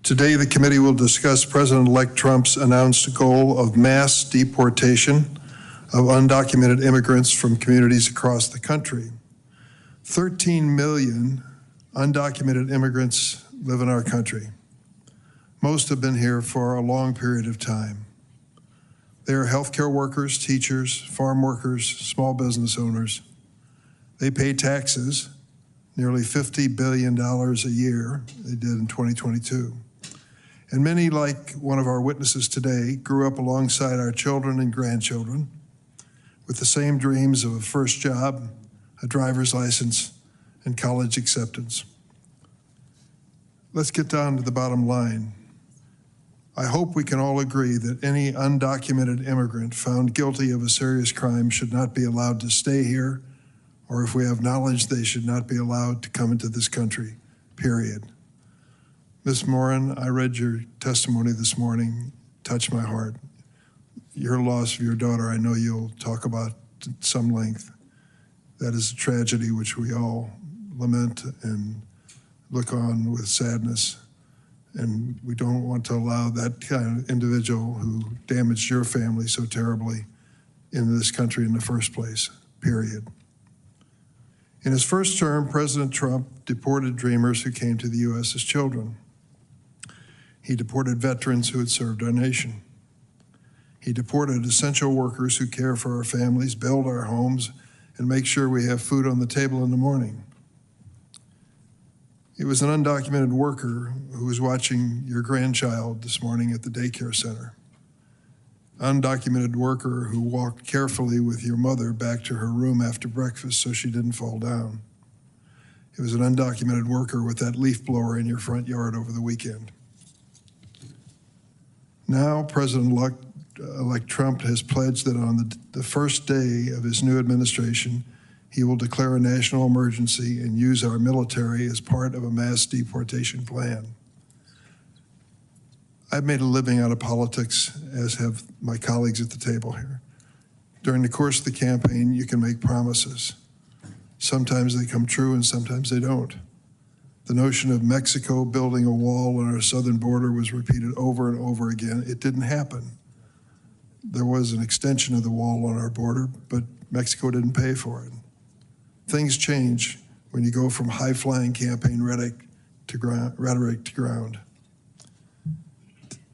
Today, the committee will discuss President-elect Trump's announced goal of mass deportation of undocumented immigrants from communities across the country. 13 million undocumented immigrants live in our country. Most have been here for a long period of time. They are healthcare workers, teachers, farm workers, small business owners. They pay taxes, nearly $50 billion a year, they did in 2022. And many, like one of our witnesses today, grew up alongside our children and grandchildren with the same dreams of a first job, a driver's license, and college acceptance. Let's get down to the bottom line. I hope we can all agree that any undocumented immigrant found guilty of a serious crime should not be allowed to stay here, or if we have knowledge, they should not be allowed to come into this country, period. Ms. Morin, I read your testimony this morning, touched my heart. Your loss of your daughter, I know you'll talk about at some length. That is a tragedy which we all lament and look on with sadness. And we don't want to allow that kind of individual who damaged your family so terribly in this country in the first place, period. In his first term, President Trump deported dreamers who came to the U.S. as children. He deported veterans who had served our nation. He deported essential workers who care for our families, build our homes, and make sure we have food on the table in the morning. It was an undocumented worker who was watching your grandchild this morning at the daycare center. Undocumented worker who walked carefully with your mother back to her room after breakfast so she didn't fall down. It was an undocumented worker with that leaf blower in your front yard over the weekend. Now, President-elect Trump has pledged that on the first day of his new administration, he will declare a national emergency and use our military as part of a mass deportation plan. I've made a living out of politics, as have my colleagues at the table here. During the course of the campaign, you can make promises. Sometimes they come true and sometimes they don't. The notion of Mexico building a wall on our southern border was repeated over and over again. It didn't happen. There was an extension of the wall on our border, but Mexico didn't pay for it. Things change when you go from high-flying campaign rhetoric to ground.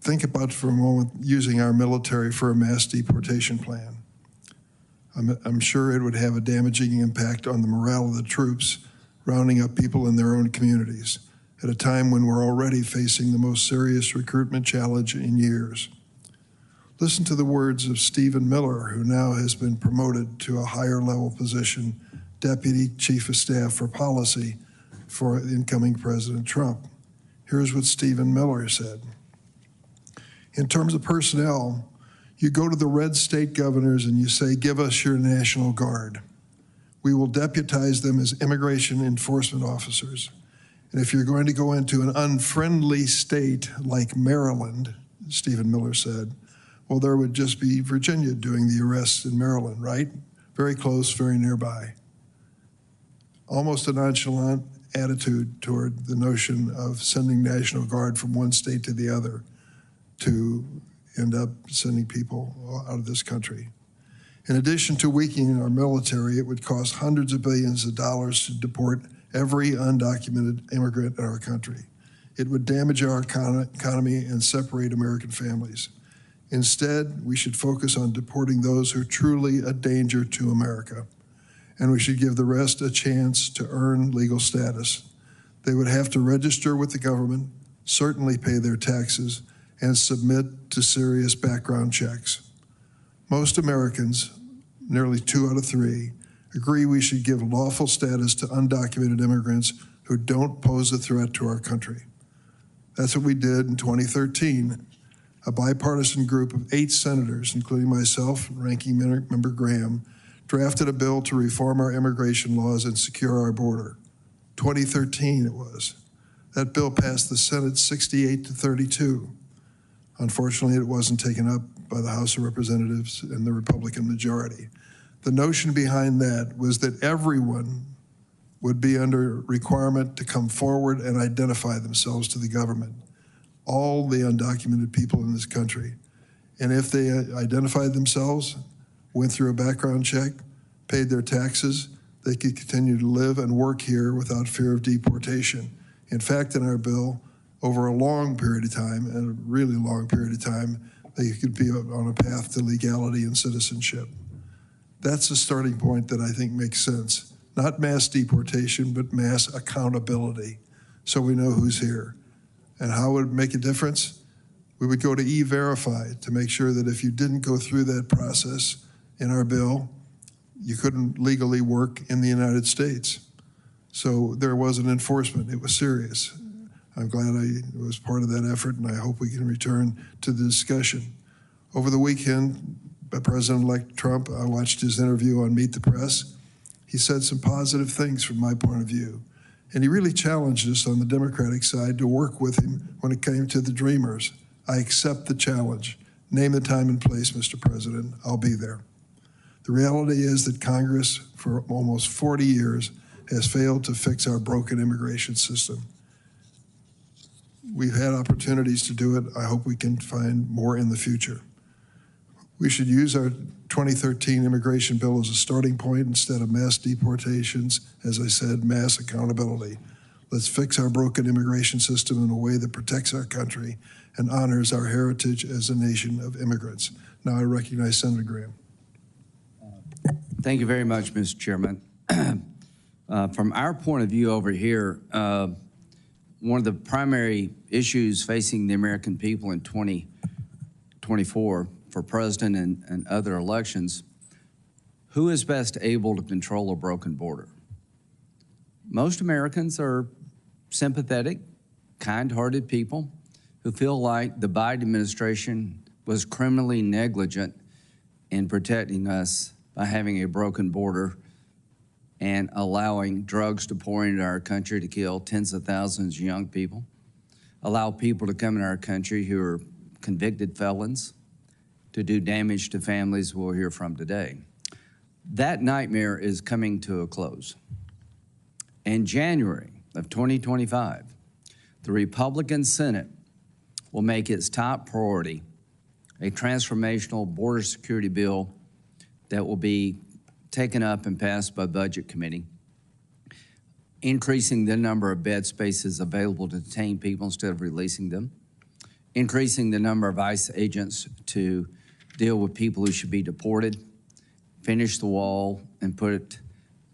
Think about for a moment using our military for a mass deportation plan. I'm sure it would have a damaging impact on the morale of the troops, rounding up people in their own communities at a time when we're already facing the most serious recruitment challenge in years. Listen to the words of Stephen Miller, who now has been promoted to a higher level position, Deputy Chief of Staff for Policy for incoming President Trump. Here's what Stephen Miller said. In terms of personnel, you go to the red state governors and you say, give us your National Guard. We will deputize them as immigration enforcement officers. And if you're going to go into an unfriendly state like Maryland, Stephen Miller said, well, there would just be Virginia doing the arrests in Maryland, right? Very close, very nearby. Almost a nonchalant attitude toward the notion of sending National Guard from one state to the other to end up sending people out of this country. In addition to weakening our military, it would cost hundreds of billions of dollars to deport every undocumented immigrant in our country. It would damage our economy and separate American families. Instead, we should focus on deporting those who are truly a danger to America, and we should give the rest a chance to earn legal status. They would have to register with the government, certainly pay their taxes, and submit to serious background checks. Most Americans, nearly 2 out of 3, agree we should give lawful status to undocumented immigrants who don't pose a threat to our country. That's what we did in 2013. A bipartisan group of 8 senators, including myself and Ranking Member Graham, drafted a bill to reform our immigration laws and secure our border. 2013 it was. That bill passed the Senate 68-32. Unfortunately, it wasn't taken up by the House of Representatives and the Republican majority. The notion behind that was that everyone would be under requirement to come forward and identify themselves to the government. all the undocumented people in this country. And if they identified themselves, went through a background check, paid their taxes, they could continue to live and work here without fear of deportation. In fact, in our bill, over a long period of time, and a really long period of time, they could be on a path to legality and citizenship. That's a starting point that I think makes sense. Not mass deportation, but mass accountability, so we know who's here. And how would it make a difference? We would go to E-Verify to make sure that if you didn't go through that process in our bill, you couldn't legally work in the United States. So there was an enforcement. It was serious. I'm glad I was part of that effort, and I hope we can return to the discussion. Over the weekend, President-elect Trump, I watched his interview on Meet the Press. He said some positive things from my point of view. And he really challenged us on the Democratic side to work with him when it came to the Dreamers. I accept the challenge. Name the time and place, Mr. President. I'll be there. The reality is that Congress, for almost 40 years, has failed to fix our broken immigration system. We've had opportunities to do it. I hope we can find more in the future. We should use our 2013 immigration bill as a starting point instead of mass deportations. As I said, mass accountability. Let's fix our broken immigration system in a way that protects our country and honors our heritage as a nation of immigrants. Now I recognize Senator Graham. Thank you very much, Mr. Chairman. From our point of view over here, one of the primary issues facing the American people in 2024 for president and other elections, who is best able to control a broken border? Most Americans are sympathetic, kind-hearted people who feel like the Biden administration was criminally negligent in protecting us by having a broken border and allowing drugs to pour into our country to kill tens of thousands of young people, allow people to come in our country who are convicted felons to do damage to families we'll hear from today. That nightmare is coming to a close. In January of 2025, the Republican Senate will make its top priority a transformational border security bill that will be taken up and passed by the Budget Committee, increasing the number of bed spaces available to detain people instead of releasing them, increasing the number of ICE agents to deal with people who should be deported, finish the wall, and put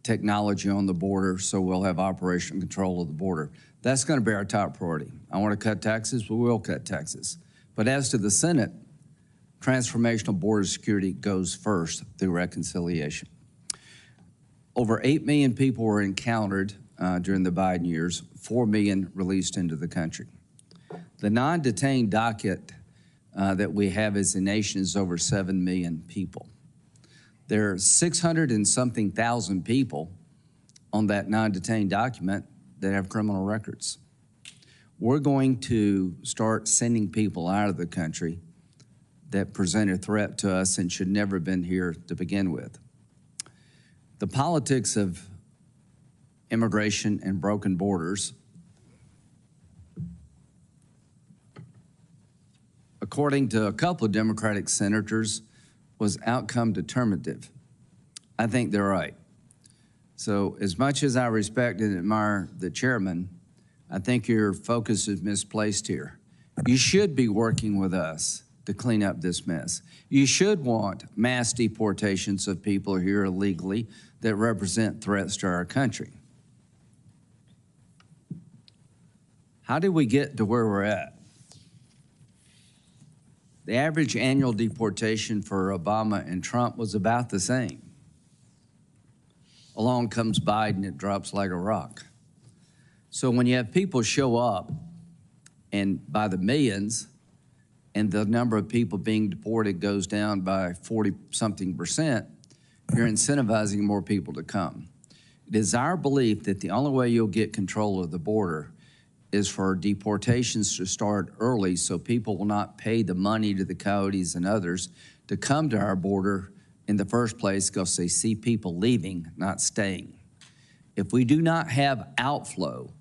technology on the border so we'll have operational control of the border. That's going to be our top priority. I want to cut taxes, but we'll cut taxes. But as to the Senate, transformational border security goes first through reconciliation. Over 8 million people were encountered during the Biden years, 4 million released into the country. The non-detained docket that we have as a nation is over 7 million people. There are 600 and something thousand people on that non-detained document that have criminal records. We're going to start sending people out of the country that present a threat to us and should never have been here to begin with. The politics of immigration and broken borders, according to a couple of Democratic senators, was outcome determinative. I think they're right. So as much as I respect and admire the chairman, I think your focus is misplaced here. You should be working with us to clean up this mess. You should want mass deportations of people here illegally that represent threats to our country. How did we get to where we're at? The average annual deportation for Obama and Trump was about the same. Along comes Biden, it drops like a rock. So when you have people show up and by the millions, and the number of people being deported goes down by 40-something%, you're incentivizing more people to come. It is our belief that the only way you'll get control of the border is for deportations to start early so people will not pay the money to the coyotes and others to come to our border in the first place because they see people leaving, not staying. If we do not have outflow,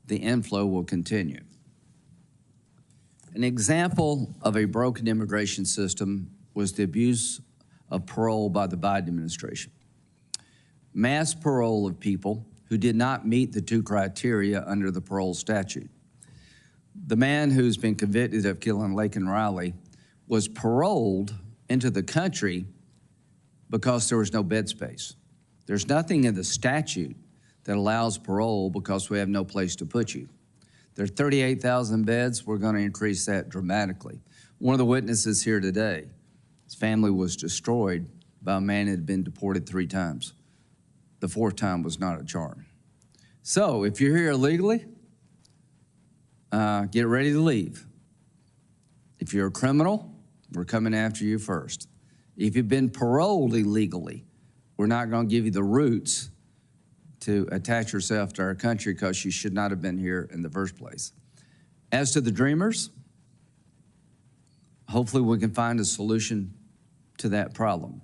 the inflow will continue. An example of a broken immigration system was the abuse of parole by the Biden administration. Mass parole of people who did not meet the 2 criteria under the parole statute. The man who's been convicted of killing Laken Riley was paroled into the country because there was no bed space. There's nothing in the statute that allows parole because we have no place to put you. There are 38,000 beds. We're going to increase that dramatically. One of the witnesses here today, his family was destroyed by a man who had been deported 3 times. The 4th time was not a charm. So if you're here illegally, get ready to leave. If you're a criminal, we're coming after you first. If you've been paroled illegally, we're not going to give you the roots to attach yourself to our country because you should not have been here in the first place. As to the dreamers, hopefully we can find a solution to that problem.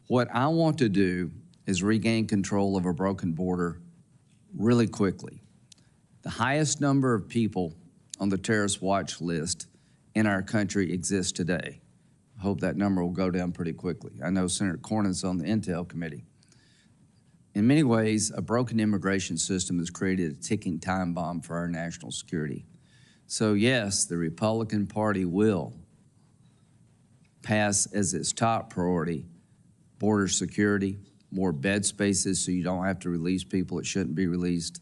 What I want to do is regain control of a broken border really quickly. The highest number of people on the terrorist watch list in our country exists today. I hope that number will go down pretty quickly. I know Senator Cornyn's on the Intel Committee. In many ways, a broken immigration system has created a ticking time bomb for our national security. So yes, the Republican Party will pass as its top priority border security, more bed spaces so you don't have to release people that shouldn't be released,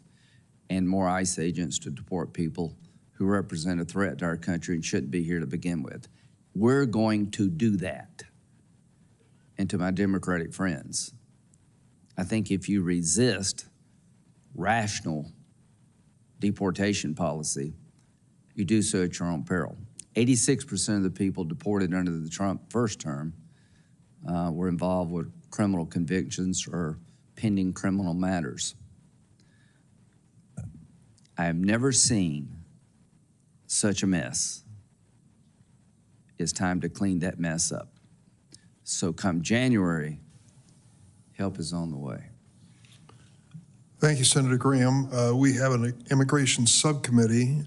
and more ICE agents to deport people who represent a threat to our country and shouldn't be here to begin with. We're going to do that. And to my Democratic friends, I think if you resist rational deportation policy, you do so at your own peril. 86% of the people deported under the Trump first term were involved with criminal convictions or pending criminal matters. I have never seen such a mess. It's time to clean that mess up. So come January, help is on the way. Thank you, Senator Graham. We have an immigration subcommittee,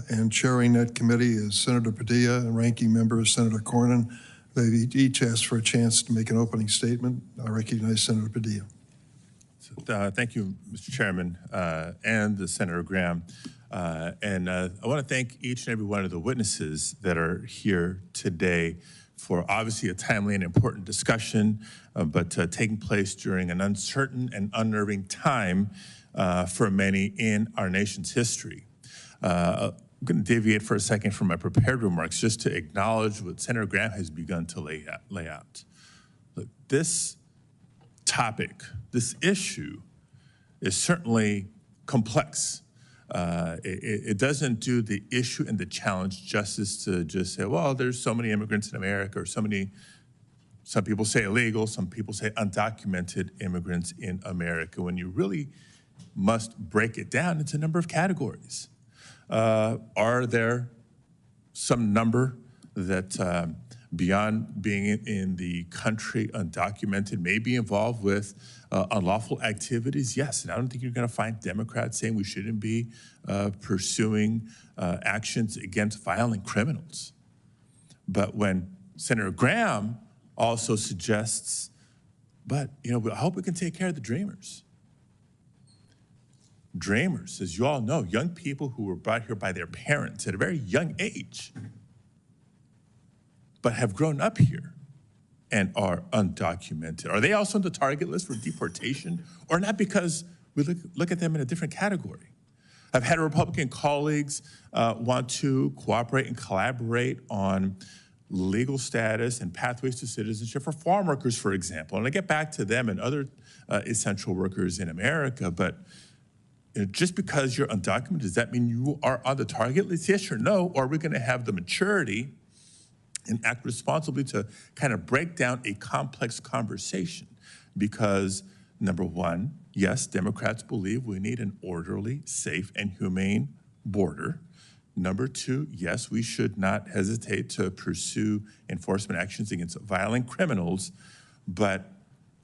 and chairing that committee is Senator Padilla and ranking member is Senator Cornyn. They each asked for a chance to make an opening statement. I recognize Senator Padilla. Thank you, Mr. Chairman, and Senator Graham. I want to thank each and every one of the witnesses that are here today for obviously a timely and important discussion, but taking place during an uncertain and unnerving time for many in our nation's history. I'm going to deviate for a second from my prepared remarks just to acknowledge what Senator Graham has begun to lay out. Look, this topic, this issue is certainly complex. It doesn't do the issue and the challenge justice to just say, well, there's so many immigrants in America, or some people say illegal, some people say undocumented immigrants in America, when you really must break it down into a number of categories. Are there some number that beyond being in the country undocumented may be involved with unlawful activities? Yes, and I don't think you're going to find Democrats saying we shouldn't be pursuing actions against violent criminals. But when Senator Graham also suggests, but I hope we can take care of the dreamers. Dreamers, as you all know, young people who were brought here by their parents at a very young age, but have grown up here and are undocumented. Are they also on the target list for deportation, or not, because we look at them in a different category? I've had Republican colleagues want to cooperate and collaborate on legal status and pathways to citizenship for farm workers, for example. And I get back to them and other essential workers in America, but just because you're undocumented, does that mean you are on the target list? Yes or no? Or are we going to have the maturity and act responsibly to kind of break down a complex conversation? Because number one, yes, Democrats believe we need an orderly, safe, and humane border. Number two, yes, we should not hesitate to pursue enforcement actions against violent criminals. But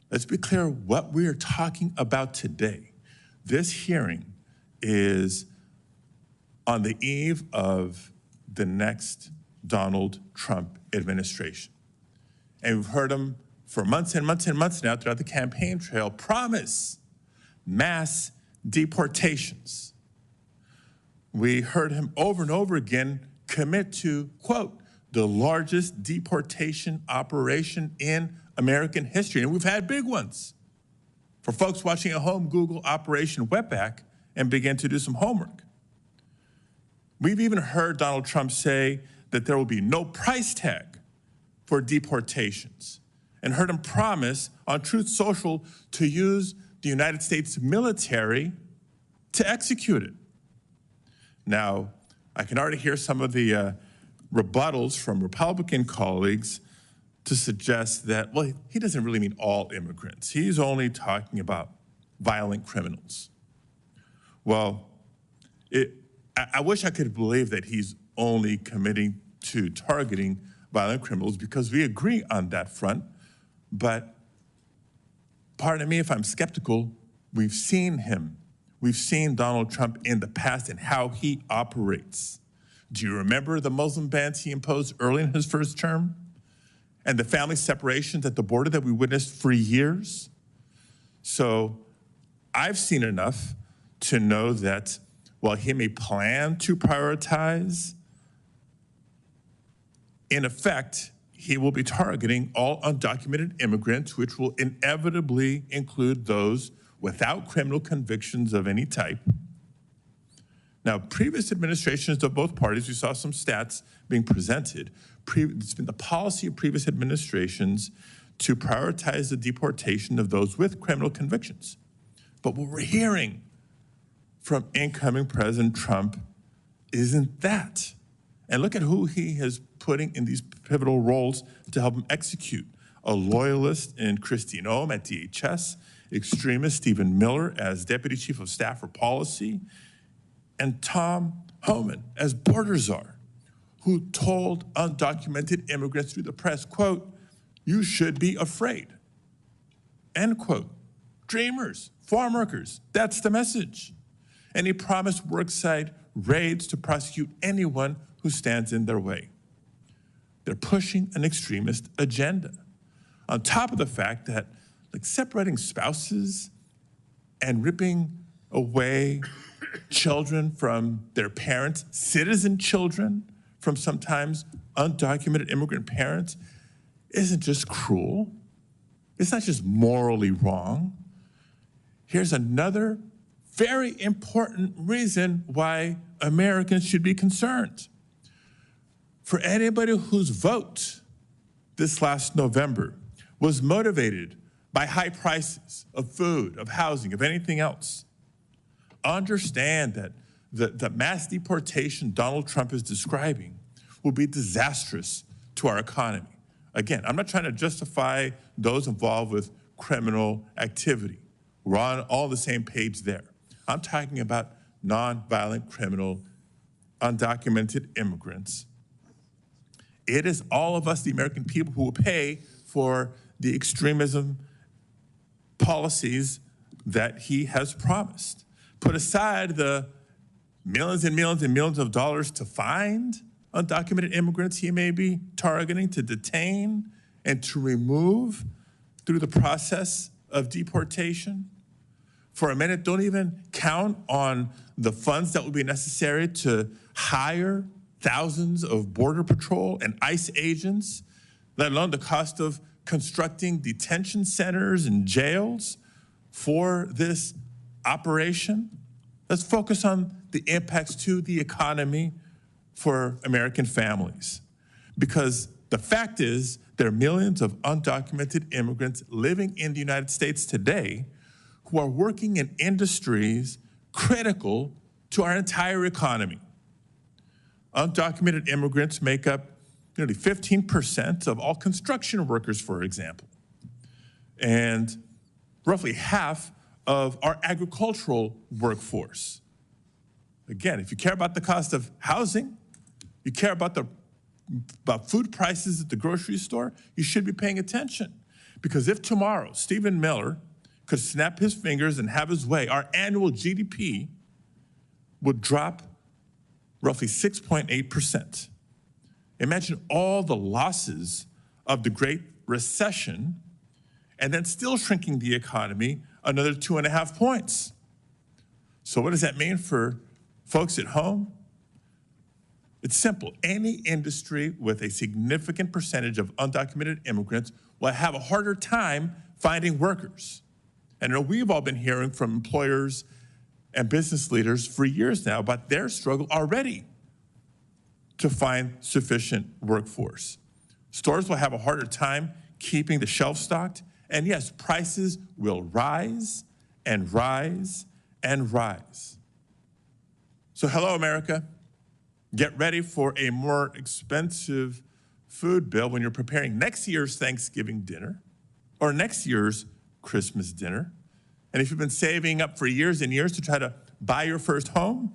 let's be clear what we are talking about today. This hearing is on the eve of the next Donald Trump administration. And we've heard him for months and months and months now throughout the campaign trail promise mass deportations. We heard him over and over again commit to, quote, the largest deportation operation in American history. And we've had big ones. For folks watching at home, Google Operation Wetback and begin to do some homework. We've even heard Donald Trump say that there will be no price tag for deportations, and heard him promise on Truth Social to use the United States military to execute it. Now, I can already hear some of the rebuttals from Republican colleagues to suggest that, well, he doesn't really mean all immigrants. He's only talking about violent criminals. Well, I wish I could believe that he's only committing to targeting violent criminals, because we agree on that front. But pardon me if I'm skeptical, we've seen him. We've seen Donald Trump in the past and how he operates. Do you remember the Muslim bans he imposed early in his first term? And the family separations at the border that we witnessed for years? So I've seen enough to know that while he may plan to prioritize, in effect, he will be targeting all undocumented immigrants, which will inevitably include those without criminal convictions of any type. Now, previous administrations of both parties, we saw some stats being presented. It's been the policy of previous administrations to prioritize the deportation of those with criminal convictions. But what we're hearing from incoming President Trump isn't that. And look at who he is putting in these pivotal roles to help him execute. A loyalist in Christine Ohm at DHS, extremist Stephen Miller as Deputy Chief of Staff for Policy, and Tom Homan as border czar, who told undocumented immigrants through the press, quote, "You should be afraid," end quote. Dreamers, farm workers, that's the message. And he promised worksite raids to prosecute anyone who stands in their way. They're pushing an extremist agenda. On top of the fact that, like, separating spouses and ripping away children from their parents, citizen children from sometimes undocumented immigrant parents, isn't just cruel. It's not just morally wrong. Here's another very important reason why Americans should be concerned. For anybody whose vote this last November was motivated by high prices of food, of housing, of anything else, understand that the mass deportation Donald Trump is describing will be disastrous to our economy. Again, I'm not trying to justify those involved with criminal activity. We're on all the same page there. I'm talking about nonviolent criminal, undocumented immigrants. It is all of us, the American people, who will pay for the extremism policies that he has promised. Put aside the millions and millions and millions of dollars to find undocumented immigrants he may be targeting, to detain, and to remove through the process of deportation. For a minute, don't even count on the funds that would be necessary to hire thousands of Border Patrol and ICE agents, let alone the cost of constructing detention centers and jails for this operation. Let's focus on the impacts to the economy for American families. Because the fact is, there are millions of undocumented immigrants living in the United States today who are working in industries critical to our entire economy. Undocumented immigrants make up nearly 15% of all construction workers, for example, and roughly half of our agricultural workforce. Again, if you care about the cost of housing, you care about food prices at the grocery store, you should be paying attention. Because if tomorrow Stephen Miller could snap his fingers and have his way, our annual GDP would drop roughly 6.8%. Imagine all the losses of the Great Recession and then still shrinking the economy another 2.5 points. So what does that mean for folks at home? It's simple. Any industry with a significant percentage of undocumented immigrants will have a harder time finding workers. And I know we've all been hearing from employers and business leaders for years now about their struggle already to find sufficient workforce. Stores will have a harder time keeping the shelf stocked, and yes, prices will rise and rise and rise. So hello, America. Get ready for a more expensive food bill when you're preparing next year's Thanksgiving dinner or next year's Christmas dinner. And if you've been saving up for years and years to try to buy your first home,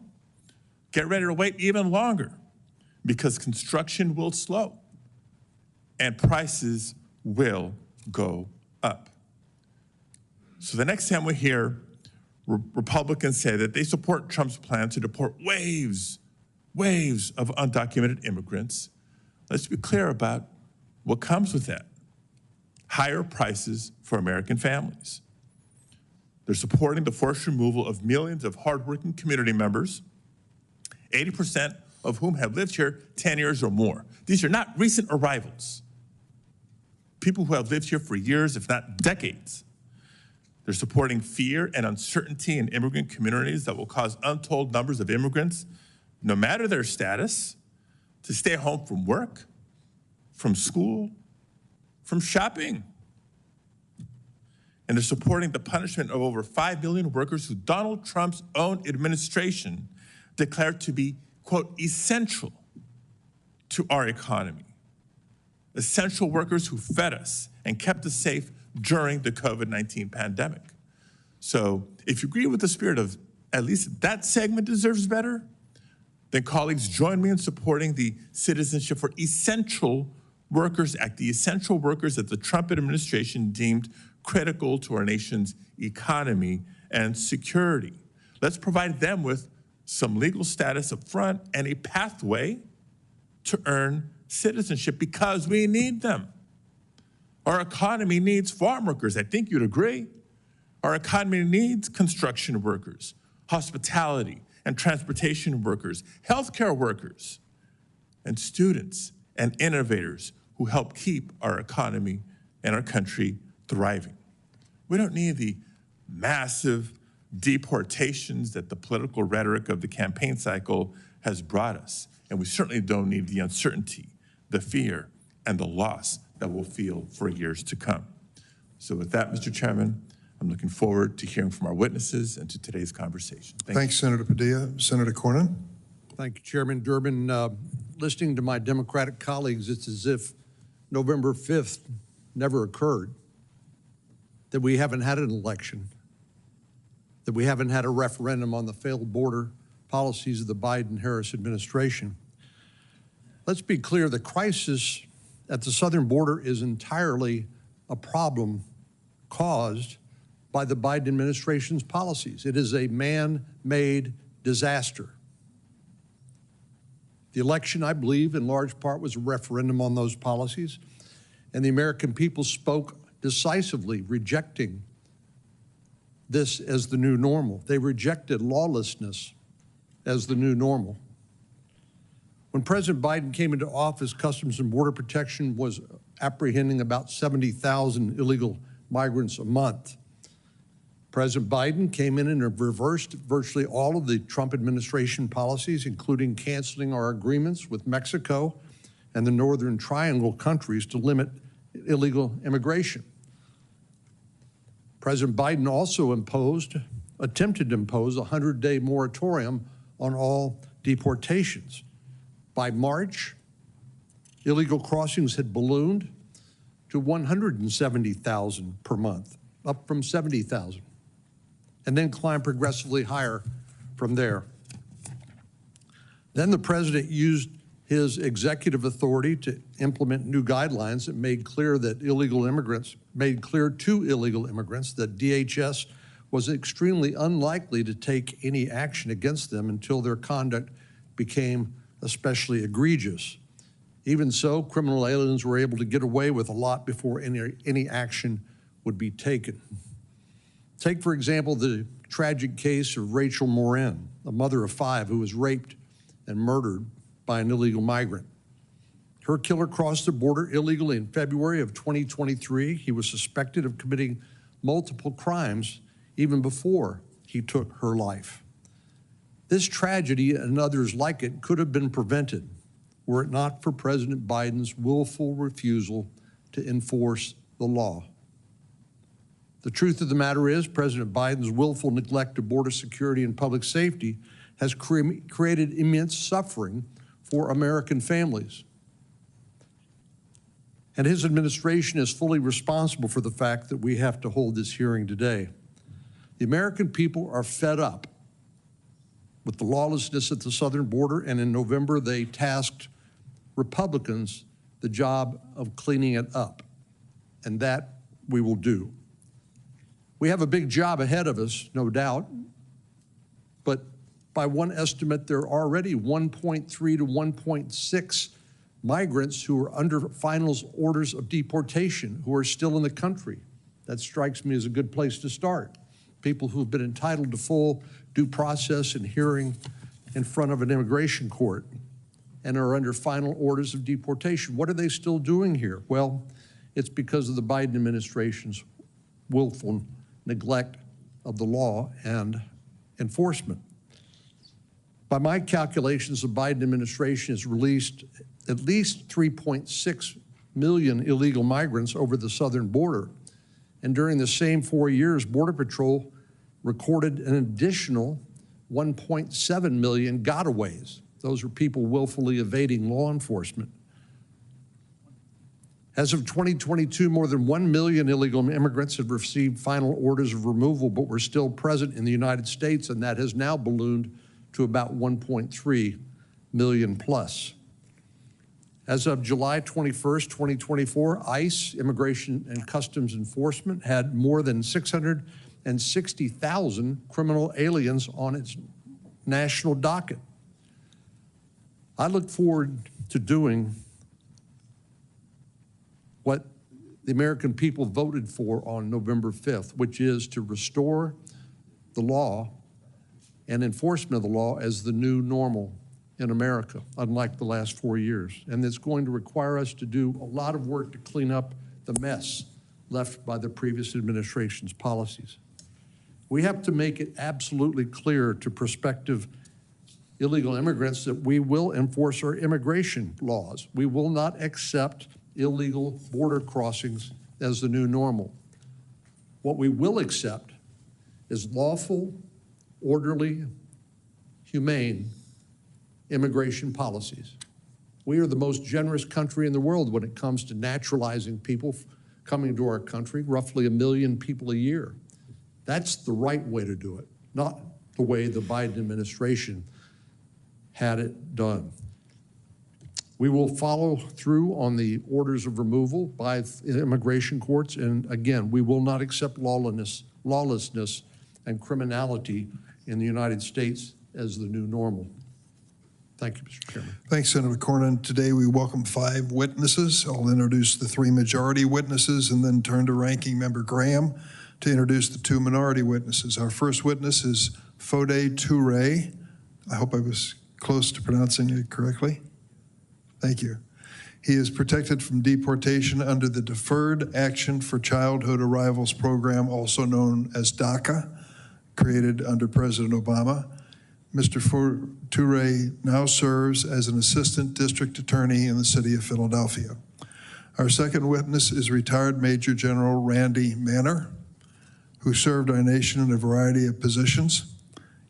get ready to wait even longer because construction will slow and prices will go up. So the next time we hear Republicans say that they support Trump's plan to deport waves of undocumented immigrants, let's be clear about what comes with that. Higher prices for American families. They're supporting the forced removal of millions of hardworking community members, 80% of whom have lived here 10 years or more. These are not recent arrivals. People who have lived here for years, if not decades. They're supporting fear and uncertainty in immigrant communities that will cause untold numbers of immigrants, no matter their status, to stay home from work, from school, from shopping. And they're supporting the punishment of over 5 million workers who Donald Trump's own administration declared to be, quote, essential to our economy. Essential workers who fed us and kept us safe during the COVID-19 pandemic. So if you agree with the spirit of at least that segment deserves better, then colleagues join me in supporting the Citizenship for Essential Workers Act, the essential workers that the Trump administration deemed critical to our nation's economy and security. Let's provide them with some legal status up front and a pathway to earn citizenship because we need them. Our economy needs farm workers. I think you'd agree. Our economy needs construction workers, hospitality and transportation workers, healthcare workers, and students and innovators who help keep our economy and our country thriving. We don't need the massive deportations that the political rhetoric of the campaign cycle has brought us. And we certainly don't need the uncertainty, the fear, and the loss that we'll feel for years to come. So with that, Mr. Chairman, I'm looking forward to hearing from our witnesses and to today's conversation. Thanks, Senator Padilla. Senator Cornyn? Thank you, Chairman Durban. Listening to my Democratic colleagues, it's as if November 5th never occurred, that we haven't had an election, that we haven't had a referendum on the failed border policies of the Biden-Harris administration. Let's be clear, the crisis at the southern border is entirely a problem caused by the Biden administration's policies. It is a man-made disaster. The election, I believe, in large part was a referendum on those policies, and the American people spoke decisively, rejecting this as the new normal. They rejected lawlessness as the new normal. When President Biden came into office, Customs and Border Protection was apprehending about 70,000 illegal migrants a month. President Biden came in and reversed virtually all of the Trump administration policies, including canceling our agreements with Mexico and the Northern Triangle countries to limit illegal immigration. President Biden also attempted to impose a 100-day moratorium on all deportations. By March, illegal crossings had ballooned to 170,000 per month, up from 70,000, and then climbed progressively higher from there. Then the president used his executive authority to implement new guidelines that made clear to illegal immigrants that DHS was extremely unlikely to take any action against them until their conduct became especially egregious. Even so, criminal aliens were able to get away with a lot before any action would be taken. Take, for example, the tragic case of Rachel Morin, a mother of 5 who was raped and murdered by an illegal migrant. Her killer crossed the border illegally in February of 2023. He was suspected of committing multiple crimes even before he took her life. This tragedy and others like it could have been prevented were it not for President Biden's willful refusal to enforce the law. The truth of the matter is, President Biden's willful neglect of border security and public safety has created immense suffering for American families. And his administration is fully responsible for the fact that we have to hold this hearing today. The American people are fed up with the lawlessness at the southern border, and in November they tasked Republicans the job of cleaning it up, and that we will do. We have a big job ahead of us, no doubt, but by one estimate, there are already 1.3 to 1.6 migrants who are under final orders of deportation who are still in the country. That strikes me as a good place to start. People who have been entitled to full due process and hearing in front of an immigration court and are under final orders of deportation. What are they still doing here? Well, it's because of the Biden administration's willful neglect of the law and enforcement. By my calculations, the Biden administration has released at least 3.6 million illegal migrants over the southern border. And during the same 4 years, Border Patrol recorded an additional 1.7 million gotaways. Those are people willfully evading law enforcement. As of 2022, more than 1 million illegal immigrants have received final orders of removal, but were still present in the United States, and that has now ballooned to about 1.3 million plus. As of July 21st, 2024, ICE, Immigration and Customs Enforcement, had more than 660,000 criminal aliens on its national docket. I look forward to doing what the American people voted for on November 5th, which is to restore the law and enforcement of the law as the new normal in America, unlike the last 4 years. And it's going to require us to do a lot of work to clean up the mess left by the previous administration's policies. We have to make it absolutely clear to prospective illegal immigrants that we will enforce our immigration laws. We will not accept illegal border crossings as the new normal. What we will accept is lawful, orderly, humane immigration policies. We are the most generous country in the world when it comes to naturalizing people coming to our country, roughly 1 million people a year. That's the right way to do it, not the way the Biden administration had it done. We will follow through on the orders of removal by immigration courts, and again, we will not accept lawlessness and criminality in the United States as the new normal. Thank you, Mr. Chairman. Thanks, Senator Cornyn. Today we welcome 5 witnesses. I'll introduce the 3 majority witnesses and then turn to Ranking Member Graham to introduce the 2 minority witnesses. Our first witness is Foday Toure. I hope I was close to pronouncing it correctly. Thank you. He is protected from deportation under the Deferred Action for Childhood Arrivals program, also known as DACA, created under President Obama. Mr. Toure now serves as an assistant district attorney in the city of Philadelphia. Our second witness is retired Major General Randy Manner, who served our nation in a variety of positions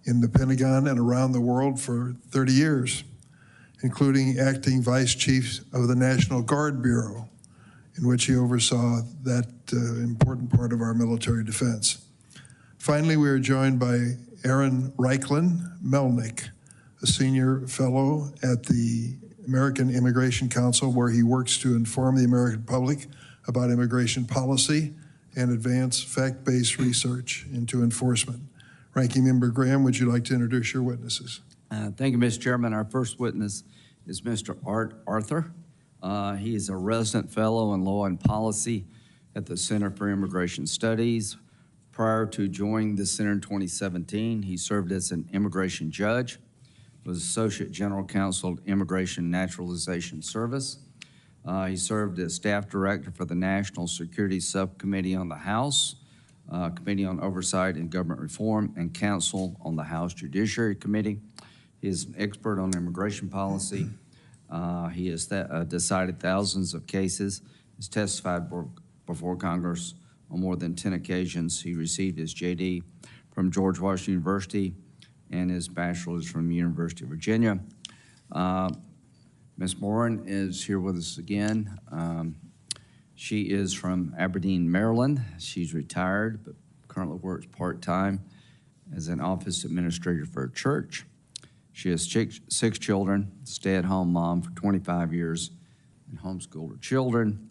in the Pentagon and around the world for 30 years, including acting Vice Chief of the National Guard Bureau, in which he oversaw that important part of our military defense. Finally, we are joined by Aaron Reichlin Melnick, a senior fellow at the American Immigration Council, where he works to inform the American public about immigration policy and advance fact-based research into enforcement. Ranking Member Graham, would you like to introduce your witnesses? Thank you, Mr. Chairman. Our first witness is Mr. Art Arthur. He is a resident fellow in law and policy at the Center for Immigration Studies. Prior to joining the center in 2017, he served as an immigration judge, was Associate General Counsel at Immigration Naturalization Service. He served as staff director for the National Security Subcommittee on the House, Committee on Oversight and Government Reform, and counsel on the House Judiciary Committee. He is an expert on immigration policy. He has decided thousands of cases, has testified before Congress on more than 10 occasions. He received his JD from George Washington University and his bachelor's from the University of Virginia. Ms. Morin is here with us again. She is from Aberdeen, Maryland. She's retired, but currently works part-time as an office administrator for a church. She has six children, stay-at-home mom for 25 years, and homeschooled her children.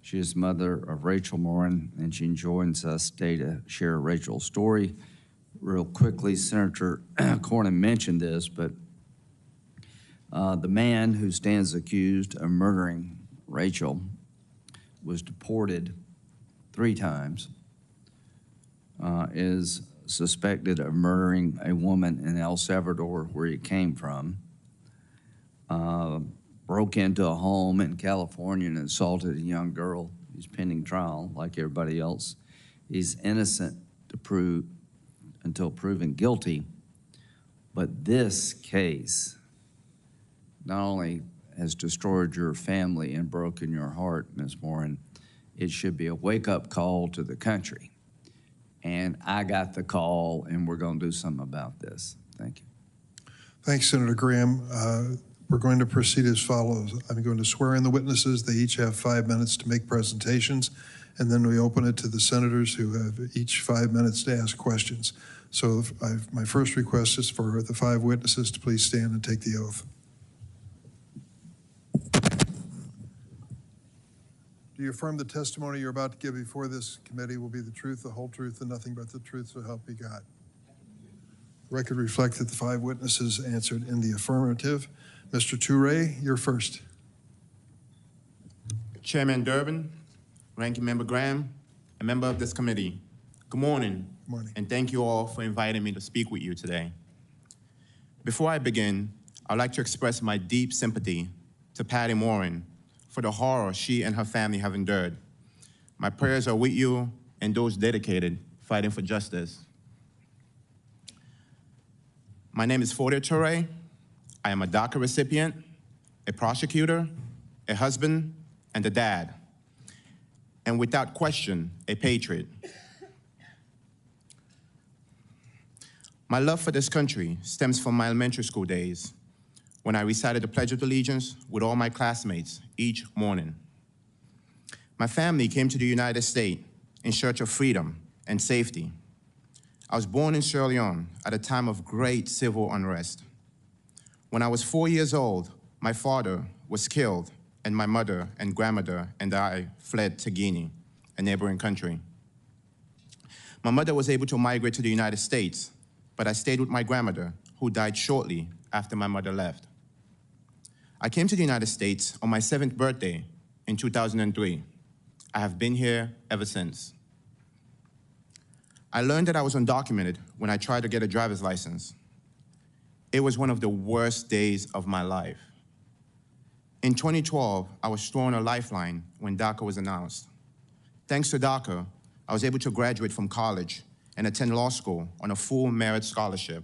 She is mother of Rachel Morin, and she joins us today to share Rachel's story. Real quickly, Senator Cornyn mentioned this, but the man who stands accused of murdering Rachel was deported 3 times, is suspected of murdering a woman in El Salvador, where he came from, broke into a home in California and assaulted a young girl who's pending trial like everybody else. He's innocent until proven guilty, but this case not only has destroyed your family and broken your heart, Ms. Morin, it should be a wake-up call to the country. And I got the call, and we're going to do something about this. Thank you. Thanks, Senator Graham. We're going to proceed as follows. I'm going to swear in the witnesses. They each have 5 minutes to make presentations, and then we open it to the senators who have each 5 minutes to ask questions. So my first request is for the 5 witnesses to please stand and take the oath. Do you affirm the testimony you're about to give before this committee will be the truth, the whole truth, and nothing but the truth, so help you God? The record reflect that the 5 witnesses answered in the affirmative. Mr. Toure, you're first. Chairman Durban, Ranking Member Graham, a member of this committee, good morning. Good morning. And thank you all for inviting me to speak with you today. Before I begin, I'd like to express my deep sympathy to Patty Morin for the horror she and her family have endured. My prayers are with you and those dedicated fighting for justice. My name is Foday Toure. I am a DACA recipient, a prosecutor, a husband, and a dad, and without question, a patriot. My love for this country stems from my elementary school days, when I recited the Pledge of Allegiance with all my classmates each morning. My family came to the United States in search of freedom and safety. I was born in Sierra Leone at a time of great civil unrest. When I was 4 years old, my father was killed, and my mother and grandmother and I fled to Guinea, a neighboring country. My mother was able to migrate to the United States, but I stayed with my grandmother, who died shortly after my mother left. I came to the United States on my 7th birthday in 2003. I have been here ever since. I learned that I was undocumented when I tried to get a driver's license. It was one of the worst days of my life. In 2012, I was thrown a lifeline when DACA was announced. Thanks to DACA, I was able to graduate from college and attend law school on a full merit scholarship.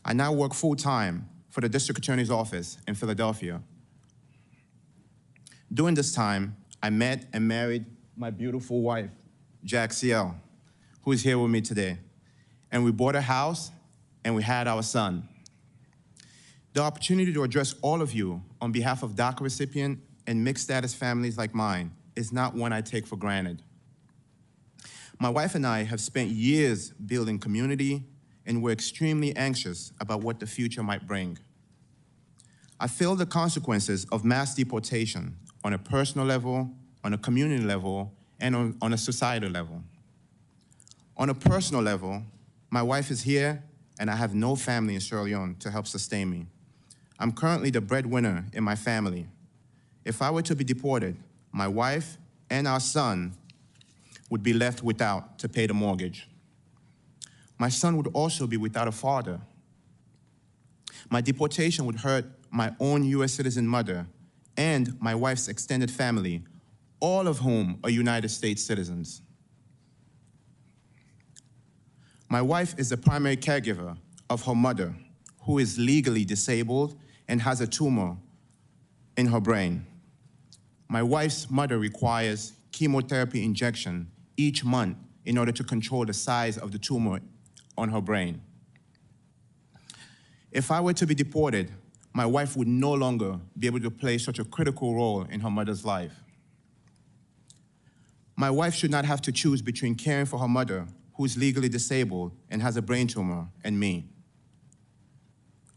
I now work full-time for the District Attorney's Office in Philadelphia. During this time, I met and married my beautiful wife, Jack CL, who is here with me today. And we bought a house and we had our son. The opportunity to address all of you on behalf of DACA recipient and mixed status families like mine is not one I take for granted. My wife and I have spent years building community, and we're extremely anxious about what the future might bring. I feel the consequences of mass deportation on a personal level, on a community level, and on a societal level. On a personal level, my wife is here and I have no family in Sierra Leone to help sustain me. I'm currently the breadwinner in my family. If I were to be deported, my wife and our son would be left without to pay the mortgage. My son would also be without a father. My deportation would hurt my own U.S. citizen mother and my wife's extended family, all of whom are United States citizens. My wife is the primary caregiver of her mother, who is legally disabled and has a tumor in her brain. My wife's mother requires chemotherapy injection each month in order to control the size of the tumor on her brain. If I were to be deported, my wife would no longer be able to play such a critical role in her mother's life. My wife should not have to choose between caring for her mother, who is legally disabled and has a brain tumor, and me.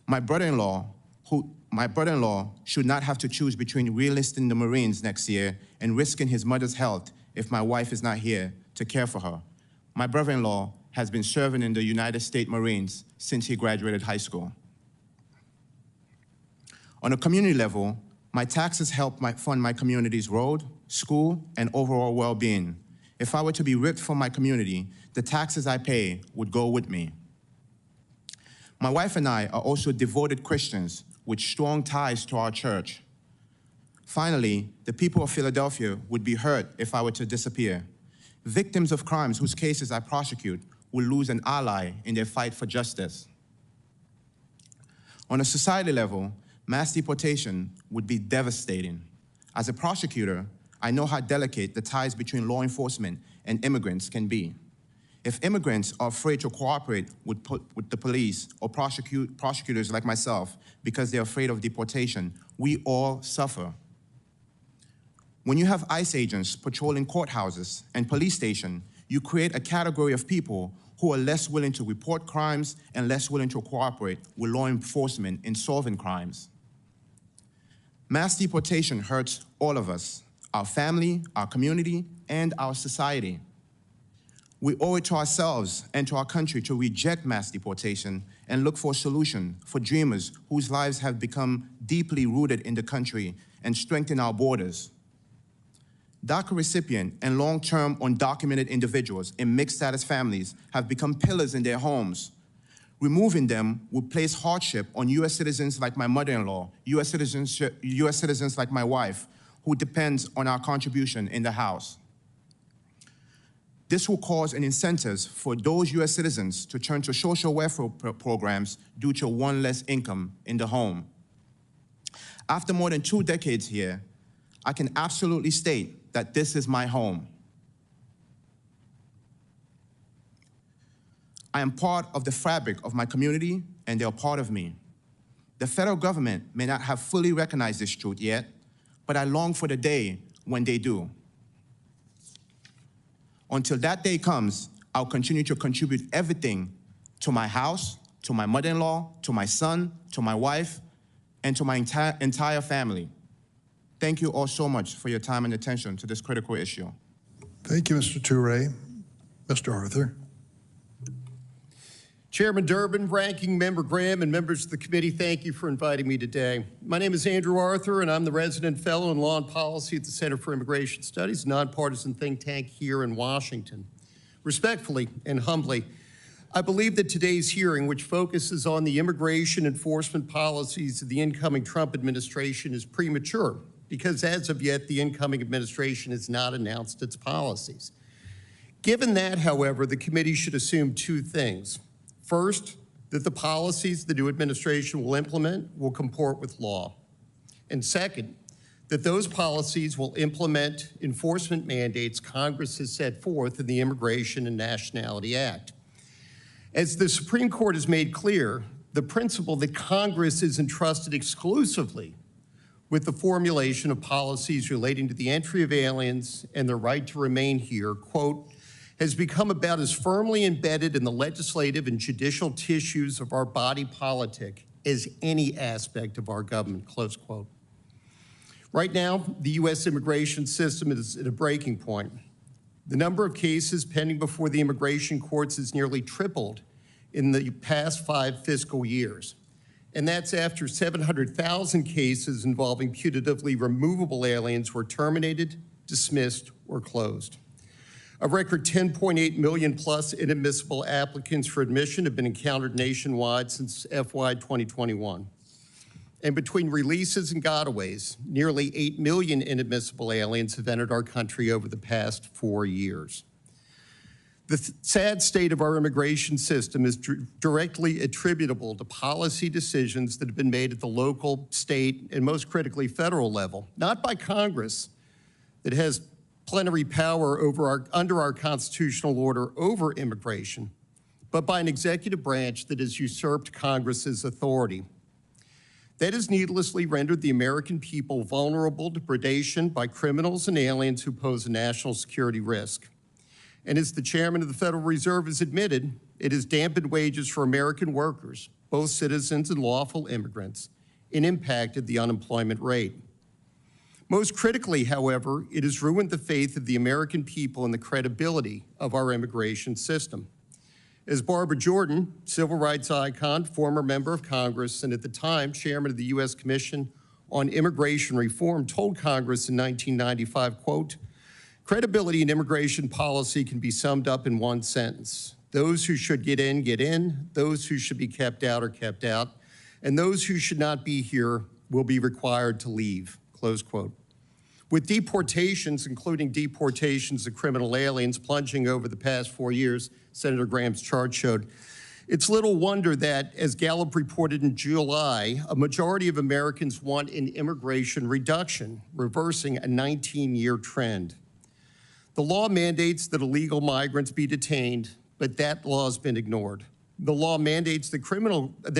My brother-in-law should not have to choose between re-enlisting the Marines next year and risking his mother's health if my wife is not here to care for her. My brother-in-law has been serving in the United States Marines since he graduated high school. On a community level, my taxes help fund my community's road, school, and overall well-being. If I were to be ripped from my community, the taxes I pay would go with me. My wife and I are also devoted Christians with strong ties to our church. Finally, the people of Philadelphia would be hurt if I were to disappear. Victims of crimes whose cases I prosecute will lose an ally in their fight for justice. On a society level, mass deportation would be devastating. As a prosecutor, I know how delicate the ties between law enforcement and immigrants can be. If immigrants are afraid to cooperate with the police or prosecutors like myself because they're afraid of deportation, we all suffer. When you have ICE agents patrolling courthouses and police stations, you create a category of people who are less willing to report crimes and less willing to cooperate with law enforcement in solving crimes. Mass deportation hurts all of us, our family, our community, and our society. We owe it to ourselves and to our country to reject mass deportation and look for a solution for dreamers whose lives have become deeply rooted in the country and strengthen our borders. DACA recipient and long-term undocumented individuals in mixed-status families have become pillars in their homes. Removing them would place hardship on U.S. citizens like my mother-in-law, U.S. citizens like my wife, who depends on our contribution in the House. This will cause an incentive for those U.S. citizens to turn to social welfare programs due to one less income in the home. After more than 2 decades here, I can absolutely state that this is my home. I am part of the fabric of my community, and they are part of me. The federal government may not have fully recognized this truth yet, but I long for the day when they do. Until that day comes, I'll continue to contribute everything to my house, to my mother-in-law, to my son, to my wife, and to my entire family. Thank you all so much for your time and attention to this critical issue. Thank you, Mr. Toure. Mr. Arthur. Chairman Durban, Ranking Member Graham, and members of the committee, thank you for inviting me today. My name is Andrew Arthur, and I'm the resident fellow in law and policy at the Center for Immigration Studies, a nonpartisan think tank here in Washington. Respectfully and humbly, I believe that today's hearing, which focuses on the immigration enforcement policies of the incoming Trump administration, is premature, because as of yet, the incoming administration has not announced its policies. Given that, however, the committee should assume 2 things. First, that the policies the new administration will implement will comport with law. And second, that those policies will implement enforcement mandates Congress has set forth in the Immigration and Nationality Act. As the Supreme Court has made clear, the principle that Congress is entrusted exclusively with the formulation of policies relating to the entry of aliens and their right to remain here, quote, has become about as firmly embedded in the legislative and judicial tissues of our body politic as any aspect of our government, close quote. Right now, the U.S. immigration system is at a breaking point. The number of cases pending before the immigration courts has nearly tripled in the past 5 fiscal years. And that's after 700,000 cases involving putatively removable aliens were terminated, dismissed, or closed. A record 10.8 million plus inadmissible applicants for admission have been encountered nationwide since FY 2021. And between releases and gotaways, nearly 8 million inadmissible aliens have entered our country over the past 4 years. The sad state of our immigration system is directly attributable to policy decisions that have been made at the local, state, and most critically, federal level, not by Congress that has plenary power under our constitutional order over immigration, but by an executive branch that has usurped Congress's authority. That has needlessly rendered the American people vulnerable to predation by criminals and aliens who pose a national security risk. And as the chairman of the Federal Reserve has admitted, it has dampened wages for American workers, both citizens and lawful immigrants, and impacted the unemployment rate. Most critically, however, it has ruined the faith of the American people and the credibility of our immigration system. As Barbara Jordan, civil rights icon, former member of Congress, and at the time chairman of the U.S. Commission on Immigration Reform, told Congress in 1995, quote, "Credibility in immigration policy can be summed up in one sentence. Those who should get in, those who should be kept out are kept out, and those who should not be here will be required to leave," close quote. With deportations, including deportations of criminal aliens, plunging over the past 4 years, Senator Graham's chart showed, it's little wonder that, as Gallup reported in July, a majority of Americans want an immigration reduction, reversing a 19-year trend. The law mandates that illegal migrants be detained, but that law has been ignored. The law mandates that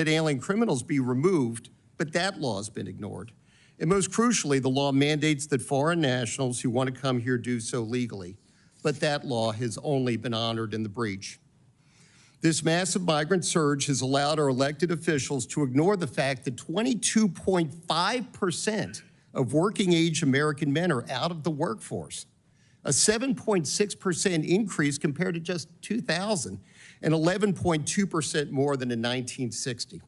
alien criminals be removed, but that law has been ignored. And most crucially, the law mandates that foreign nationals who want to come here do so legally, but that law has only been honored in the breach. This massive migrant surge has allowed our elected officials to ignore the fact that 22.5% of working-age American men are out of the workforce, a 7.6% increase compared to just 2000, and 11.2% more than in 1960.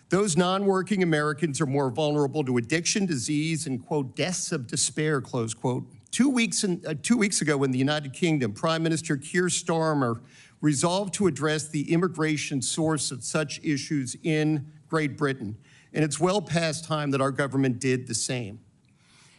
Those non-working Americans are more vulnerable to addiction, disease, and, quote, deaths of despair, close quote. 2 weeks ago in the United Kingdom, Prime Minister Keir Starmer resolved to address the immigration source of such issues in Great Britain, and it's well past time that our government did the same.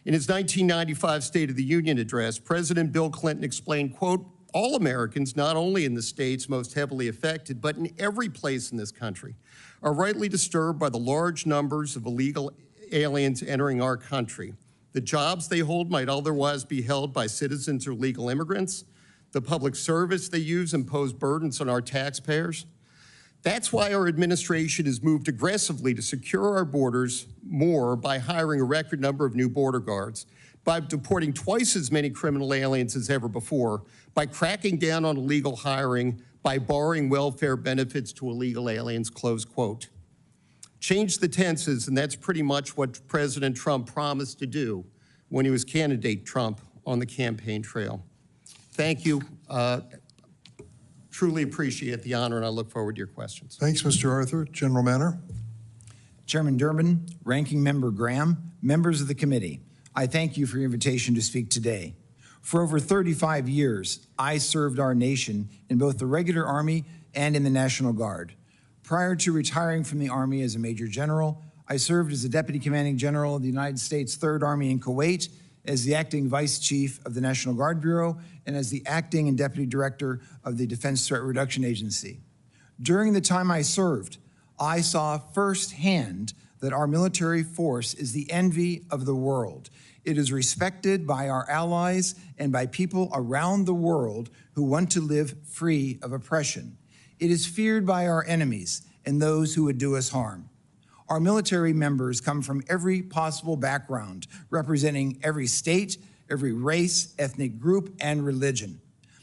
In his 1995 State of the Union address, President Bill Clinton explained, quote, all Americans, not only in the states most heavily affected, but in every place in this country, are rightly disturbed by the large numbers of illegal aliens entering our country. The jobs they hold might otherwise be held by citizens or legal immigrants. The public service they use impose burdens on our taxpayers. That's why our administration has moved aggressively to secure our borders more by hiring a record number of new border guards, by deporting twice as many criminal aliens as ever before, by cracking down on illegal hiring, by barring welfare benefits to illegal aliens, close quote. Change the tenses, and that's pretty much what President Trump promised to do when he was candidate Trump on the campaign trail. Thank you. Truly appreciate the honor, and I look forward to your questions. Thanks, Mr. Arthur. General Manner. Chairman Durban, Ranking Member Graham, members of the committee, I thank you for your invitation to speak today. For over 35 years, I served our nation in both the regular Army and in the National Guard. Prior to retiring from the Army as a Major General, I served as the Deputy Commanding General of the United States Third Army in Kuwait, as the Acting Vice Chief of the National Guard Bureau, and as the Acting and Deputy Director of the Defense Threat Reduction Agency. During the time I served, I saw firsthand that our military force is the envy of the world. It is respected by our allies and by people around the world who want to live free of oppression. It is feared by our enemies and those who would do us harm. Our military members come from every possible background, representing every state, every race, ethnic group, and religion.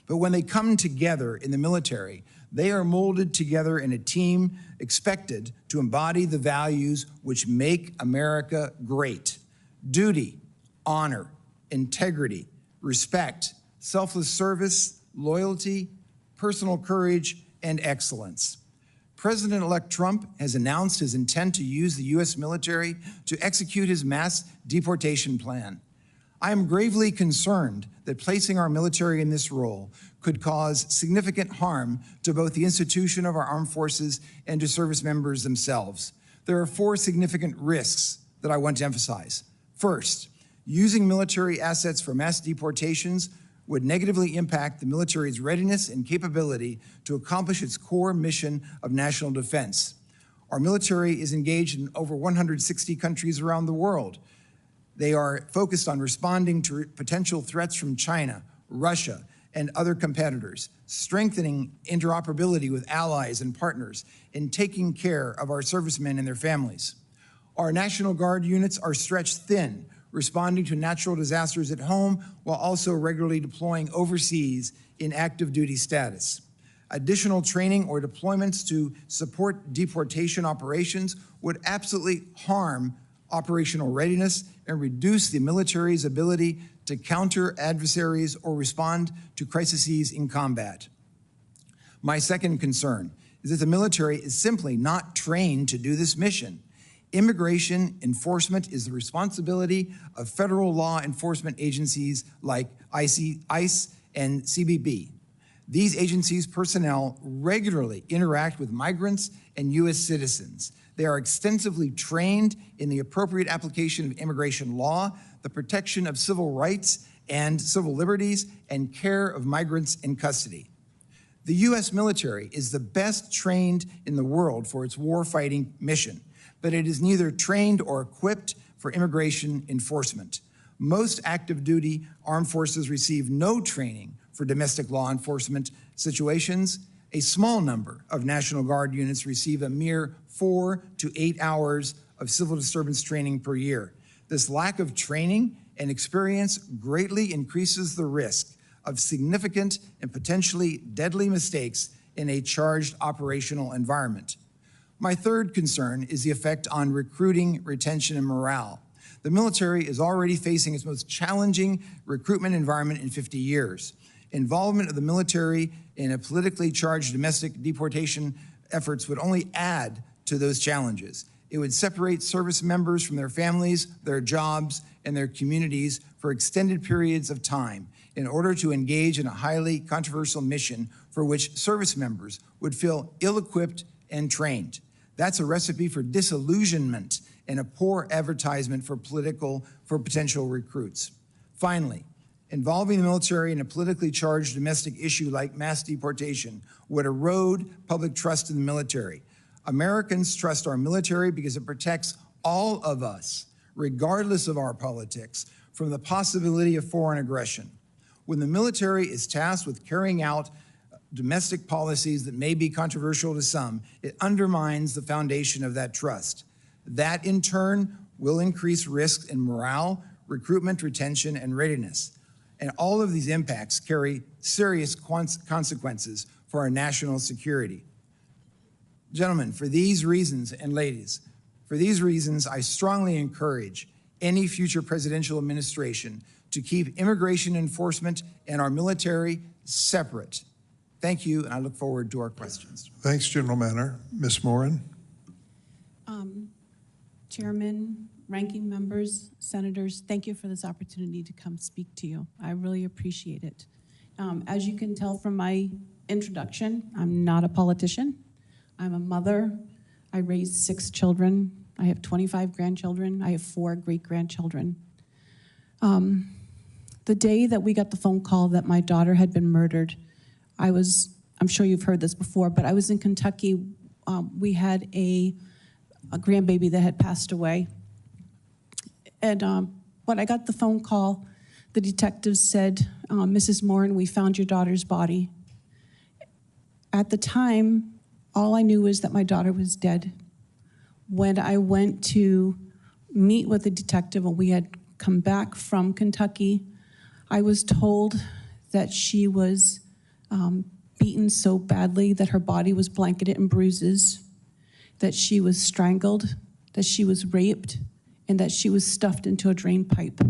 But when they come together in the military, they are molded together in a team expected to embody the values which make America great: duty, honor, integrity, respect, selfless service, loyalty, personal courage, and excellence. President-elect Trump has announced his intent to use the U.S. military to execute his mass deportation plan. I am gravely concerned that placing our military in this role could cause significant harm to both the institution of our armed forces and to service members themselves. There are 4 significant risks that I want to emphasize. First, using military assets for mass deportations would negatively impact the military's readiness and capability to accomplish its core mission of national defense. Our military is engaged in over 160 countries around the world. They are focused on responding to potential threats from China, Russia, and other competitors, strengthening interoperability with allies and partners, and taking care of our servicemen and their families. Our National Guard units are stretched thin, responding to natural disasters at home while also regularly deploying overseas in active duty status. Additional training or deployments to support deportation operations would absolutely harm operational readiness and reduce the military's ability to counter adversaries or respond to crises in combat. My second concern is that the military is simply not trained to do this mission. Immigration enforcement is the responsibility of federal law enforcement agencies like ICE and CBP. These agencies' personnel regularly interact with migrants and U.S. citizens. They are extensively trained in the appropriate application of immigration law, the protection of civil rights and civil liberties, and care of migrants in custody. The U.S. military is the best trained in the world for its war-fighting mission, but it is neither trained or equipped for immigration enforcement. Most active duty armed forces receive no training for domestic law enforcement situations. A small number of National Guard units receive a mere 4 to 8 hours of civil disturbance training per year. This lack of training and experience greatly increases the risk of significant and potentially deadly mistakes in a charged operational environment. My third concern is the effect on recruiting, retention, and morale. The military is already facing its most challenging recruitment environment in 50 years. Involvement of the military in a politically charged domestic deportation efforts would only add to those challenges. It would separate service members from their families, their jobs, and their communities for extended periods of time in order to engage in a highly controversial mission for which service members would feel ill-equipped and trained. That's a recipe for disillusionment and a poor advertisement for potential recruits. Finally, involving the military in a politically charged domestic issue like mass deportation would erode public trust in the military. Americans trust our military because it protects all of us, regardless of our politics, from the possibility of foreign aggression. When the military is tasked with carrying out domestic policies that may be controversial to some, it undermines the foundation of that trust. That, in turn, will increase risks in morale, recruitment, retention, and readiness. And all of these impacts carry serious consequences for our national security. Gentlemen, for these reasons, and ladies, for these reasons, I strongly encourage any future presidential administration to keep immigration enforcement and our military separate. Thank you, and I look forward to our questions. Thanks, General Manner. Ms. Morin. Chairman, ranking members, senators, thank you for this opportunity to come speak to you. I really appreciate it. As you can tell from my introduction, I'm not a politician. I'm a mother. I raised 6 children. I have 25 grandchildren. I have 4 great-grandchildren. The day that we got the phone call that my daughter had been murdered, I'm sure you've heard this before, but I was in Kentucky. We had a grandbaby that had passed away. And when I got the phone call, the detective said, Mrs. Morin, we found your daughter's body. At the time, all I knew was that my daughter was dead. When I went to meet with the detective and we had come back from Kentucky, I was told that she was beaten so badly that her body was blanketed in bruises, that she was strangled, that she was raped, and that she was stuffed into a drain pipe.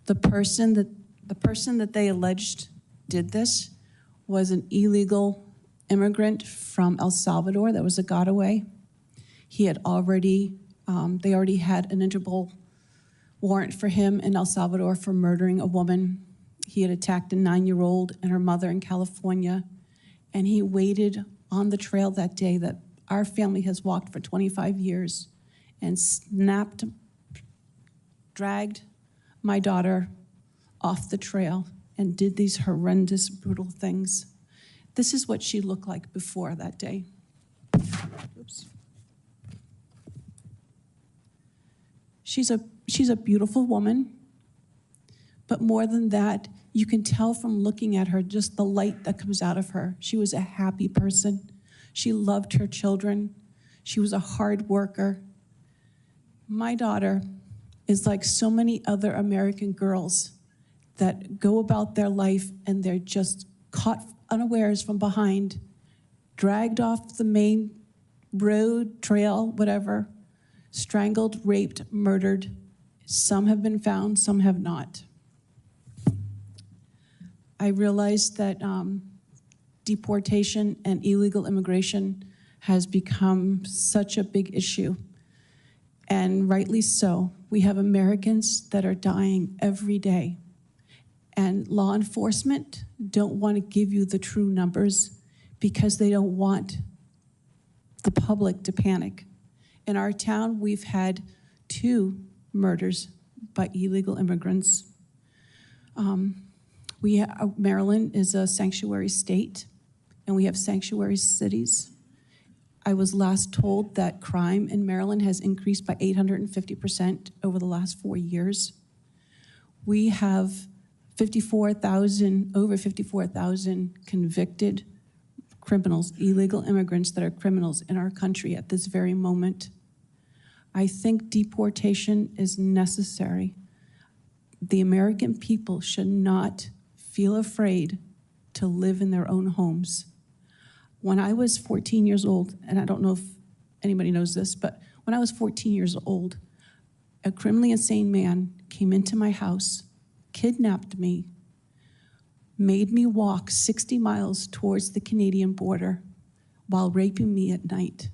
The person that they alleged did this was an illegal immigrant from El Salvador that was a gotaway. He had already, they already had an Interpol warrant for him in El Salvador for murdering a woman. He had attacked a 9-year-old and her mother in California, and he waited on the trail that day that our family has walked for 25 years and dragged my daughter off the trail and did these horrendous, brutal things. This is what she looked like before that day. Oops. She's a beautiful woman, but more than that, you can tell from looking at her just the light that comes out of her. She was a happy person. She loved her children. She was a hard worker. My daughter is like so many other American girls that go about their life and they're just caught unawares from behind, dragged off the main road, trail, whatever, strangled, raped, murdered. Some have been found, some have not. I realized that deportation and illegal immigration has become such a big issue, and rightly so. We have Americans that are dying every day, and law enforcement don't want to give you the true numbers because they don't want the public to panic. In our town, we've had 2 murders by illegal immigrants. Maryland is a sanctuary state, and we have sanctuary cities. I was last told that crime in Maryland has increased by 850% over the last 4 years. We have over 54,000 convicted criminals, illegal immigrants that are criminals in our country at this very moment. I think deportation is necessary. The American people should not feel afraid to live in their own homes. When I was 14 years old, and I don't know if anybody knows this, but when I was 14 years old, a criminally insane man came into my house, kidnapped me, made me walk 60 miles towards the Canadian border while raping me at night.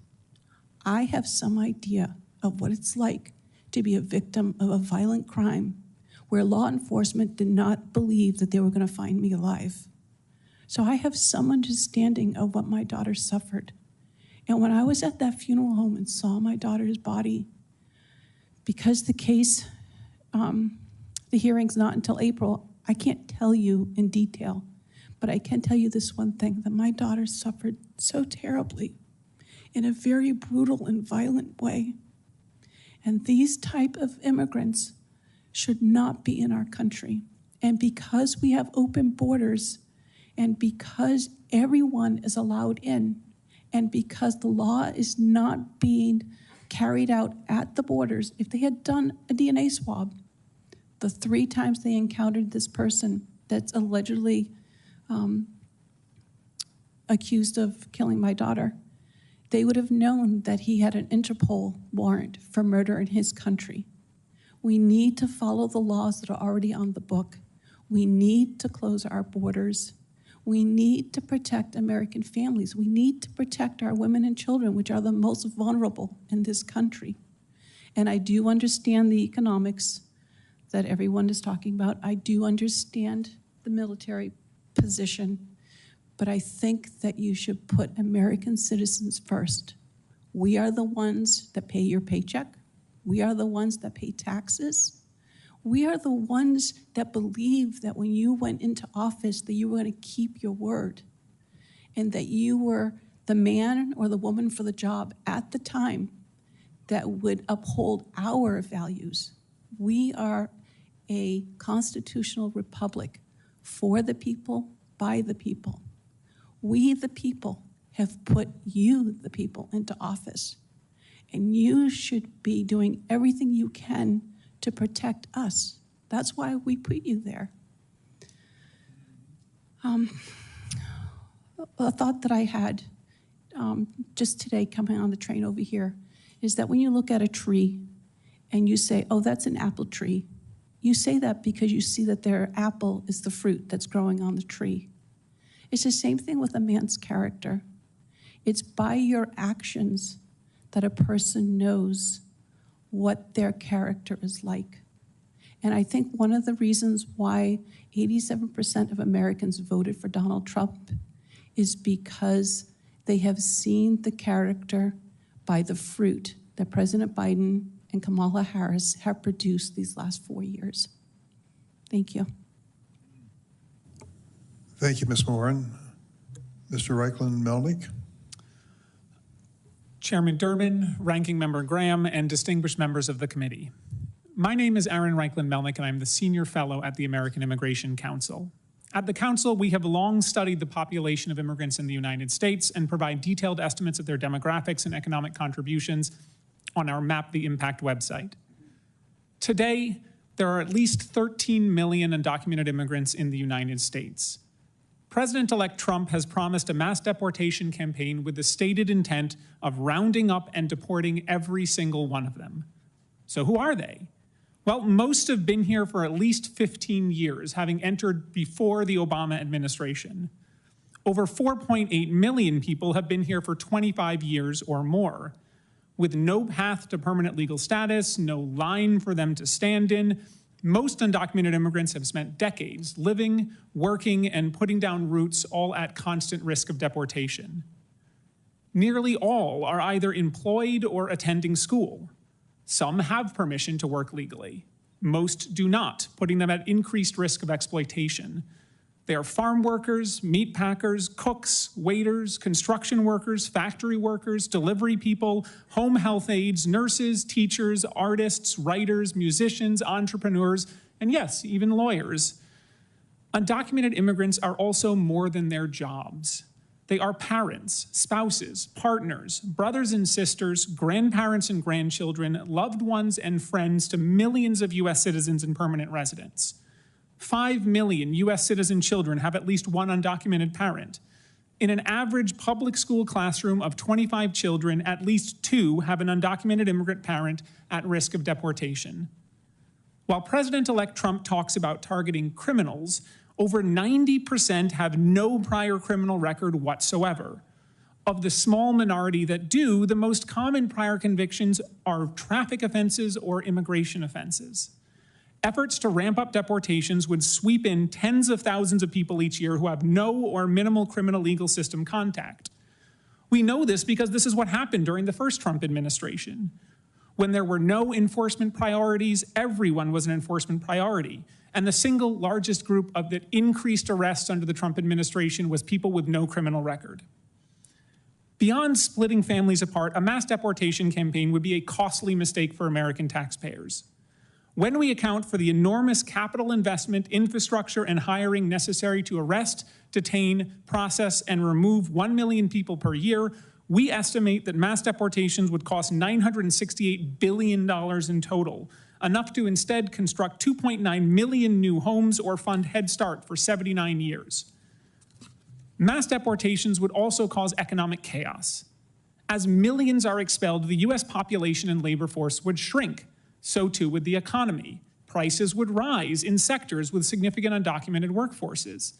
I have some idea of what it's like to be a victim of a violent crime where law enforcement did not believe that they were going to find me alive. So I have some understanding of what my daughter suffered. And when I was at that funeral home and saw my daughter's body, because the case, the hearing's not until April, I can't tell you in detail, but I can tell you this one thing, that my daughter suffered so terribly in a very brutal and violent way. And these type of immigrants should not be in our country. And because we have open borders, and because everyone is allowed in, and because the law is not being carried out at the borders, if they had done a DNA swab, the 3 times they encountered this person that's allegedly accused of killing my daughter, they would have known that he had an Interpol warrant for murder in his country. We need to follow the laws that are already on the book. We need to close our borders. We need to protect American families. We need to protect our women and children, which are the most vulnerable in this country. And I do understand the economics that everyone is talking about. I do understand the military position, but I think that you should put American citizens first. We are the ones that pay your paycheck. We are the ones that pay taxes. We are the ones that believe that when you went into office that you were going to keep your word and that you were the man or the woman for the job at the time that would uphold our values. We are a constitutional republic for the people, by the people. We, the people, have put you, the people, into office. And you should be doing everything you can to protect us. That's why we put you there. A thought that I had just today coming on the train over here is that when you look at a tree and you say, oh, that's an apple tree, you say that because you see that their apple is the fruit that's growing on the tree. It's the same thing with a man's character. It's by your actions that a person knows what their character is like. And I think one of the reasons why 87% of Americans voted for Donald Trump is because they have seen the character by the fruit that President Biden and Kamala Harris have produced these last 4 years. Thank you. Thank you, Ms. Moran. Mr. Reichlin-Melnick. Chairman Durbin, Ranking Member Graham, and distinguished members of the committee. My name is Aaron Reichlin-Melnick, and I'm the Senior Fellow at the American Immigration Council. At the Council, we have long studied the population of immigrants in the United States and provide detailed estimates of their demographics and economic contributions on our Map the Impact website. Today, there are at least 13 million undocumented immigrants in the United States. President-elect Trump has promised a mass deportation campaign with the stated intent of rounding up and deporting every single one of them. So who are they? Well, most have been here for at least 15 years, having entered before the Obama administration. Over 4.8 million people have been here for 25 years or more, with no path to permanent legal status, no line for them to stand in. Most undocumented immigrants have spent decades living, working, and putting down roots, all at constant risk of deportation. Nearly all are either employed or attending school. Some have permission to work legally. Most do not, putting them at increased risk of exploitation. They are farm workers, meat packers, cooks, waiters, construction workers, factory workers, delivery people, home health aides, nurses, teachers, artists, writers, musicians, entrepreneurs, and yes, even lawyers. Undocumented immigrants are also more than their jobs. They are parents, spouses, partners, brothers and sisters, grandparents and grandchildren, loved ones and friends to millions of U.S. citizens and permanent residents. 5 million U.S. citizen children have at least one undocumented parent. In an average public school classroom of 25 children, at least 2 have an undocumented immigrant parent at risk of deportation. While President-elect Trump talks about targeting criminals, over 90% have no prior criminal record whatsoever. Of the small minority that do, the most common prior convictions are traffic offenses or immigration offenses. Efforts to ramp up deportations would sweep in tens of thousands of people each year who have no or minimal criminal legal system contact. We know this because this is what happened during the first Trump administration. When there were no enforcement priorities, everyone was an enforcement priority. And the single largest group of the increased arrests under the Trump administration was people with no criminal record. Beyond splitting families apart, a mass deportation campaign would be a costly mistake for American taxpayers. When we account for the enormous capital investment, infrastructure, and hiring necessary to arrest, detain, process, and remove 1 million people per year, we estimate that mass deportations would cost $968 billion in total, enough to instead construct 2.9 million new homes or fund Head Start for 79 years. Mass deportations would also cause economic chaos. As millions are expelled, the U.S. population and labor force would shrink. So too would the economy. Prices would rise in sectors with significant undocumented workforces.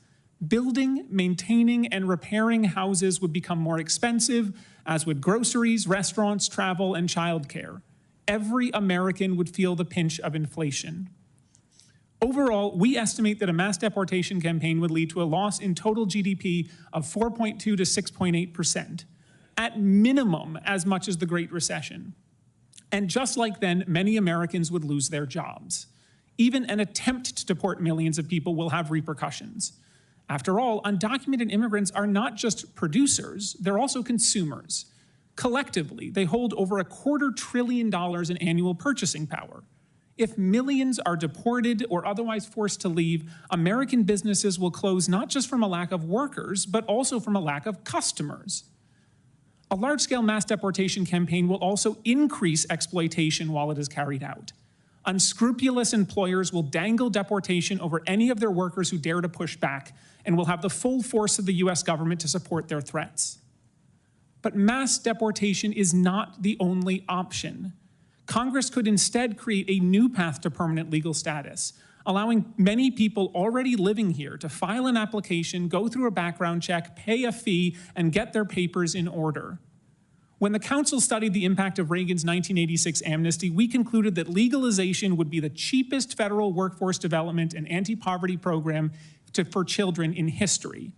Building, maintaining, and repairing houses would become more expensive, as would groceries, restaurants, travel, and childcare. Every American would feel the pinch of inflation. Overall, we estimate that a mass deportation campaign would lead to a loss in total GDP of 4.2 to 6.8%, at minimum as much as the Great Recession. And just like then, many Americans would lose their jobs. Even an attempt to deport millions of people will have repercussions. After all, undocumented immigrants are not just producers, they're also consumers. Collectively, they hold over $250 billion in annual purchasing power. If millions are deported or otherwise forced to leave, American businesses will close not just from a lack of workers, but also from a lack of customers. A large-scale mass deportation campaign will also increase exploitation while it is carried out. Unscrupulous employers will dangle deportation over any of their workers who dare to push back, and will have the full force of the U.S. government to support their threats. But mass deportation is not the only option. Congress could instead create a new path to permanent legal status, allowing many people already living here to file an application, go through a background check, pay a fee, and get their papers in order. When the council studied the impact of Reagan's 1986 amnesty, we concluded that legalization would be the cheapest federal workforce development and anti-poverty program for children in history.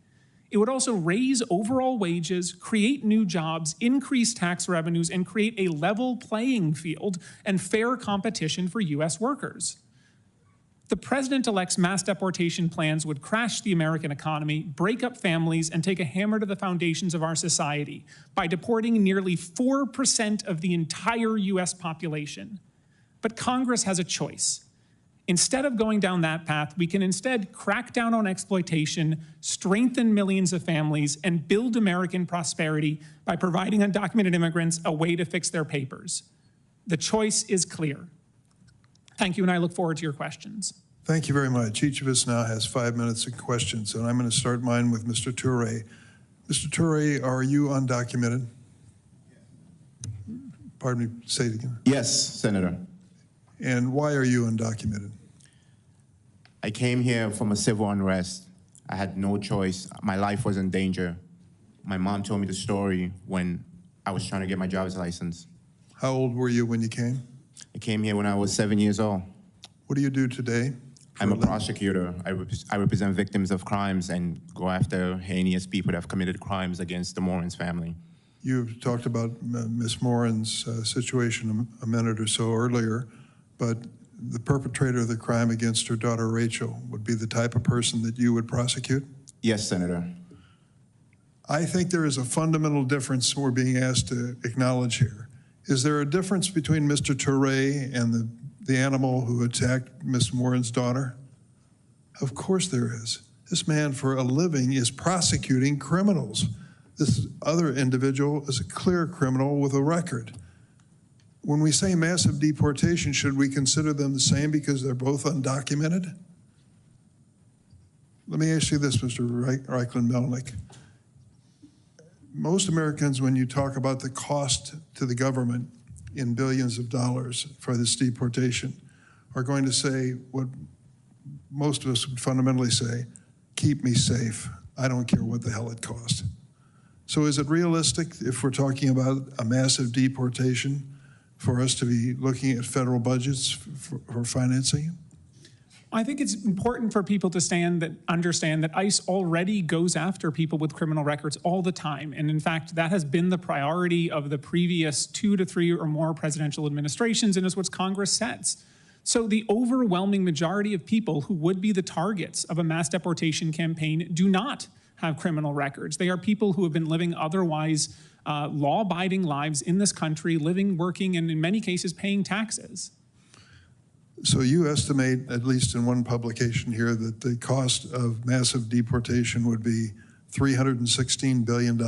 It would also raise overall wages, create new jobs, increase tax revenues, and create a level playing field and fair competition for U.S. workers. The president-elect's mass deportation plans would crash the American economy, break up families, and take a hammer to the foundations of our society by deporting nearly 4% of the entire U.S. population. But Congress has a choice. Instead of going down that path, we can instead crack down on exploitation, strengthen millions of families, and build American prosperity by providing undocumented immigrants a way to fix their papers. The choice is clear. Thank you, and I look forward to your questions. Thank you very much. Each of us now has 5 minutes of questions, and I'm going to start mine with Mr. Toure. Mr. Toure, are you undocumented? Pardon me, say it again. Yes, Senator. And why are you undocumented? I came here from a civil unrest. I had no choice. My life was in danger. My mom told me the story when I was trying to get my driver's license. How old were you when you came? I came here when I was 7 years old. What do you do today? I'm a prosecutor. I represent victims of crimes and go after heinous people that have committed crimes against the Moran's family. You've talked about Ms. Moran's situation a minute or so earlier, but the perpetrator of the crime against her daughter Rachel would be the type of person that you would prosecute? Yes, Senator. I think there is a fundamental difference we're being asked to acknowledge here. Is there a difference between Mr. Toure and the animal who attacked Ms. Moran's daughter? Of course there is. This man for a living is prosecuting criminals. This other individual is a clear criminal with a record. When we say massive deportation, should we consider them the same because they're both undocumented? Let me ask you this, Mr. Reichlin-Melnick. Most Americans, when you talk about the cost to the government in billions of dollars for this deportation, are going to say what most of us would fundamentally say, keep me safe. I don't care what the hell it costs. So is it realistic, if we're talking about a massive deportation, for us to be looking at federal budgets for financing? I think it's important for people to understand that ICE already goes after people with criminal records all the time. And in fact, that has been the priority of the previous 2 to 3 or more presidential administrations, and is what Congress sets. So the overwhelming majority of people who would be the targets of a mass deportation campaign do not have criminal records. They are people who have been living otherwise law-abiding lives in this country, living, working, and in many cases paying taxes. So you estimate, at least in one publication here, that the cost of massive deportation would be $316 billion?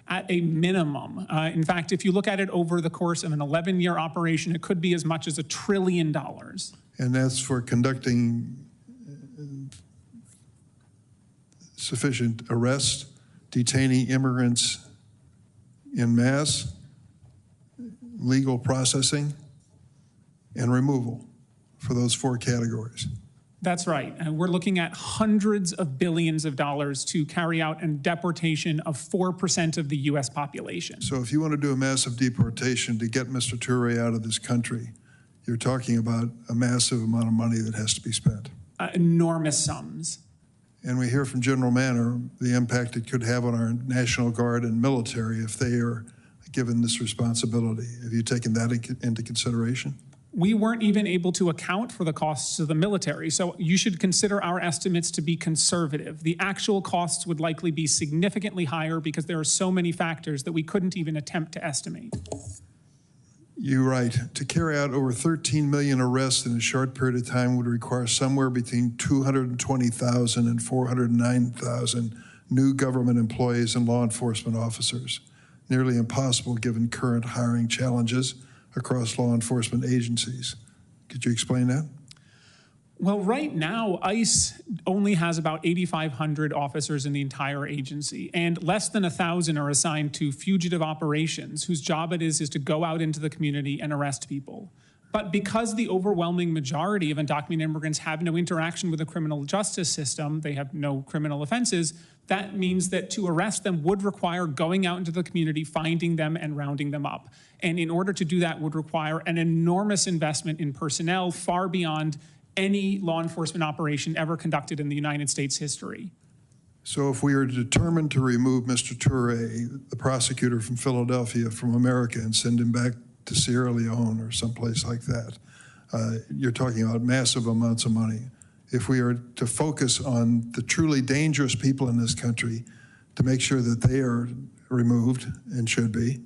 At a minimum. In fact, if you look at it over the course of an 11-year operation, it could be as much as $1 trillion. And that's for conducting sufficient arrests, detaining immigrants in mass, legal processing, and removal for those 4 categories. That's right. And we're looking at hundreds of billions of dollars to carry out a deportation of 4% of the U.S. population. So if you want to do a massive deportation to get Mr. Toure out of this country, you're talking about a massive amount of money that has to be spent. Enormous sums. And we hear from General Manner the impact it could have on our National Guard and military if they are given this responsibility. Have you taken that into consideration? We weren't even able to account for the costs of the military, so you should consider our estimates to be conservative. The actual costs would likely be significantly higher because there are so many factors that we couldn't even attempt to estimate. You're right. To carry out over 13 million arrests in a short period of time would require somewhere between 220,000 and 409,000 new government employees and law enforcement officers. Nearly impossible given current hiring challenges across law enforcement agencies. Could you explain that? Well, right now, ICE only has about 8,500 officers in the entire agency, and less than 1,000 are assigned to fugitive operations, whose job it is to go out into the community and arrest people. But because the overwhelming majority of undocumented immigrants have no interaction with the criminal justice system, they have no criminal offenses, that means that to arrest them would require going out into the community, finding them and rounding them up. And in order to do that would require an enormous investment in personnel far beyond any law enforcement operation ever conducted in the United States history. So if we are determined to remove Mr. Toure, the prosecutor from Philadelphia, from America and send him back to Sierra Leone or someplace like that, you're talking about massive amounts of money. If we are to focus on the truly dangerous people in this country to make sure that they are removed and should be,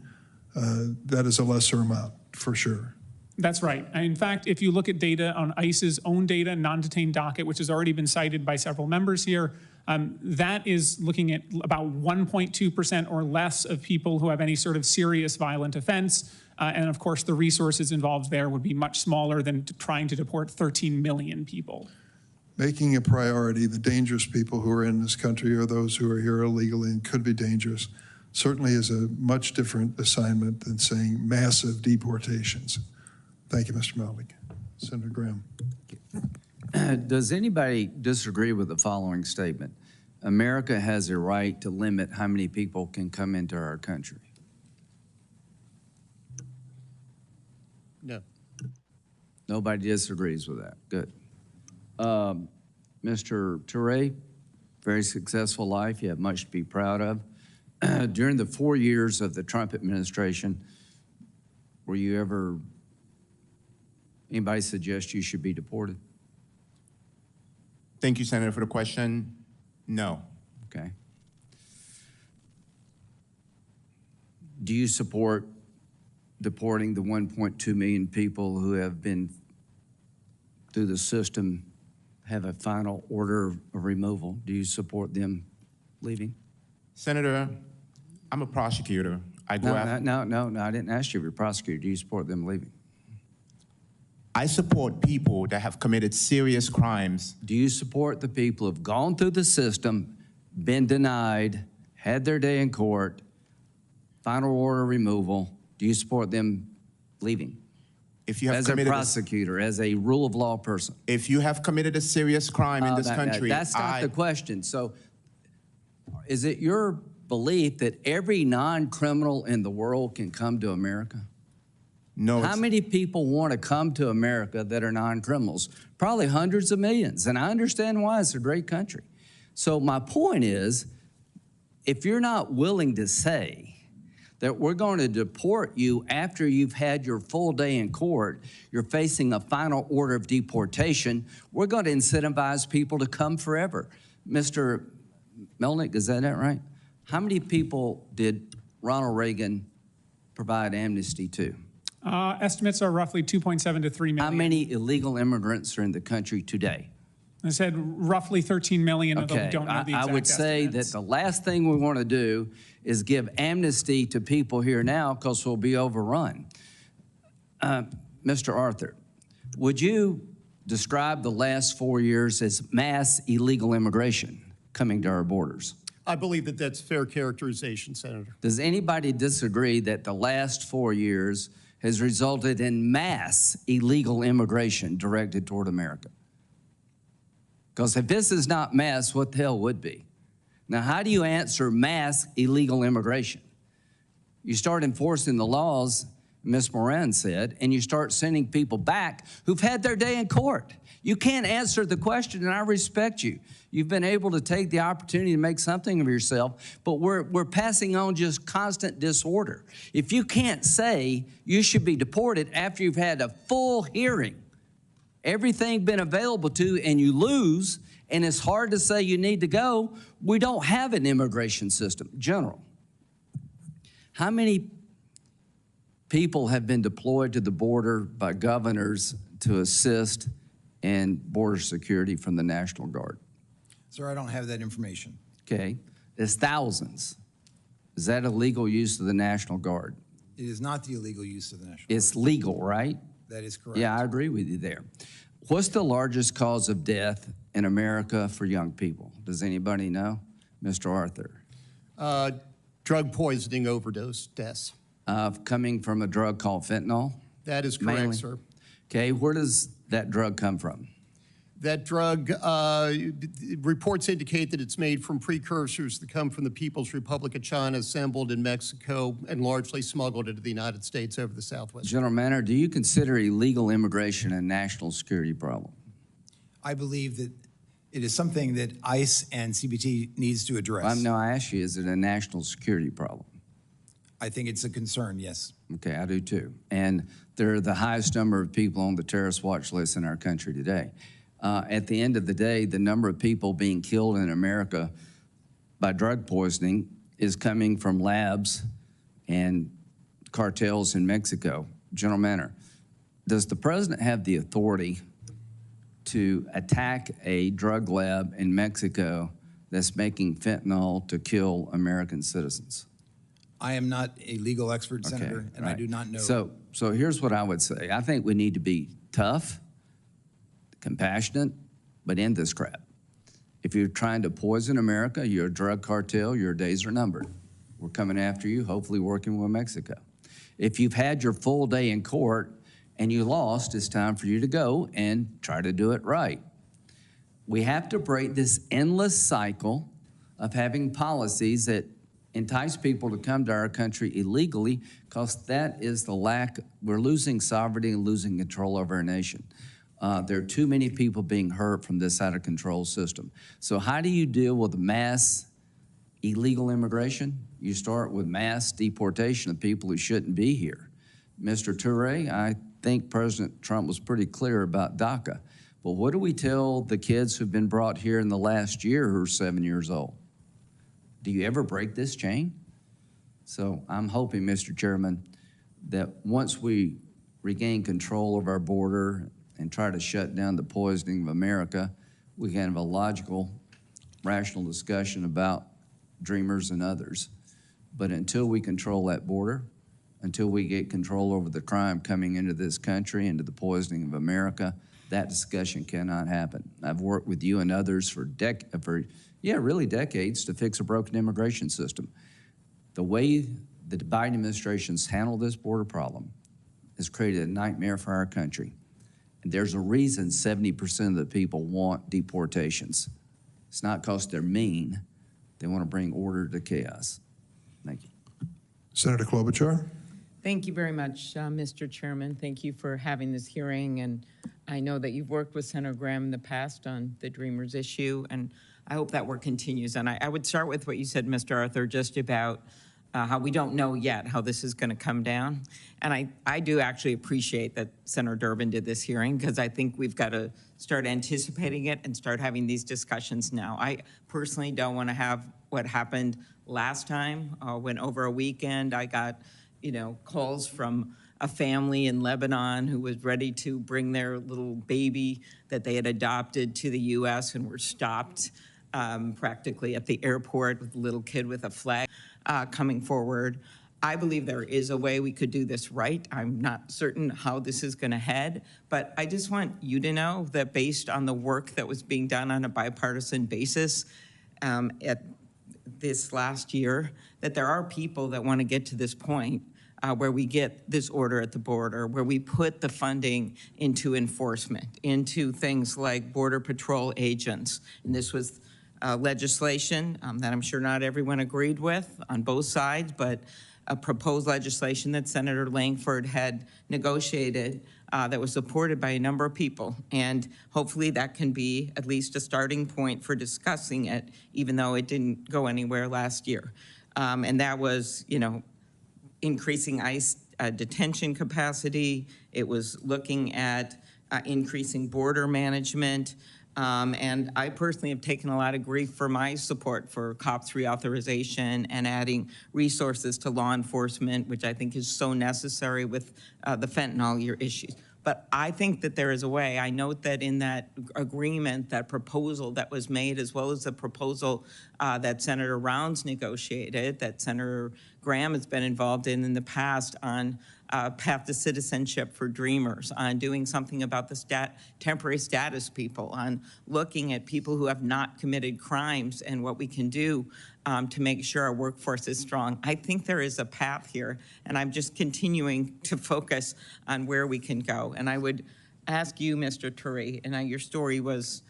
that is a lesser amount for sure. That's right. In fact, if you look at data on ICE's own data, non-detained docket, which has already been cited by several members here, that is looking at about 1.2% or less of people who have any sort of serious violent offense. And of course, the resources involved there would be much smaller than trying to deport 13 million people. Making a priority the dangerous people who are in this country or those who are here illegally and could be dangerous certainly is a much different assignment than saying massive deportations. Thank you, Mr. Melnick. Senator Graham. Does anybody disagree with the following statement? America has a right to limit how many people can come into our country. No. Nobody disagrees with that. Good. Mr. Toure, very successful life. You have much to be proud of. During the 4 years of the Trump administration, were you ever, anybody suggest you should be deported? Thank you, Senator, for the question. No. Okay. Do you support deporting the 1.2 million people who have been through the system, have a final order of removal? Do you support them leaving? Senator, I'm a prosecutor. I go after. No, I didn't ask you if you're a prosecutor. Do you support them leaving? I support people that have committed serious crimes. Do you support the people who have gone through the system, been denied, had their day in court, final order removal? Do you support them leaving? If you have as a committed prosecutor, as a rule of law person? If you have committed a serious crime in this country, that's not the question. So is it your belief that every non-criminal in the world can come to America? No. How many people want to come to America that are non-criminals? Probably hundreds of millions, and I understand why. It's a great country. So my point is, if you're not willing to say that we're going to deport you after you've had your full day in court, you're facing a final order of deportation, we're going to incentivize people to come forever. Mr. Melnick, is that right? How many people did Ronald Reagan provide amnesty to? Estimates are roughly 2.7 to 3 million. How many illegal immigrants are in the country today? I said roughly 13 million, although we don't know the exact I would say estimates. that the last thing we want to do is give amnesty to people here now because we'll be overrun. Mr. Arthur, would you describe the last 4 years as mass illegal immigration coming to our borders? I believe that that's fair characterization, Senator. Does anybody disagree that the last 4 years has resulted in mass illegal immigration directed toward America? Because if this is not mass, what the hell would be? Now, how do you answer mass illegal immigration? You start enforcing the laws, Ms. Moran said, and you start sending people back who've had their day in court. You can't answer the question, and I respect you. You've been able to take the opportunity to make something of yourself, but we're passing on just constant disorder. If you can't say you should be deported after you've had a full hearing, everything been available to, and you lose, and it's hard to say you need to go, we don't have an immigration system. General, how many people have been deployed to the border by governors to assist in border security from the National Guard? Sir, I don't have that information. Okay, there's thousands. Is that illegal use of the National Guard? It is not the illegal use of the National It's legal, right? That is correct. Yeah, I agree with you there. What's the largest cause of death in America for young people? Does anybody know? Mr. Arthur. Drug poisoning overdose deaths. Coming from a drug called fentanyl? That is correct, Mainly. sir. Okay, where does that drug come from? That drug, reports indicate that it's made from precursors that come from the People's Republic of China, assembled in Mexico, and largely smuggled into the United States over the Southwest. General Manner, do you consider illegal immigration a national security problem? I believe that it is something that ICE and CBT needs to address. No, I ask you, is it a national security problem? I think it's a concern, yes. Okay, I do too. And they're the highest number of people on the terrorist watch list in our country today. At the end of the day, the number of people being killed in America by drug poisoning is coming from labs and cartels in Mexico. General Manner, does the president have the authority to attack a drug lab in Mexico that's making fentanyl to kill American citizens? I am not a legal expert, Senator, and I do not know. So here's what I would say. I think we need to be tough, compassionate, but end this crap. If you're trying to poison America, you're a drug cartel, your days are numbered. We're coming after you, hopefully working with Mexico. If you've had your full day in court and you lost, it's time for you to go and try to do it right. We have to break this endless cycle of having policies that entice people to come to our country illegally, because that is the lack, we're losing sovereignty and losing control over our nation. There are too many people being hurt from this out of control system. So how do you deal with mass illegal immigration? You start with mass deportation of people who shouldn't be here. Mr. Toure, I think President Trump was pretty clear about DACA. But what do we tell the kids who've been brought here in the last year who are 7 years old? Do you ever break this chain? So I'm hoping, Mr. Chairman, that once we regain control of our border and try to shut down the poisoning of America, we can have a logical, rational discussion about dreamers and others. But until we control that border, until we get control over the crime coming into this country, into the poisoning of America, that discussion cannot happen. I've worked with you and others for really decades to fix a broken immigration system. The way the Biden administration's handled this border problem has created a nightmare for our country. And there's a reason 70% of the people want deportations. It's not because they're mean. They want to bring order to chaos. Thank you. Senator Klobuchar. Thank you very much, Mr. Chairman. Thank you for having this hearing. And I know that you've worked with Senator Graham in the past on the Dreamers issue, and I hope that work continues. And I would start with what you said, Mr. Arthur, just about how we don't know yet how this is going to come down. And I do actually appreciate that Senator Durbin did this hearing, because I think we've got to start anticipating it and start having these discussions now. I personally don't want to have what happened last time when over a weekend I got calls from a family in Lebanon who was ready to bring their little baby that they had adopted to the U.S. and were stopped practically at the airport with a little kid with a flag coming forward. I believe there is a way we could do this right. I'm not certain how this is going to head, but I just want you to know that based on the work that was being done on a bipartisan basis at this last year, that there are people that want to get to this point where we get this order at the border, where we put the funding into enforcement, into things like Border Patrol agents. And this was legislation that I'm sure not everyone agreed with on both sides, but a proposed legislation that Senator Langford had negotiated that was supported by a number of people. And hopefully that can be at least a starting point for discussing it, even though it didn't go anywhere last year. And that was, increasing ICE detention capacity. It was looking at increasing border management. And I personally have taken a lot of grief for my support for COPS reauthorization and adding resources to law enforcement, which I think is so necessary with the fentanyl issues. But I think that there is a way. I note that in that agreement, that proposal that was made, as well as the proposal that Senator Rounds negotiated, that Senator Graham has been involved in the past on path to citizenship for Dreamers, on doing something about the temporary status people, on looking at people who have not committed crimes and what we can do to make sure our workforce is strong. I think there is a path here, and I'm just continuing to focus on where we can go. And I would ask you, Mr. Turi, and your story was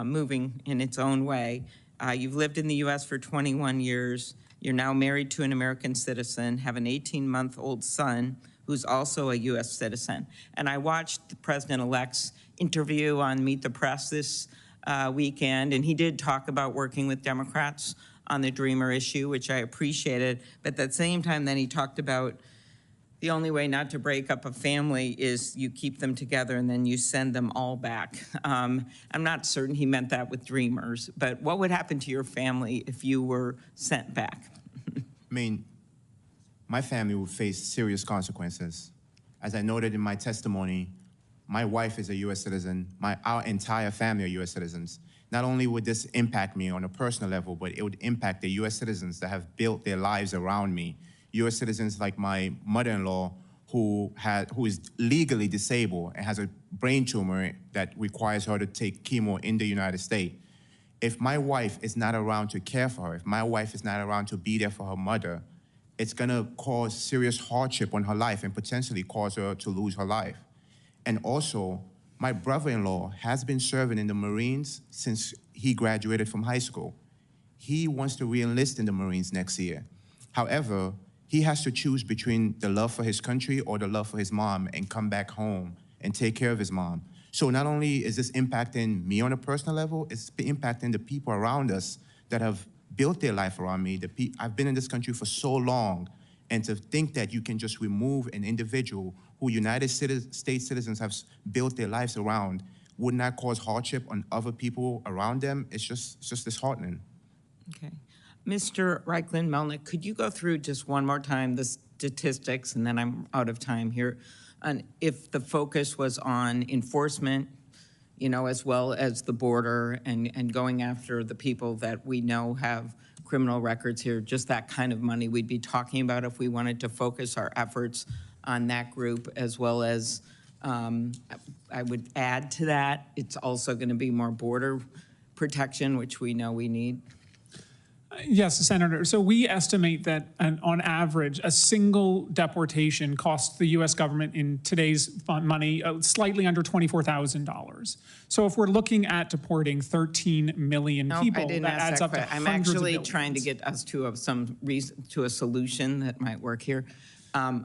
moving in its own way. You've lived in the U.S. for 21 years. You're now married to an American citizen, have an 18-month-old son who's also a U.S. citizen. And I watched the president-elect's interview on Meet the Press this weekend, and he did talk about working with Democrats on the Dreamer issue, which I appreciated. But at the same time, then he talked about the only way not to break up a family is you keep them together and then you send them all back. I'm not certain he meant that with Dreamers, but what would happen to your family if you were sent back? I mean, my family would face serious consequences. As I noted in my testimony, my wife is a U.S. citizen. Our entire family are U.S. citizens. Not only would this impact me on a personal level, but it would impact the U.S. citizens that have built their lives around me. U.S. citizens like my mother-in-law, who is legally disabled and has a brain tumor that requires her to take chemo in the United States. If my wife is not around to care for her, if my wife is not around to be there for her mother, it's gonna cause serious hardship on her life and potentially cause her to lose her life. And also, my brother-in-law has been serving in the Marines since he graduated from high school. He wants to re-enlist in the Marines next year. However, he has to choose between the love for his country or the love for his mom and come back home and take care of his mom. So not only is this impacting me on a personal level, it's impacting the people around us that have built their life around me. I've been in this country for so long, and to think that you can just remove an individual who United States citizens have built their lives around would not cause hardship on other people around them, it's just disheartening. Okay. Mr. Reichlin-Melnick, could you go through just one more time the statistics, and then I'm out of time here, on if the focus was on enforcement, you know, as well as the border and going after the people that we know have criminal records here, just that kind of money we'd be talking about if we wanted to focus our efforts on that group, as well as I would add to that, it's also going to be more border protection, which we know we need. Yes, Senator. So we estimate that on average, a single deportation costs the U.S. government in today's money slightly under $24,000. So if we're looking at deporting 13 million people, I didn't that ask adds that up to question. I'm hundreds of actually millions. trying to get us to a solution that might work here. I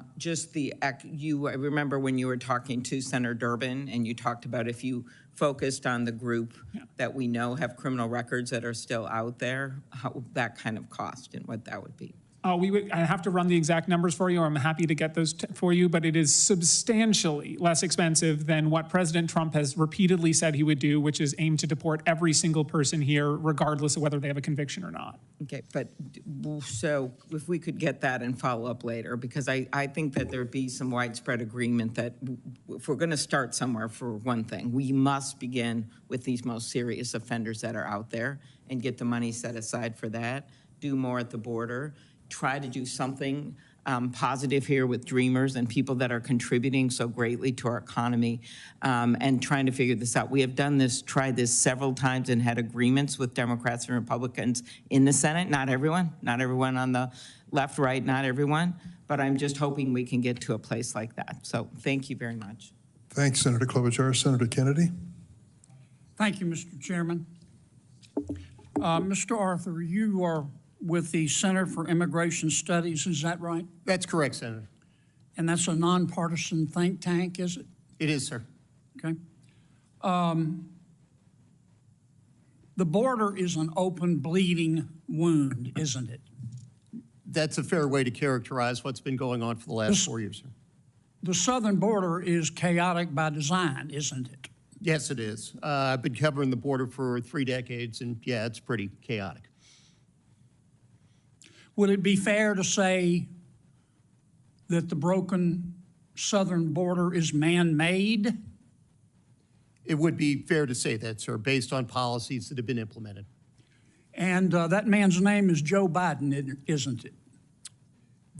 remember when you were talking to Senator Durbin, and you talked about if you focused on the group that we know have criminal records that are still out there, how that kind of cost and what that would be. I have to run the exact numbers for you, or I'm happy to get those for you, but it is substantially less expensive than what President Trump has repeatedly said he would do, which is aim to deport every single person here, regardless of whether they have a conviction or not. Okay, but so if we could get that and follow up later, because I think that there'd be some widespread agreement that if we're going to start somewhere, for one thing, we must begin with these most serious offenders that are out there and get the money set aside for that, do more at the border, try to do something positive here with Dreamers and people that are contributing so greatly to our economy, and trying to figure this out. We have tried this several times and had agreements with Democrats and Republicans in the Senate. Not everyone on the left, right, not everyone, but I'm just hoping we can get to a place like that. So thank you very much. Thanks, Senator Klobuchar. Senator Kennedy. Thank you, Mr. Chairman. Mr. Arthur, you are with the Center for Immigration Studies, is that right? That's correct, Senator. And that's a nonpartisan think tank, is it? It is, sir. Okay. The border is an open, bleeding wound, isn't it? That's a fair way to characterize what's been going on for the last 4 years, sir. The southern border is chaotic by design, isn't it? Yes, it is. I've been covering the border for 3 decades, and yeah, it's pretty chaotic. Would it be fair to say that the broken southern border is man-made? It would be fair to say that, sir, based on policies that have been implemented. And that man's name is Joe Biden, isn't it?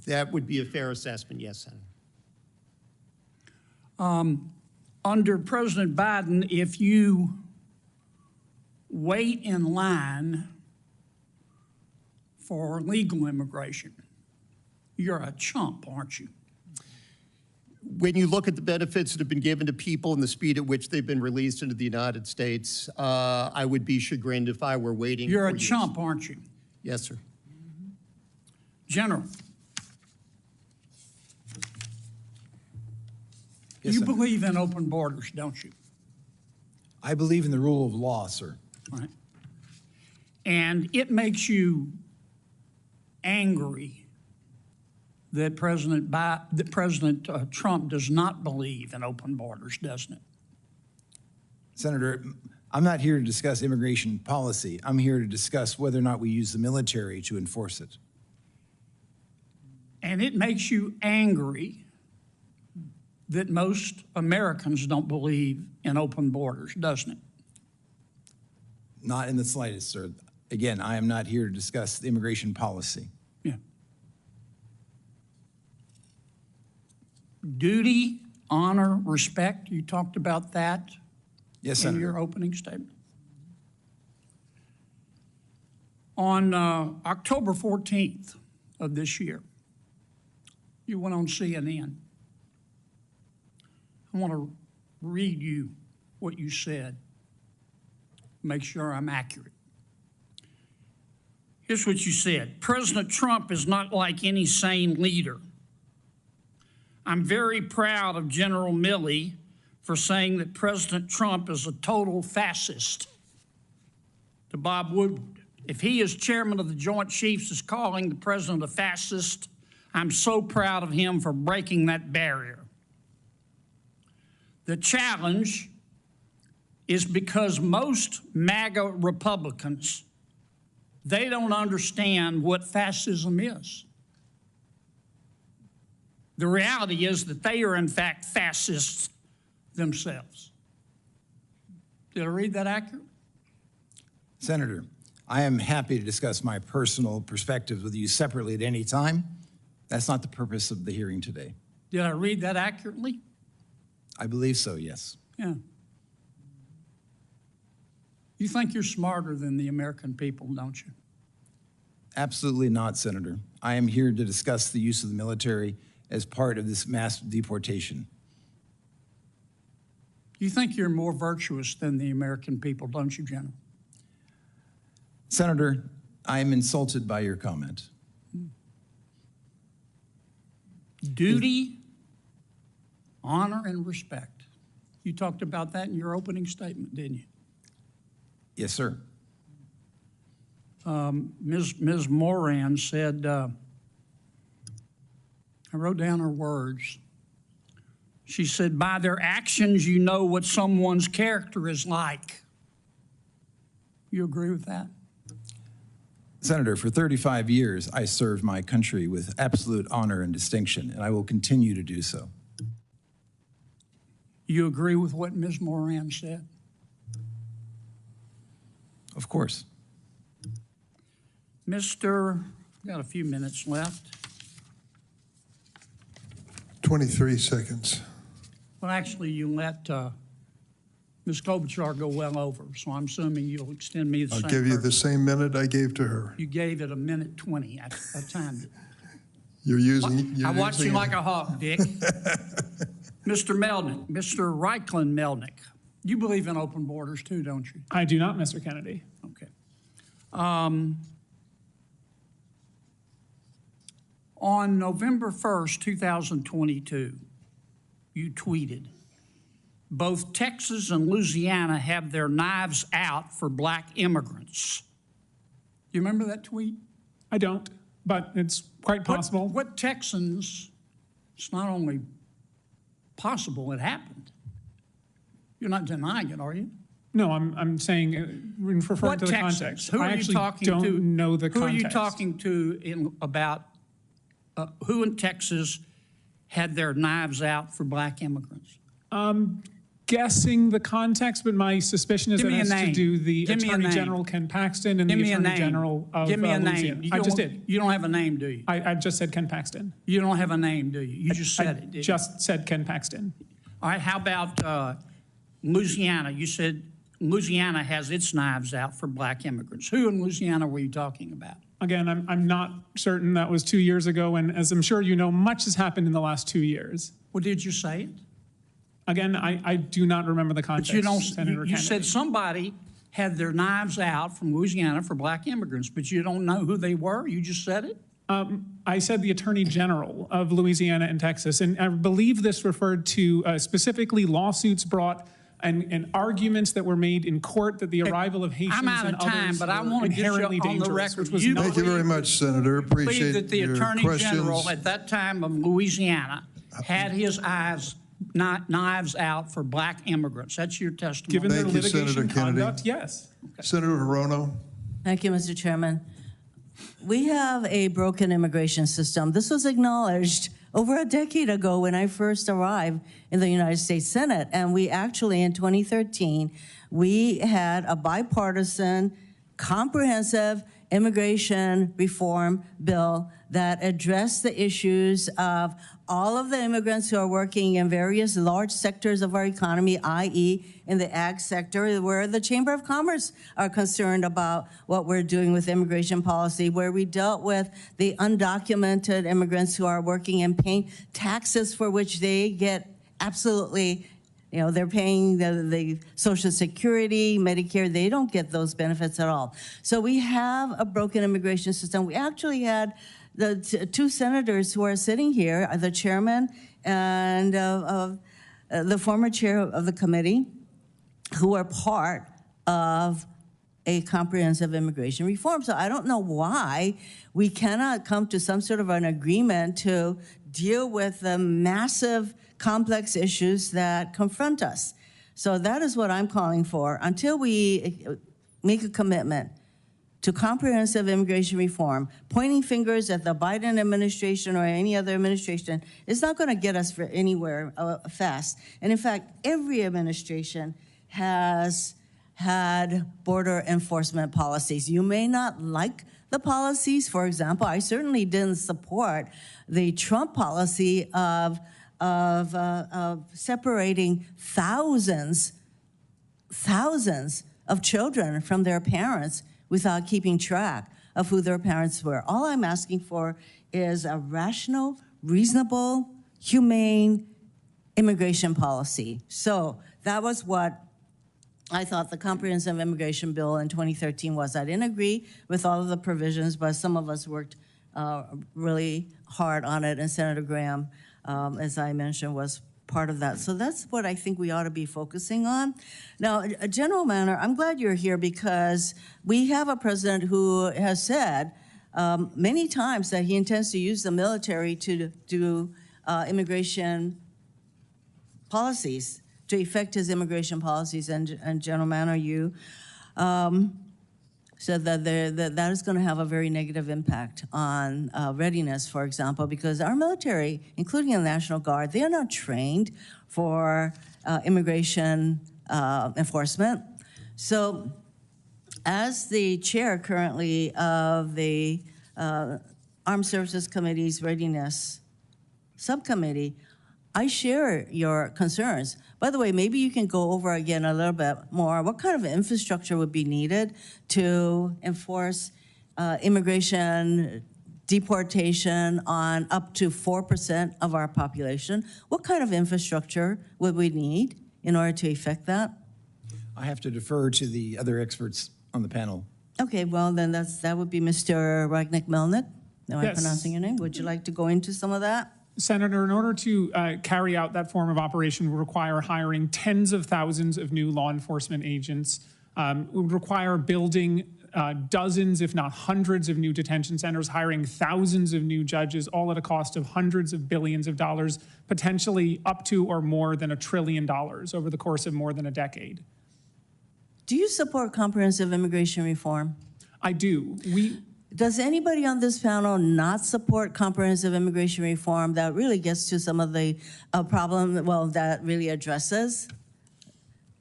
That would be a fair assessment, yes, Senator. Under President Biden, if you wait in line for legal immigration, you're a chump, aren't you? when you look at the benefits that have been given to people and the speed at which they've been released into the United States, I would be chagrined if I were waiting. You're for a years. chump, aren't you? Yes, sir. General, Yes, you Senator. believe in open borders, don't you? I believe in the rule of law, sir. Right. And it makes you angry that President Trump does not believe in open borders, doesn't it? Senator, I'm not here to discuss immigration policy. I'm here to discuss whether or not we use the military to enforce it. And it makes you angry that most Americans don't believe in open borders, doesn't it? Not in the slightest, sir. Again, I am not here to discuss the immigration policy. Yeah. Duty, honor, respect, you talked about that Yes, in Senator. your opening statement. On October 14th of this year, you went on CNN. I want to read you what you said, make sure I'm accurate. Here's what you said. President Trump is not like any sane leader. I'm very proud of General Milley for saying that President Trump is a total fascist. To Bob Woodward, if he as chairman of the Joint Chiefs is calling the president a fascist, I'm so proud of him for breaking that barrier. The challenge is because most MAGA Republicans, they don't understand what fascism is. The reality is that they are in fact fascists themselves. Did I read that accurate? Senator, I am happy to discuss my personal perspectives with you separately at any time. That's not the purpose of the hearing today. Did I read that accurately? I believe so, yes. Yeah. You think you're smarter than the American people, don't you? Absolutely not, Senator. I am here to discuss the use of the military as part of this mass deportation. You think you're more virtuous than the American people, don't you, General? Senator, I am insulted by your comment. Duty, honor, and respect. You talked about that in your opening statement, didn't you? Yes, sir. Ms. Moran said, I wrote down her words. She said, by their actions, you know what someone's character is like. You agree with that? Senator, for 35 years, I served my country with absolute honor and distinction, and I will continue to do so. You agree with what Ms. Moran said? Of course. Mr., got a few minutes left. 23 seconds. Well, actually, you let Ms. Klobuchar go well over, so I'm assuming you'll extend me the I'll same. give you the purpose. same minute I gave to her. You gave it a minute 20. I timed it. You're using. I watched you using like a hawk, Dick. Mr. Melnick, Mr. Reichlin Melnick, you believe in open borders too, don't you? I do not, Mr. Kennedy. Okay. On November 1st, 2022, you tweeted, both Texas and Louisiana have their knives out for black immigrants. Do you remember that tweet? I don't, but it's quite possible. What Texans, it's not only possible, it happened. You're not denying it, are you? No, I'm saying, referring What to the Texans? context. Who are I you actually talking don't to? know the Who context. are you talking to about who in Texas had their knives out for black immigrants? Guessing the context, but my suspicion is Give that me it a has to name. do the Give me a Attorney name. General Ken Paxton and Give the me a Attorney name. General of Give me a Louisiana. name. I just did. You don't have a name, do you? I just said Ken Paxton. You don't have a name, do you? You just said it, did you? Just said Ken Paxton. All right, how about Louisiana? You said Louisiana has its knives out for black immigrants. Who in Louisiana were you talking about? Again, I'm not certain. That was 2 years ago, and as I'm sure you know, much has happened in the last 2 years. Well, did you say it? Again, I do not remember the context, But you don't, Senator you said Kennedy. somebody had their knives out from Louisiana for black immigrants, but you don't know who they were? You just said it? I said the Attorney General of Louisiana and Texas, and I believe this referred to specifically lawsuits brought and arguments that were made in court that the arrival of Haitians I'm out and of time, others but I were want to get you inherently on the dangerous, record. which was You not. Thank you very much, Senator. believe Appreciate that the your Attorney questions. General at that time of Louisiana had his eyes, not knives out for black immigrants. That's your testimony. Given their Thank you, litigation Senator Kennedy. conduct, yes. Senator Hirono. Thank you, Mr. Chairman. We have a broken immigration system. This was acknowledged over a decade ago when I first arrived in the United States Senate. And we actually, in 2013, we had a bipartisan, comprehensive immigration reform bill that addressed the issues of all of the immigrants who are working in various large sectors of our economy, i.e. in the ag sector, where the Chamber of Commerce are concerned about what we're doing with immigration policy, where we dealt with the undocumented immigrants who are working and paying taxes for which they get absolutely, you know, they're paying the Social Security, Medicare, they don't get those benefits at all. So we have a broken immigration system. We actually had the two senators who are sitting here, the chairman and the former chair of the committee, who are part of a comprehensive immigration reform. So I don't know why we cannot come to some sort of an agreement to deal with the massive, complex issues that confront us. So that is what I'm calling for. Until we make a commitment to comprehensive immigration reform, pointing fingers at the Biden administration or any other administration is not going to get us for anywhere fast. And in fact, every administration has had border enforcement policies. You may not like the policies. For example, I certainly didn't support the Trump policy of separating thousands of children from their parents without keeping track of who their parents were. All I'm asking for is a rational, reasonable, humane immigration policy. So that was what I thought the comprehensive immigration bill in 2013 was. I didn't agree with all of the provisions, but some of us worked really hard on it, and Senator Graham, as I mentioned, was part of that. So that's what I think we ought to be focusing on. Now, a general manner, I'm glad you're here because we have a president who has said many times that he intends to use the military to do immigration policies, to effect his immigration policies. And General Manner, you said that that is going to have a very negative impact on readiness, for example, because our military, including the National Guard, they are not trained for immigration enforcement. So as the chair currently of the Armed Services Committee's Readiness Subcommittee, I share your concerns. By the way, maybe you can go over again a little bit more. What kind of infrastructure would be needed to enforce immigration deportation on up to 4% of our population? What kind of infrastructure would we need in order to effect that? I have to defer to the other experts on the panel. Okay, well, then that would be Mr. Ragnick-Melnick. Am I Yes. pronouncing your name? Would you like to go into some of that? Senator, in order to carry out that form of operation would require hiring tens of thousands of new law enforcement agents. It would require building dozens, if not hundreds, of new detention centers, hiring thousands of new judges, all at a cost of hundreds of billions of dollars, potentially up to or more than $1 trillion over the course of more than a decade. Do you support comprehensive immigration reform? I do. Does anybody on this panel not support comprehensive immigration reform that really gets to some of the problem, that really addresses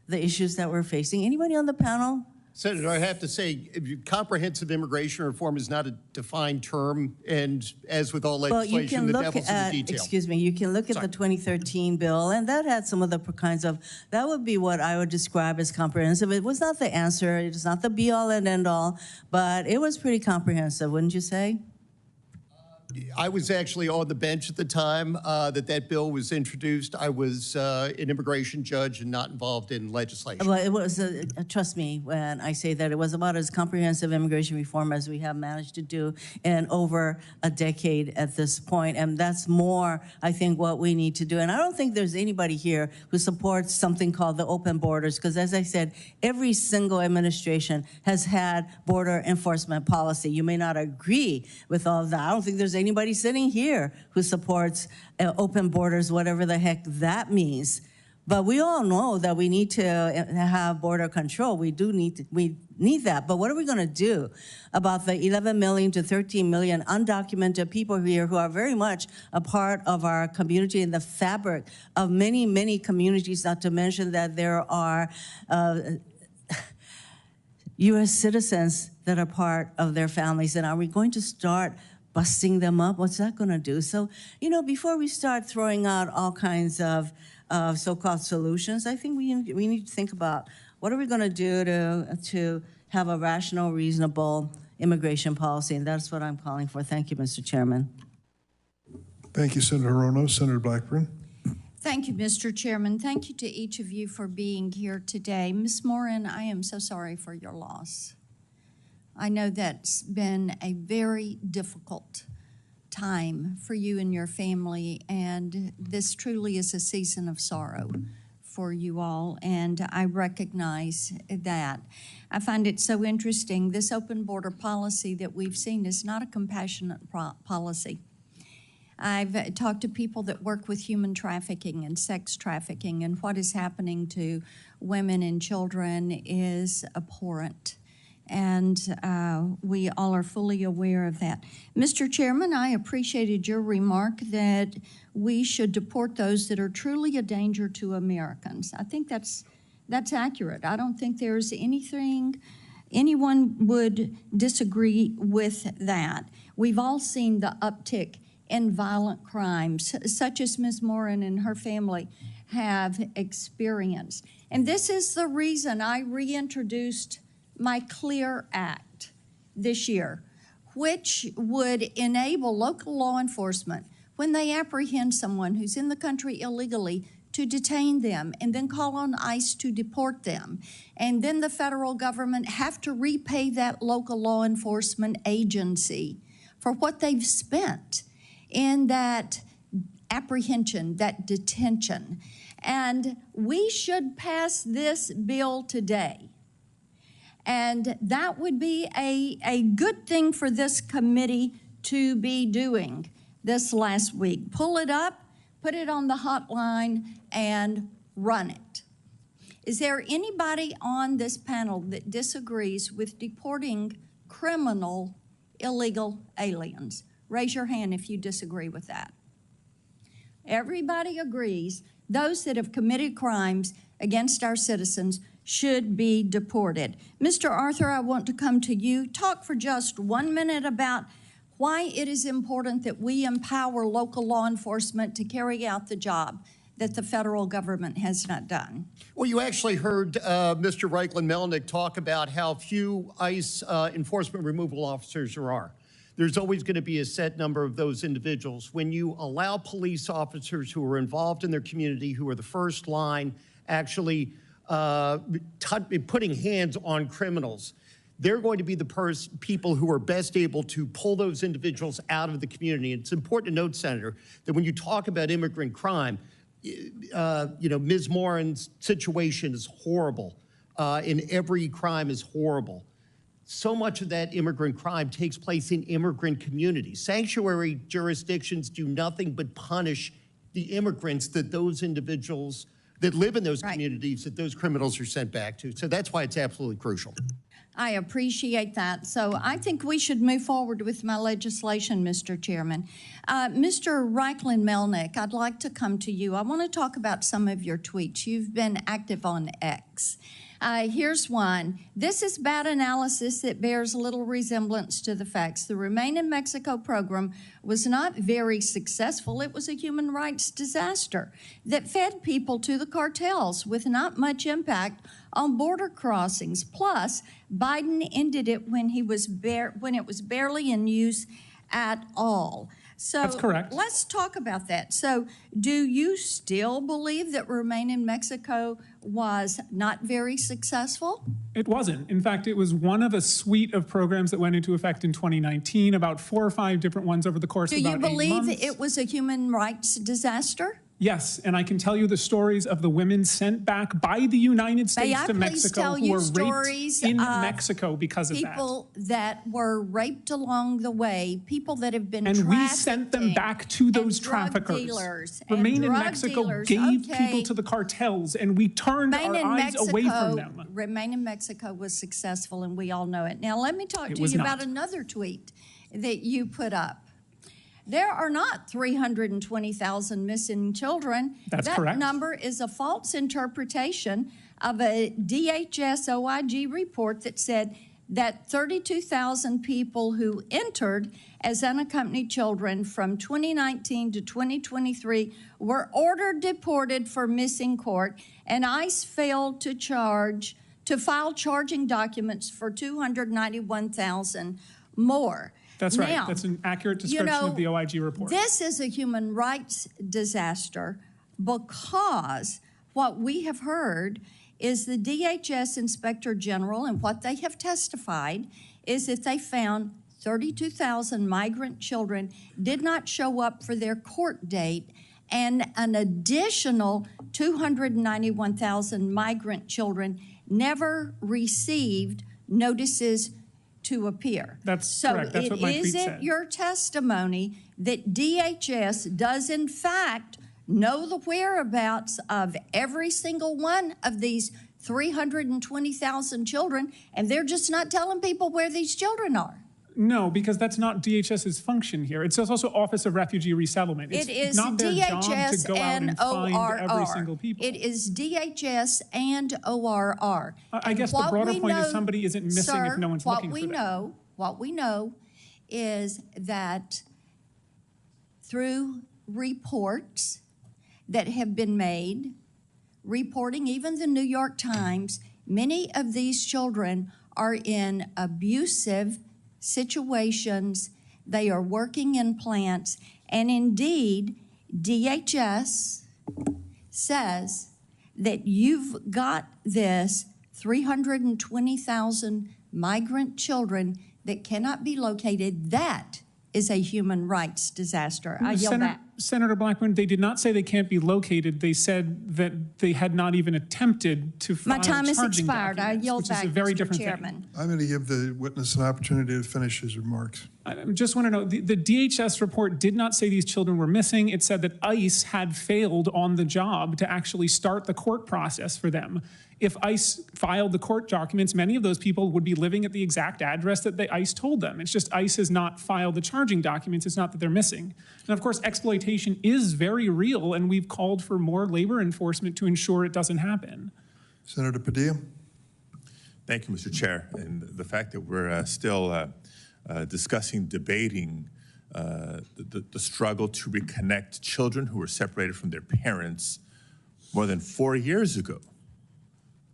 the issues that we're facing? Anybody on the panel Senator, I have to say, comprehensive immigration reform is not a defined term, and as with all Well, you legislation, can the look devil's in at, the detail. excuse me, you can look at the 2013 bill, and that had some of the kinds of, that would be what I would describe as comprehensive. It was not the answer, it was not the be-all and end-all, but it was pretty comprehensive, wouldn't you say? I was actually on the bench at the time that bill was introduced. I was an immigration judge and not involved in legislation. Well, it was, trust me when I say that, it was about as comprehensive immigration reform as we have managed to do in over a decade at this point. And that's more, I think, what we need to do. And I don't think there's anybody here who supports something called the open borders, because as I said, every single administration has had border enforcement policy. You may not agree with all of that. I don't think there's anybody sitting here who supports open borders, whatever the heck that means. But we all know that we need to have border control. We need that. But what are we going to do about the 11 million to 13 million undocumented people here who are very much a part of our community and the fabric of many, many communities, not to mention that there are U.S. citizens that are part of their families? And are we going to start busting them up? What's that going to do? So, you know, before we start throwing out all kinds of so-called solutions, I think we need to think about what are we going to do to have a rational, reasonable immigration policy, and that's what I'm calling for. Thank you, Mr. Chairman. Thank you, Senator Rono. Senator Blackburn. Thank you, Mr. Chairman. Thank you to each of you for being here today. Ms. Morin, I am so sorry for your loss. I know that's been a very difficult time for you and your family, and this truly is a season of sorrow for you all, and I recognize that. I find it so interesting. This open border policy that we've seen is not a compassionate policy. I've talked to people that work with human trafficking and sex trafficking, and what is happening to women and children is abhorrent. And we all are fully aware of that. Mr. Chairman, I appreciated your remark that we should deport those that are truly a danger to Americans. I think that's accurate. I don't think there's anyone would disagree with that. We've all seen the uptick in violent crimes, such as Ms. Morin and her family have experienced. And this is the reason I reintroduced my CLEAR Act this year, which would enable local law enforcement, when they apprehend someone who's in the country illegally, to detain them and then call on ICE to deport them. And then the federal government have to repay that local law enforcement agency for what they've spent in that apprehension, that detention. And we should pass this bill today. And that would be a good thing for this committee to be doing this last week. Pull it up, put it on the hotline, and run it. Is there anybody on this panel that disagrees with deporting criminal illegal aliens? Raise your hand if you disagree with that. Everybody agrees those that have committed crimes against our citizens should be deported. Mr. Arthur, I want to come to you. Talk for just 1 minute about why it is important that we empower local law enforcement to carry out the job that the federal government has not done. Well, you actually heard Mr. Reichlin-Melnick talk about how few ICE enforcement removal officers there are. There's always going to be a set number of those individuals. When you allow police officers who are involved in their community, who are the first line, actually putting hands on criminals, they're going to be the people who are best able to pull those individuals out of the community. It's important to note, Senator, that when you talk about immigrant crime, Ms. Morin's situation is horrible, and every crime is horrible. So much of that immigrant crime takes place in immigrant communities. Sanctuary jurisdictions do nothing but punish the immigrants that those individuals that live in those communities that those criminals are sent back to. So that's why it's absolutely crucial. I appreciate that. So I think we should move forward with my legislation, Mr. Chairman. Mr. Reichlin-Melnick, I'd like to come to you. I want to talk about some of your tweets. You've been active on X. Here's one. This is bad analysis that bears little resemblance to the facts. The Remain in Mexico program was not very successful. It was a human rights disaster that fed people to the cartels with not much impact on border crossings. Plus, Biden ended it when it was barely in use at all. So That's correct. Let's talk about that. So do you still believe that Remain in Mexico was not very successful? It wasn't. In fact, it was one of a suite of programs that went into effect in 2019, about 4 or 5 different ones over the course of about 8 months. Do you believe it was a human rights disaster? Yes, and I can tell you the stories of the women sent back by the United States to Mexico who were raped in Mexico because of that. People that were raped along the way, people that have been and we sent them back to those traffickers. Remain in Mexico gave people to the cartels, and we turned our eyes away from them. Remain in Mexico was successful, and we all know it. Now, let me talk to you about another tweet that you put up. There are not 320,000 missing children. That's correct. That number is a false interpretation of a DHS OIG report that said that 32,000 people who entered as unaccompanied children from 2019 to 2023 were ordered deported for missing court, and ICE failed to file charging documents for 291,000 more. That's right. Now, that's an accurate description of the OIG report. This is a human rights disaster because what we have heard is the DHS Inspector General, and what they have testified is that they found 32,000 migrant children did not show up for their court date, and an additional 291,000 migrant children never received notices to appear. That's correct. That's what my tweet said. So is it your testimony that DHS does in fact know the whereabouts of every single one of these 320,000 children, and they're just not telling people where these children are? No, because that's not DHS's function here. It's also Office of Refugee Resettlement. It's it is not their job DHS to go out and find every single people. It is DHS and ORR. I guess the broader point is somebody isn't missing if no one's looking for them. What we know is that through reports that have been made, reporting even the New York Times, many of these children are in abusive situations. They are working in plants, and indeed, DHS says that you've got this 320,000 migrant children that cannot be located. That is a human rights disaster. I yield back. Senator Blackburn, they did not say they can't be located. They said that they had not even attempted to file charging documents. My time has expired. I yield back, Mr. Chairman. I'm going to give the witness an opportunity to finish his remarks. I just want to know, the DHS report did not say these children were missing. It said that ICE had failed on the job to actually start the court process for them. If ICE filed the court documents, many of those people would be living at the exact address that the ICE told them. It's just ICE has not filed the charging documents. It's not that they're missing. And of course, exploitation is very real, and we've called for more labor enforcement to ensure it doesn't happen. Senator Padilla. Thank you, Mr. Chair. And the fact that we're still debating the struggle to reconnect children who were separated from their parents more than 4 years ago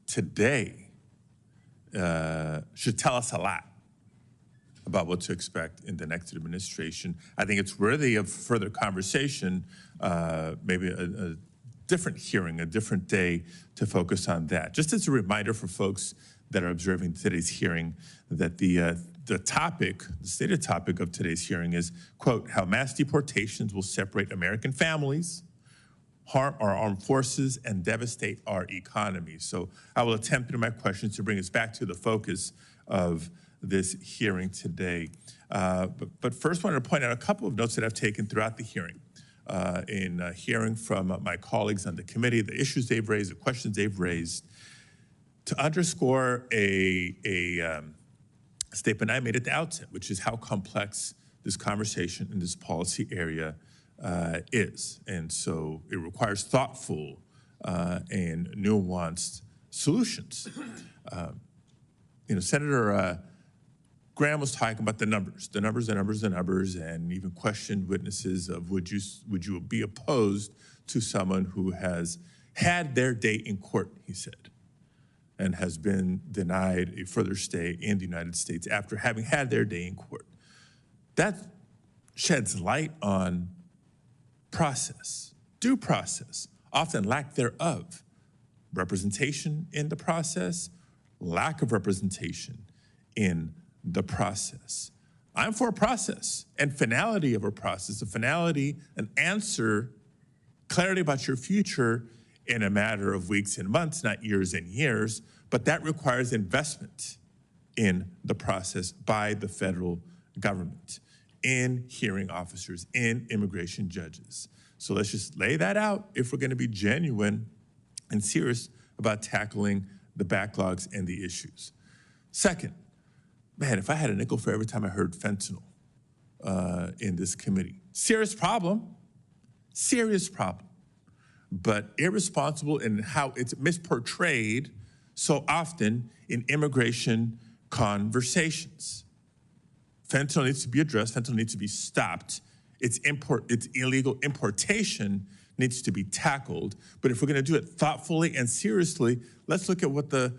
today should tell us a lot about what to expect in the next administration. I think it's worthy of further conversation, maybe a different hearing, a different day to focus on that. Just as a reminder for folks that are observing today's hearing, that the stated topic of today's hearing is, quote, how mass deportations will separate American families, harm our armed forces, and devastate our economy. So I will attempt through my questions to bring us back to the focus of this hearing today. But first, I wanted to point out a couple of notes that I've taken throughout the hearing. In hearing from my colleagues on the committee, the issues they've raised, the questions they've raised, to underscore a statement I made at the outset, which is how complex this conversation in this policy area is. And so it requires thoughtful and nuanced solutions. Senator Graham was talking about the numbers, and even questioned witnesses of would you be opposed to someone who has had their day in court, he said, and has been denied a further stay in the United States after having had their day in court. That sheds light on process, due process, often lack thereof, representation in the process, lack of representation in the process. I'm for a process and finality of a process, a finality, an answer, clarity about your future in a matter of weeks and months, not years and years, but that requires investment in the process by the federal government, in hearing officers, in immigration judges. So let's just lay that out if we're gonna be genuine and serious about tackling the backlogs and the issues. Second, man, if I had a nickel for every time I heard fentanyl in this committee, serious problem, but irresponsible in how it's misportrayed so often in immigration conversations. Fentanyl needs to be addressed, fentanyl needs to be stopped. Its illegal importation needs to be tackled, but if we're gonna do it thoughtfully and seriously, let's look at what the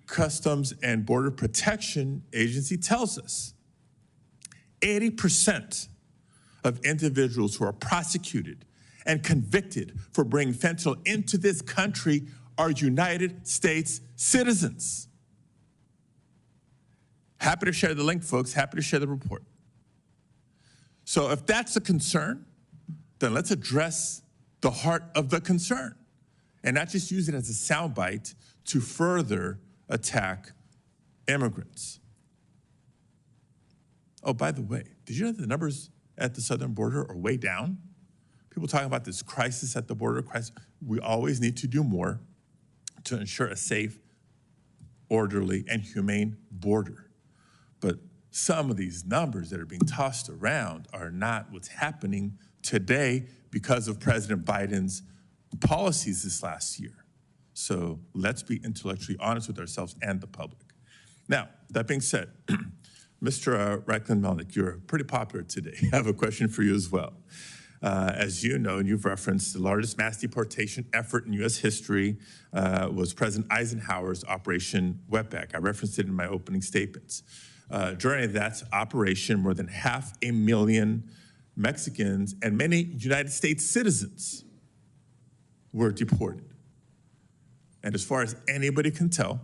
Customs and Border Protection Agency tells us. 80% of individuals who are prosecuted and convicted for bringing fentanyl into this country are United States citizens. Happy to share the link, folks, happy to share the report. So if that's a concern, then let's address the heart of the concern and not just use it as a soundbite to further attack immigrants. Oh, by the way, did you know that the numbers at the southern border are way down? People talking about this crisis at the border. We always need to do more to ensure a safe, orderly, and humane border. But some of these numbers that are being tossed around are not what's happening today because of President Biden's policies this last year. So let's be intellectually honest with ourselves and the public. Now, that being said, Mr. Reichlin-Melnick, you're pretty popular today. I have a question for you as well. As you know, and you've referenced, the largest mass deportation effort in U.S. history was President Eisenhower's Operation Wetback. I referenced it in my opening statements. During that operation, more than 500,000 Mexicans and many United States citizens were deported. And as far as anybody can tell,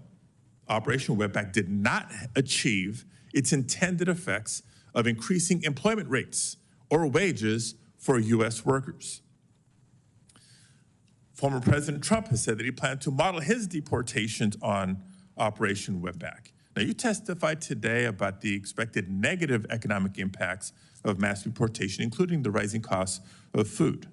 Operation Wetback did not achieve its intended effects of increasing employment rates or wages for U.S. workers. Former President Trump has said that he planned to model his deportations on Operation Wetback. Now, you testified today about the expected negative economic impacts of mass deportation, including the rising costs of food.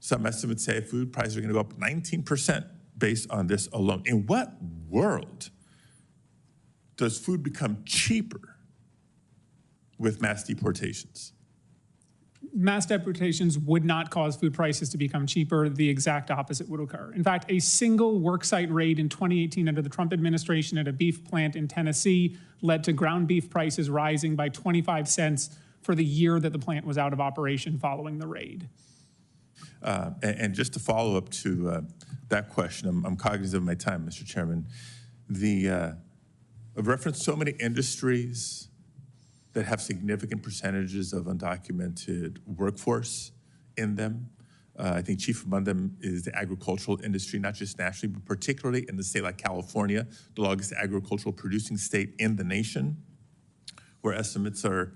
Some estimates say food prices are going to go up 19% based on this alone. In what world does food become cheaper with mass deportations? Mass deportations would not cause food prices to become cheaper. The exact opposite would occur. In fact, a single worksite raid in 2018 under the Trump administration at a beef plant in Tennessee led to ground beef prices rising by 25 cents for the year that the plant was out of operation following the raid. And just to follow up to that question, I'm cognizant of my time, Mr. Chairman. I've referenced so many industries that have significant percentages of undocumented workforce in them. I think chief among them is the agricultural industry, not just nationally, but particularly in the state like California, the largest agricultural producing state in the nation, where estimates are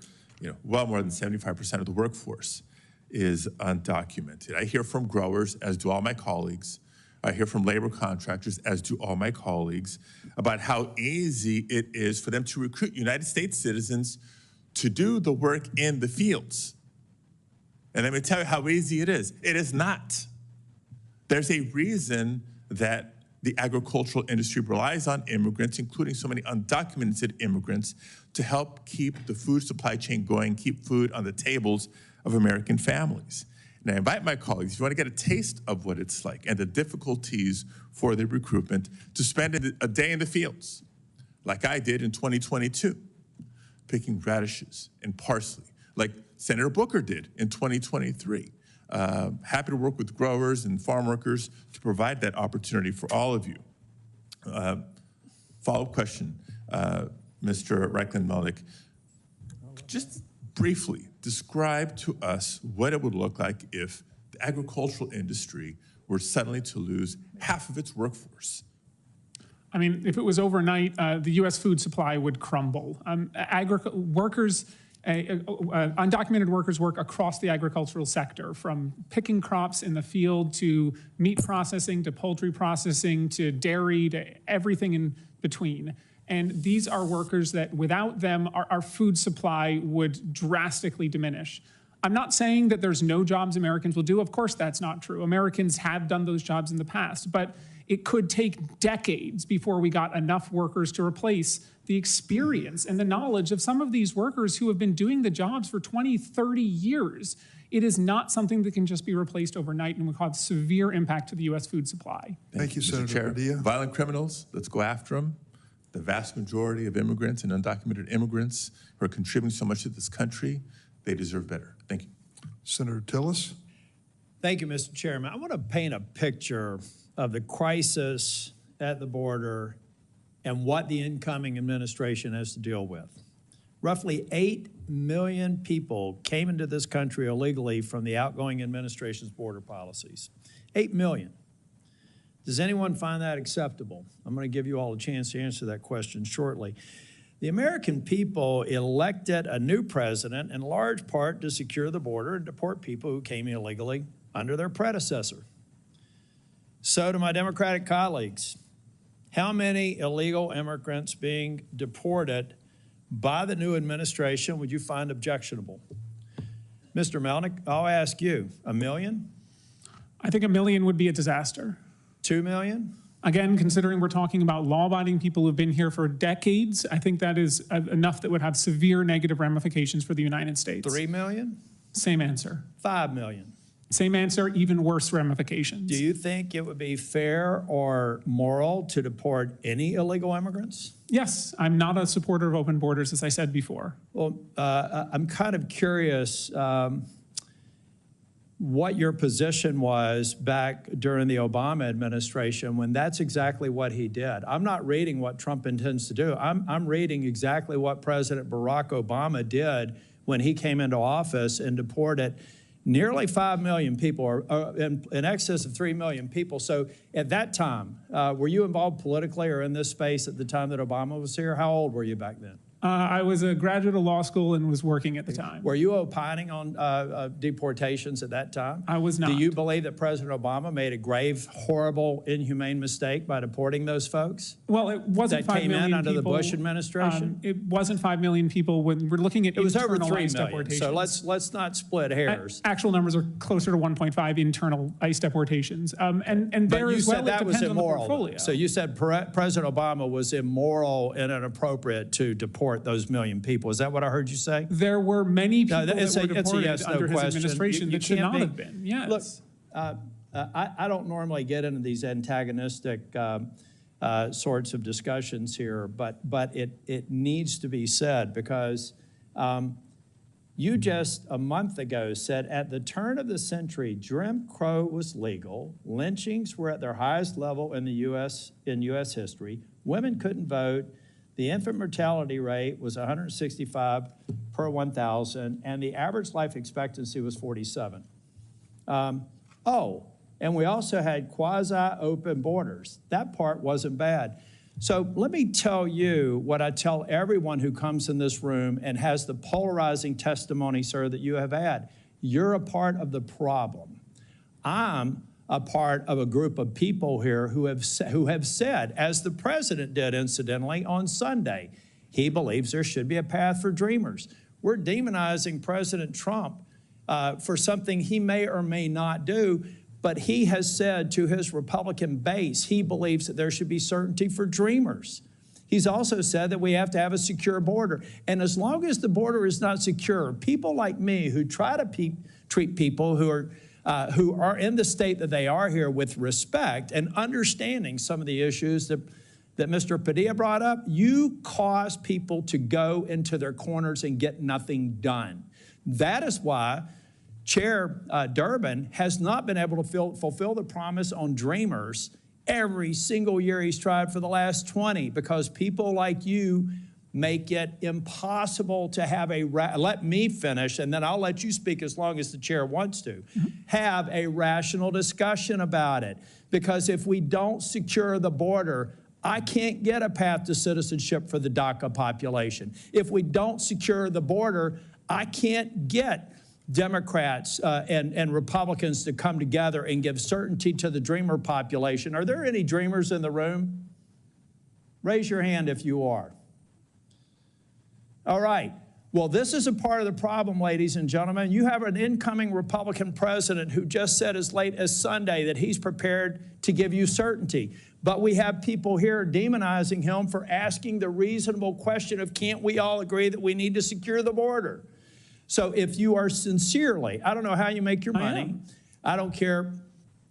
well more than 75% of the workforce is undocumented. I hear from growers, as do all my colleagues. I hear from labor contractors, as do all my colleagues, about how easy it is for them to recruit United States citizens to do the work in the fields. And let me tell you how easy it is. It is not. There's a reason that the agricultural industry relies on immigrants, including so many undocumented immigrants, to help keep the food supply chain going, keep food on the tables of American families. And I invite my colleagues, if you want to get a taste of what it's like and the difficulties for the recruitment, to spend a day in the fields, like I did in 2022, picking radishes and parsley, like Senator Booker did in 2023. Happy to work with growers and farm workers to provide that opportunity for all of you. Follow-up question, Mr. Reichlin-Melnick. Just briefly describe to us what it would look like if the agricultural industry were suddenly to lose half of its workforce. I mean, if it was overnight, the U.S. food supply would crumble. Undocumented workers work across the agricultural sector, from picking crops in the field to meat processing to poultry processing to dairy to everything in between. And these are workers that without them, our food supply would drastically diminish. I'm not saying that there's no jobs Americans will do. Of course, that's not true. Americans have done those jobs in the past, but it could take decades before we got enough workers to replace the experience and the knowledge of some of these workers who have been doing the jobs for 20, 30 years. It is not something that can just be replaced overnight and will cause severe impact to the U.S. food supply. Thank you, Mr. Senator Chair. Padilla. Violent criminals, let's go after them. The vast majority of immigrants and undocumented immigrants who are contributing so much to this country, they deserve better. Thank you. Senator Tillis. Thank you, Mr. Chairman. I want to paint a picture of the crisis at the border and what the incoming administration has to deal with. Roughly 8 million people came into this country illegally from the outgoing administration's border policies. 8 million. Does anyone find that acceptable? I'm going to give you all a chance to answer that question shortly. The American people elected a new president in large part to secure the border and deport people who came illegally under their predecessor. So to my Democratic colleagues, how many illegal immigrants being deported by the new administration would you find objectionable? Mr. Melnick, I'll ask you, 1 million? I think 1 million would be a disaster. 2 million? Again, considering we're talking about law-abiding people who've been here for decades, I think that is enough that would have severe negative ramifications for the United States. 3 million? Same answer. 5 million? Same answer, even worse ramifications. Do you think it would be fair or moral to deport any illegal immigrants? Yes, I'm not a supporter of open borders, as I said before. Well, I'm kind of curious what your position was back during the Obama administration when that's exactly what he did. I'm not reading what Trump intends to do. I'm reading exactly what President Barack Obama did when he came into office and deported nearly 5 million people, or in excess of 3 million people. So at that time, were you involved politically or in this space at the time that Obama was here? How old were you back then? I was a graduate of law school and was working at the time. Were you opining on deportations at that time? I was not. Do you believe that President Obama made a grave, horrible, inhumane mistake by deporting those folks? Well, it wasn't 5 million people. That came in under the Bush administration? It wasn't 5 million people. When we're looking at it was over 3 internal ICE million, deportations. so let's not split hairs. Actual numbers are closer to 1.5 internal ICE deportations. And there as well, it depends on the portfolio. So you said President Obama was immoral and inappropriate to deport those million people. Is that what I heard you say? There were many people that were deported yes, no under his question. administration You that should can't not have been. Yes. Look, I don't normally get into these antagonistic sorts of discussions here, but it needs to be said because you just a month ago said at the turn of the century, Jim Crow was legal, lynchings were at their highest level in the U.S. history, women couldn't vote, the infant mortality rate was 165 per 1,000, and the average life expectancy was 47. And we also had quasi-open borders. That part wasn't bad. So let me tell you what I tell everyone who comes in this room and has the polarizing testimony, sir, that you have had. You're a part of the problem. I'm a part of a group of people here who have said, as the president did, incidentally, on Sunday, he believes there should be a path for dreamers. We're demonizing President Trump for something he may or may not do, but he has said to his Republican base he believes that there should be certainty for dreamers. He's also said that we have to have a secure border. And as long as the border is not secure, people like me who try to treat people who are who are in the state that they are here with respect and understanding some of the issues that Mr. Padilla brought up, you cause people to go into their corners and get nothing done. That is why Chair Durban has not been able to fulfill the promise on Dreamers every single year he's tried for the last 20, because people like you make it impossible to have let me finish, and then I'll let you speak as long as the chair wants to, have a rational discussion about it. Because if we don't secure the border, I can't get a path to citizenship for the DACA population. If we don't secure the border, I can't get Democrats and Republicans to come together and give certainty to the dreamer population. Are there any dreamers in the room? Raise your hand if you are. All right. Well, this is a part of the problem, ladies and gentlemen. You have an incoming Republican president who just said as late as Sunday that he's prepared to give you certainty. But we have people here demonizing him for asking the reasonable question of, can't we all agree that we need to secure the border? So if you are sincerely, I don't know how you make your money. I don't care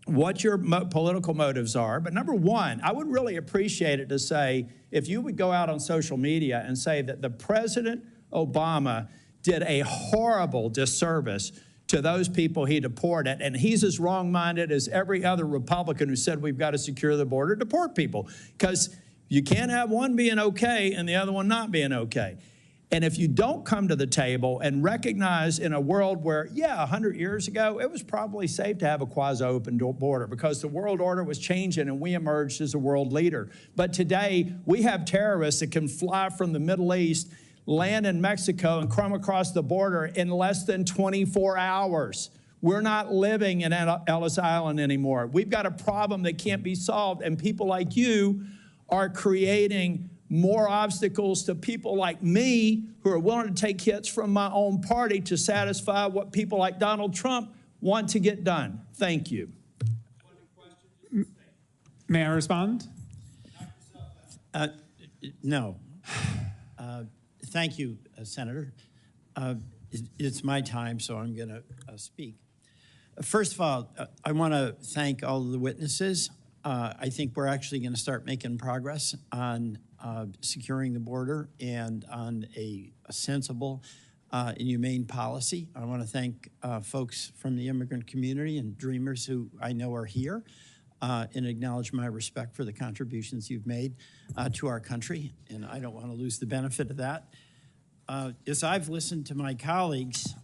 what your political motives are. But number one, I would really appreciate it to say, if you would go out on social media and say that the President Obama did a horrible disservice to those people he deported, and he's as wrong-minded as every other Republican who said we've got to secure the border, deport people. Because you can't have one being okay and the other one not being okay. And if you don't come to the table and recognize in a world where, yeah, 100 years ago, it was probably safe to have a quasi-open border because the world order was changing and we emerged as a world leader. But today, we have terrorists that can fly from the Middle East, land in Mexico, and come across the border in less than 24 hours. We're not living in Ellis Island anymore. We've got a problem that can't be solved, and people like you are creating more obstacles to people like me who are willing to take hits from my own party to satisfy what people like Donald Trump want to get done. Thank you. May I respond? No. Thank you, Senator. It's my time, so I'm going to speak. First of all, I want to thank all of the witnesses. I think we're actually going to start making progress on securing the border and on a sensible and humane policy. I want to thank folks from the immigrant community and dreamers who I know are here and acknowledge my respect for the contributions you've made to our country, and I don't want to lose the benefit of that. As I've listened to my colleagues,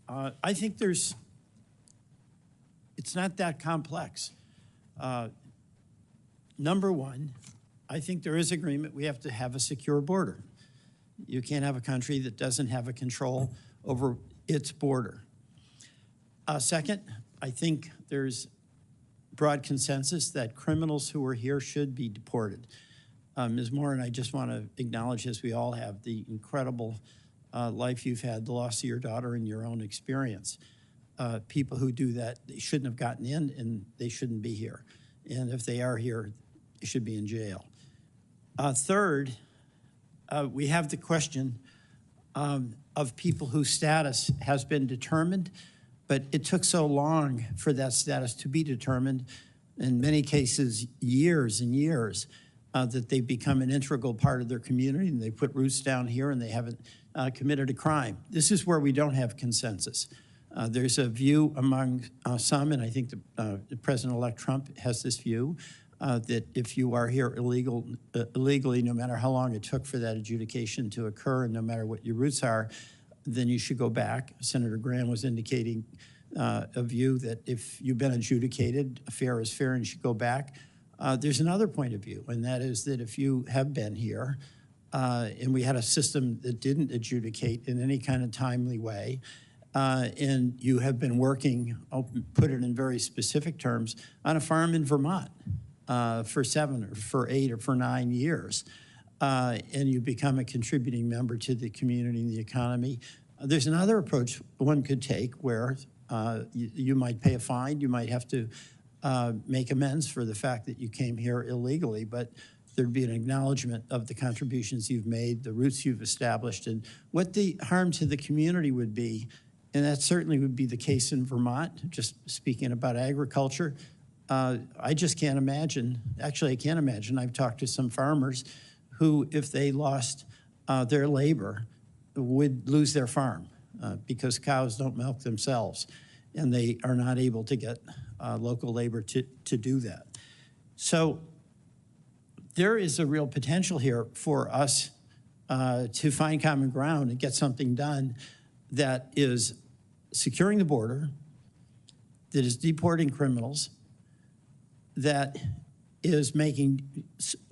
I think it's not that complex. Number one, I think there is agreement we have to have a secure border. You can't have a country that doesn't have a control over its border. Second, I think there's broad consensus that criminals who are here should be deported. Ms. Moore, and I just want to acknowledge, as we all have, the incredible life you've had, the loss of your daughter and your own experience. People who do that, they shouldn't have gotten in and they shouldn't be here. And if they are here, they should be in jail. Third, we have the question of people whose status has been determined, but it took so long for that status to be determined, in many cases years and years, that they've become an integral part of their community and they put roots down here and they haven't committed a crime. This is where we don't have consensus. There's a view among some, and I think the President-elect Trump has this view, that if you are here illegally, no matter how long it took for that adjudication to occur and no matter what your roots are, then you should go back. Senator Graham was indicating a view that if you've been adjudicated, fair is fair and you should go back. There's another point of view, and that is that if you have been here and we had a system that didn't adjudicate in any kind of timely way, and you have been working, I'll put it in very specific terms, on a farm in Vermont for 7 or for 8 or for 9 years, and you become a contributing member to the community and the economy. There's another approach one could take where you might pay a fine, you might have to make amends for the fact that you came here illegally, but there'd be an acknowledgement of the contributions you've made, the roots you've established, and what the harm to the community would be And that certainly would be the case in Vermont, just speaking about agriculture. I just can't imagine, actually I can't imagine, I've talked to some farmers who, if they lost their labor, would lose their farm because cows don't milk themselves and they are not able to get local labor to do that. So there is a real potential here for us to find common ground and get something done that is securing the border, that is deporting criminals, that is making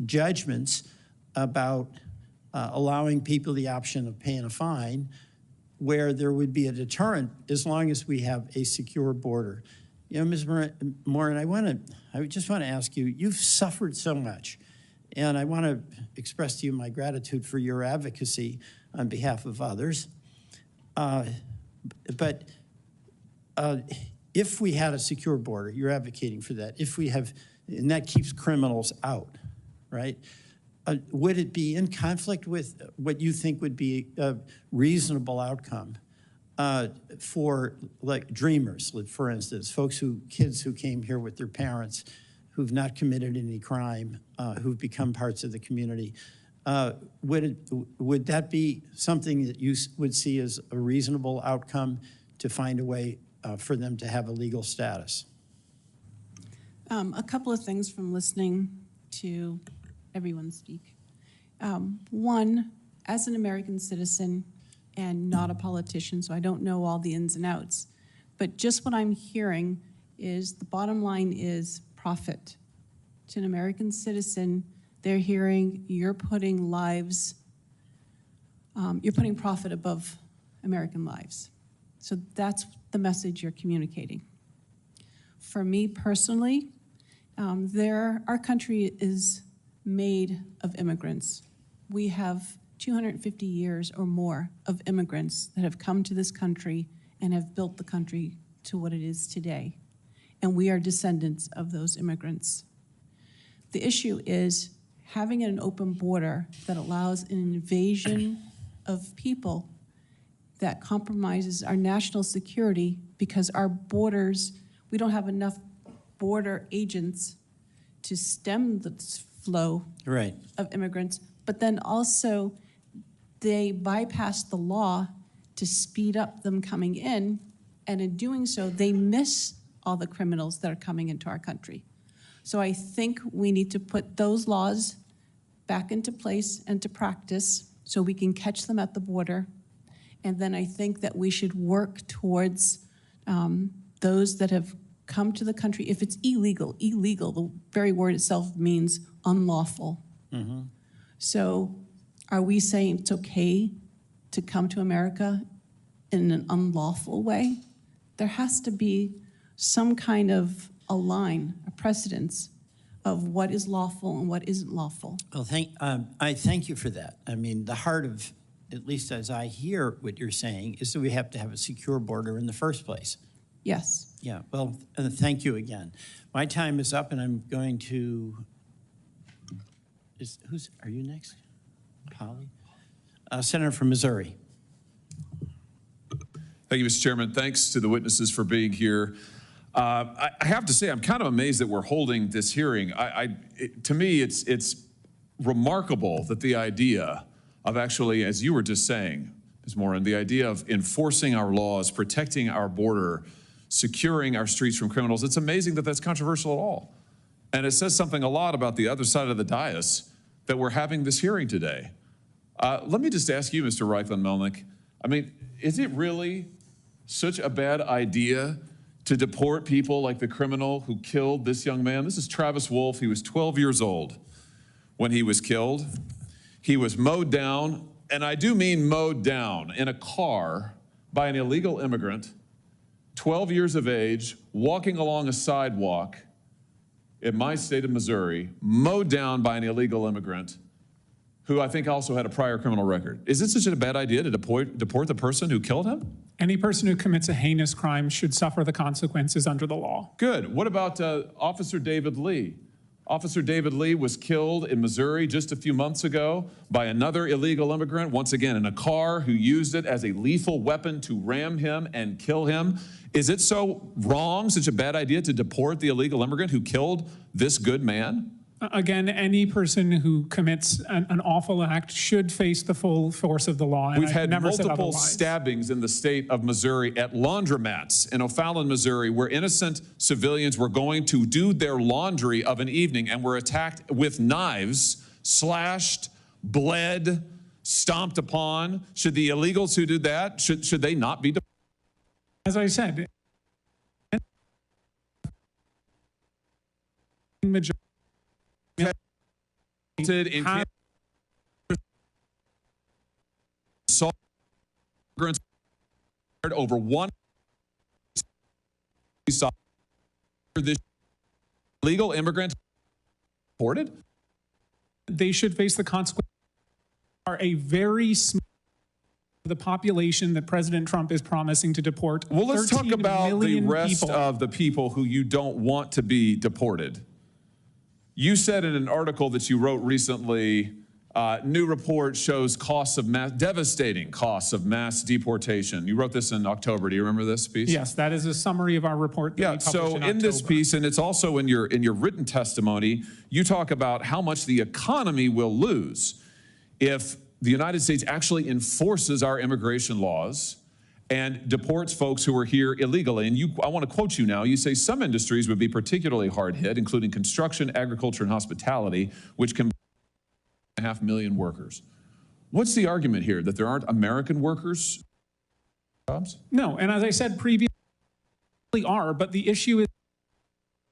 judgments about allowing people the option of paying a fine, where there would be a deterrent as long as we have a secure border. You know, Ms. Morin, I just want to ask you, you've suffered so much, and I want to express to you my gratitude for your advocacy on behalf of others. But if we had a secure border, you're advocating for that, if we have, and that keeps criminals out, right? Would it be in conflict with what you think would be a reasonable outcome for like dreamers, for instance, kids who came here with their parents, who've not committed any crime, who've become parts of the community? Would that be something that you would see as a reasonable outcome to find a way for them to have a legal status? A couple of things from listening to everyone speak. One, as an American citizen and not a politician, so I don't know all the ins and outs, but just what I'm hearing is the bottom line is profit. To an American citizen, they're hearing you're putting lives, you're putting profit above American lives. So that's the message you're communicating. For me personally, our country is made of immigrants. We have 250 years or more of immigrants that have come to this country and have built the country to what it is today. And we are descendants of those immigrants. The issue is having an open border that allows an invasion of people that compromises our national security because our borders, we don't have enough border agents to stem the flow of immigrants, but then also they bypass the law to speed up them coming in, and in doing so, they miss all the criminals that are coming into our country. So I think we need to put those laws back into place and to practice so we can catch them at the border. And then I think that we should work towards those that have come to the country. If it's illegal, the very word itself means unlawful. Mm-hmm. So are we saying it's okay to come to America in an unlawful way? There has to be some kind of a line, a precedence of what is lawful and what isn't lawful. Well, I thank you for that. I mean, the heart of, at least as I hear what you're saying, is that we have to have a secure border in the first place. Yes. Yeah, well, thank you again. My time is up, and I'm going to, are you next? Polly? Senator from Missouri. Thank you, Mr. Chairman. Thanks to the witnesses for being here. I have to say, I'm kind of amazed that we're holding this hearing. To me, it's remarkable that the idea of actually, as you were just saying, Ms. Morin, the idea of enforcing our laws, protecting our border, securing our streets from criminals, it's amazing that that's controversial at all. And it says something a lot about the other side of the dais that we're having this hearing today. Let me just ask you, Mr. Reichlin-Melnick, I mean, is it really such a bad idea to deport people like the criminal who killed this young man? This is Travis Wolf. He was 12 years old when he was killed. He was mowed down, and I do mean mowed down, in a car by an illegal immigrant, 12 years of age, walking along a sidewalk in my state of Missouri, mowed down by an illegal immigrant who I think also had a prior criminal record. Is it such a bad idea to deport the person who killed him? Any person who commits a heinous crime should suffer the consequences under the law. Good. What about Officer David Lee? Officer David Lee was killed in Missouri just a few months ago by another illegal immigrant, once again in a car, who used it as a lethal weapon to ram him and kill him. Is it so wrong, such a bad idea, to deport the illegal immigrant who killed this good man? Again, any person who commits an awful act should face the full force of the law. And We've had never said multiple otherwise. stabbings in the state of Missouri at laundromats in O'Fallon, Missouri, where innocent civilians were going to do their laundry of an evening and were attacked with knives, slashed, bled, stomped upon. Should the illegals who do that, should they not be deported? As I said, in assault immigrants over one this legal immigrant deported. They should face the consequences. Are a very small the population that President Trump is promising to deport. Well, let's talk about the rest people. of the people who you don't want to be deported. You said in an article that you wrote recently, new report shows devastating costs of mass deportation. You wrote this in October. Do you remember this piece? Yes, that is a summary of our report. That we published so in this piece, and it's also in your written testimony, you talk about how much the economy will lose if the United States actually enforces our immigration laws and deports folks who are here illegally. And I want to quote you now. You say some industries would be particularly hard hit, including construction, agriculture, and hospitality, which can 1.5 million workers. What's the argument here, that there aren't American workers jobs? No, and as I said previously, are, but the issue is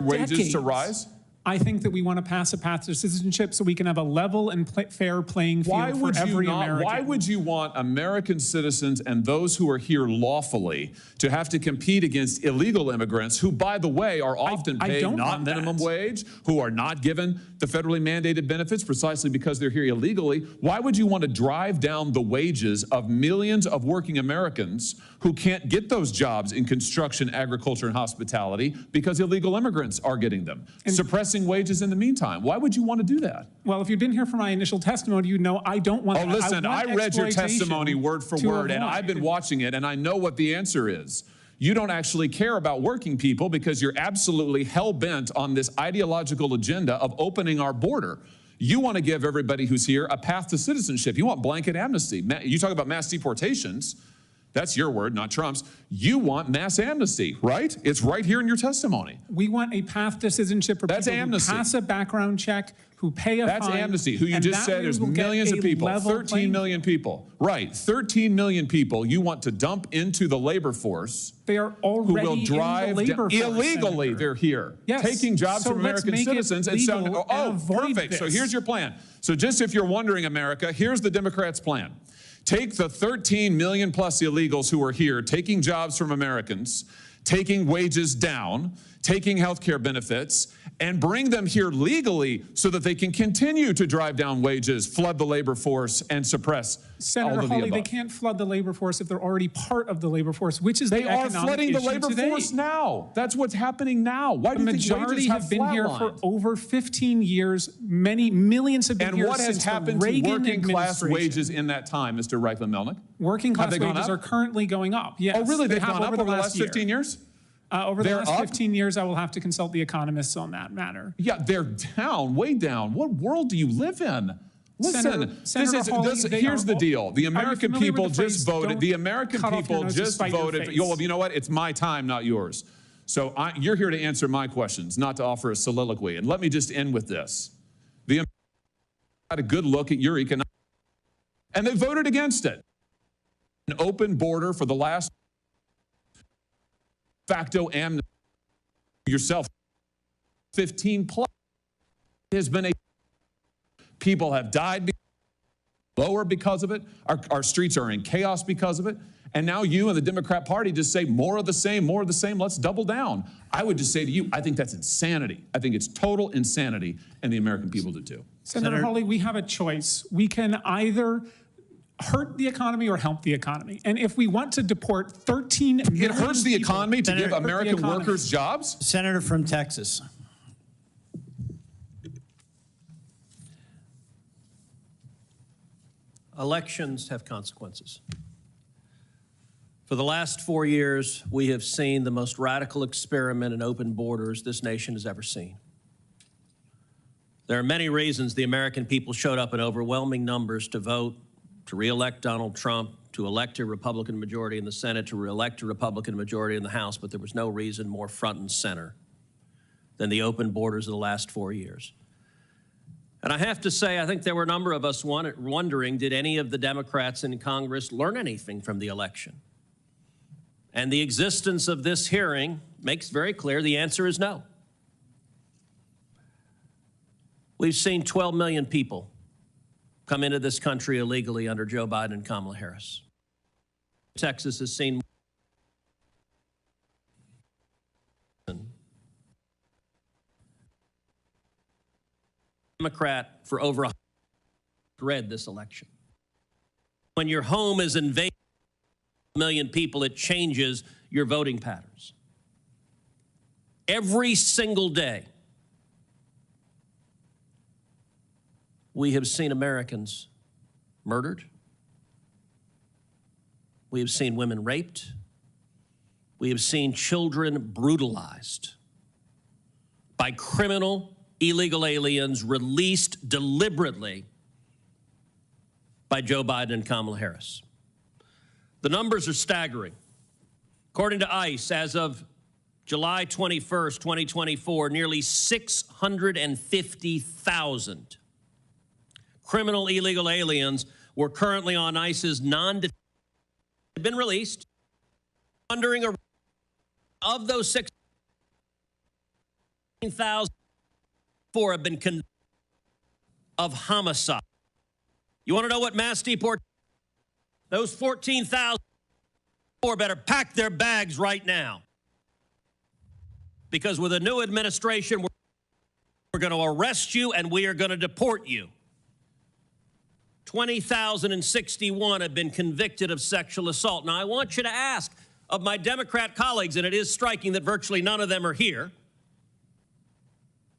wages to rise? I think that we want to pass a path to citizenship so we can have a level and fair playing field for every American. Why would you want American citizens and those who are here lawfully to have to compete against illegal immigrants who, by the way, are often paid not minimum wage, who are not given the federally mandated benefits precisely because they're here illegally? Why would you want to drive down the wages of millions of working Americans who can't get those jobs in construction, agriculture, and hospitality because illegal immigrants are getting them, suppressing wages in the meantime? Why would you want to do that? Well, if you've been here for my initial testimony, you know I don't want that. Listen, I read your testimony word for word, and I've been watching it, and I know what the answer is. You don't actually care about working people because you're absolutely hell-bent on this ideological agenda of opening our border. You want to give everybody who's here a path to citizenship. You want blanket amnesty. You talk about mass deportations. That's your word, not Trump's. You want mass amnesty, right? It's right here in your testimony. We want a path to citizenship for people who pass a background check, who pay a fine. That's amnesty, who you just said there's millions of people, 13 million people. Right, 13 million people you want to dump into the labor force. They are already who will drive in the labor force, illegally. Senator. They're here, yes. taking jobs so from American citizens. And so, perfect. This. So here's your plan. So just if you're wondering, America, here's the Democrats' plan. Take the 13 million plus illegals who are here, taking jobs from Americans, taking wages down, taking health care benefits, and bring them here legally so that they can continue to drive down wages, flood the labor force, and suppress Senator all of Hawley, the above. They can't flood the labor force if they're already part of the labor force, which is they the are economic flooding the issue labor today. force now. That's what's happening now. Why do the you think majority wages have been here for flatlined? over 15 years. Many millions have been And here what has since happened the to Reagan working class administration. wages in that time, Mr. Reichlin-Melnick? Working class Have they gone wages up? are currently going up. Yes, Oh, really? They've have gone up over the last 15 years? Over the They're last up? 15 years, I will have to consult the economists on that matter. Yeah, they're down, way down. What world do you live in? Listen, Senator Hawley, here's the deal. The American people just voted. The American people just voted. You know what? It's my time, not yours. So you're here to answer my questions, not to offer a soliloquy. And let me just end with this. The Americans had a good look at your economic, and they voted against it. An open border for the last facto amnesty yourself 15 plus has been a people have died lower because of it. Our streets are in chaos because of it. And now you and the Democrat Party just say more of the same, let's double down. I would just say to you, I think that's insanity. I think it's total insanity, and the American people do too. Senator Hawley, we have a choice. We can either hurt the economy or help the economy. And if we want to deport 13 million It hurts the economy to give Senator, American workers jobs? Senator from Texas. Elections have consequences. For the last 4 years, we have seen the most radical experiment in open borders this nation has ever seen. There are many reasons the American people showed up in overwhelming numbers to vote to re-elect Donald Trump, to elect a Republican majority in the Senate, to re-elect a Republican majority in the House, but there was no reason more front and center than the open borders of the last 4 years. And I have to say, I think there were a number of us wondering, did any of the Democrats in Congress learn anything from the election? And the existence of this hearing makes very clear the answer is no. We've seen 12 million people come into this country illegally under Joe Biden and Kamala Harris. Texas has seen Democrat for over 100 read this election. When your home is invaded by 1 million people, it changes your voting patterns. Every single day, we have seen Americans murdered. We have seen women raped. We have seen children brutalized by criminal illegal aliens released deliberately by Joe Biden and Kamala Harris. The numbers are staggering. According to ICE, as of July 21st, 2024, nearly 650,000 criminal illegal aliens were currently on ICE's non-detention have been released. Wondering of those 16,000, have been convicted of homicide. You want to know what mass deportation? Those 14,000 better pack their bags right now. Because with a new administration, we're going to arrest you and we are going to deport you. 20,061 have been convicted of sexual assault. Now, I want you to ask of my Democrat colleagues, and it is striking that virtually none of them are here.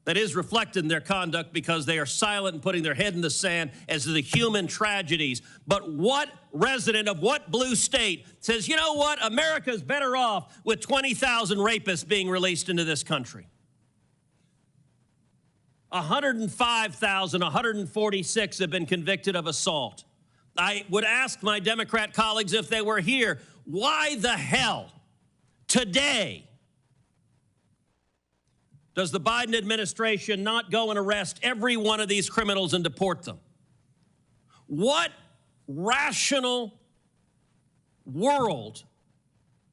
That is reflected in their conduct because they are silent and putting their head in the sand as to the human tragedies. But what resident of what blue state says, you know what, America's better off with 20,000 rapists being released into this country? 105,146 have been convicted of assault. I would ask my Democrat colleagues if they were here, why the hell today does the Biden administration not go and arrest every one of these criminals and deport them? What rational world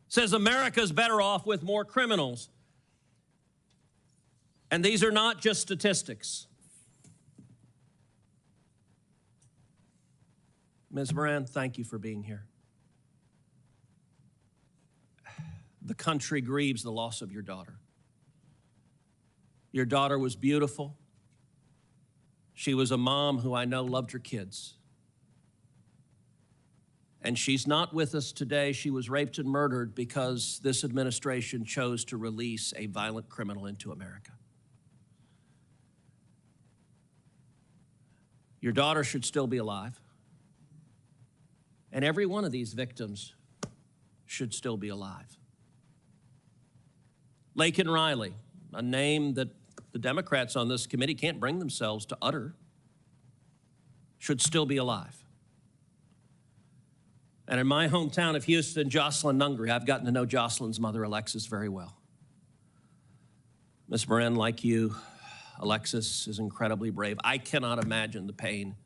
says America's better off with more criminals? And these are not just statistics. Ms. Moran, thank you for being here. The country grieves the loss of your daughter. Your daughter was beautiful. She was a mom who I know loved her kids. And she's not with us today. She was raped and murdered because this administration chose to release a violent criminal into America. Your daughter should still be alive. And every one of these victims should still be alive. Laken Riley, a name that the Democrats on this committee can't bring themselves to utter, should still be alive. And in my hometown of Houston, Jocelyn Nungry, I've gotten to know Jocelyn's mother, Alexis, very well. Ms. Moran, like you, Alexis is incredibly brave. I cannot imagine the pain.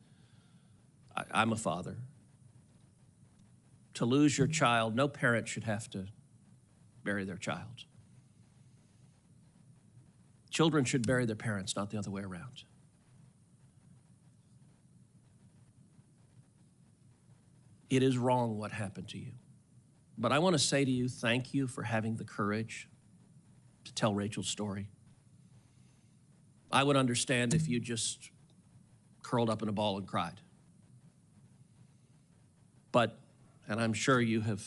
I'm a father. To lose your child, no parent should have to bury their child. Children should bury their parents, not the other way around. It is wrong what happened to you. But I want to say to you, thank you for having the courage to tell Rachel's story. I would understand if you just curled up in a ball and cried. But, and I'm sure you have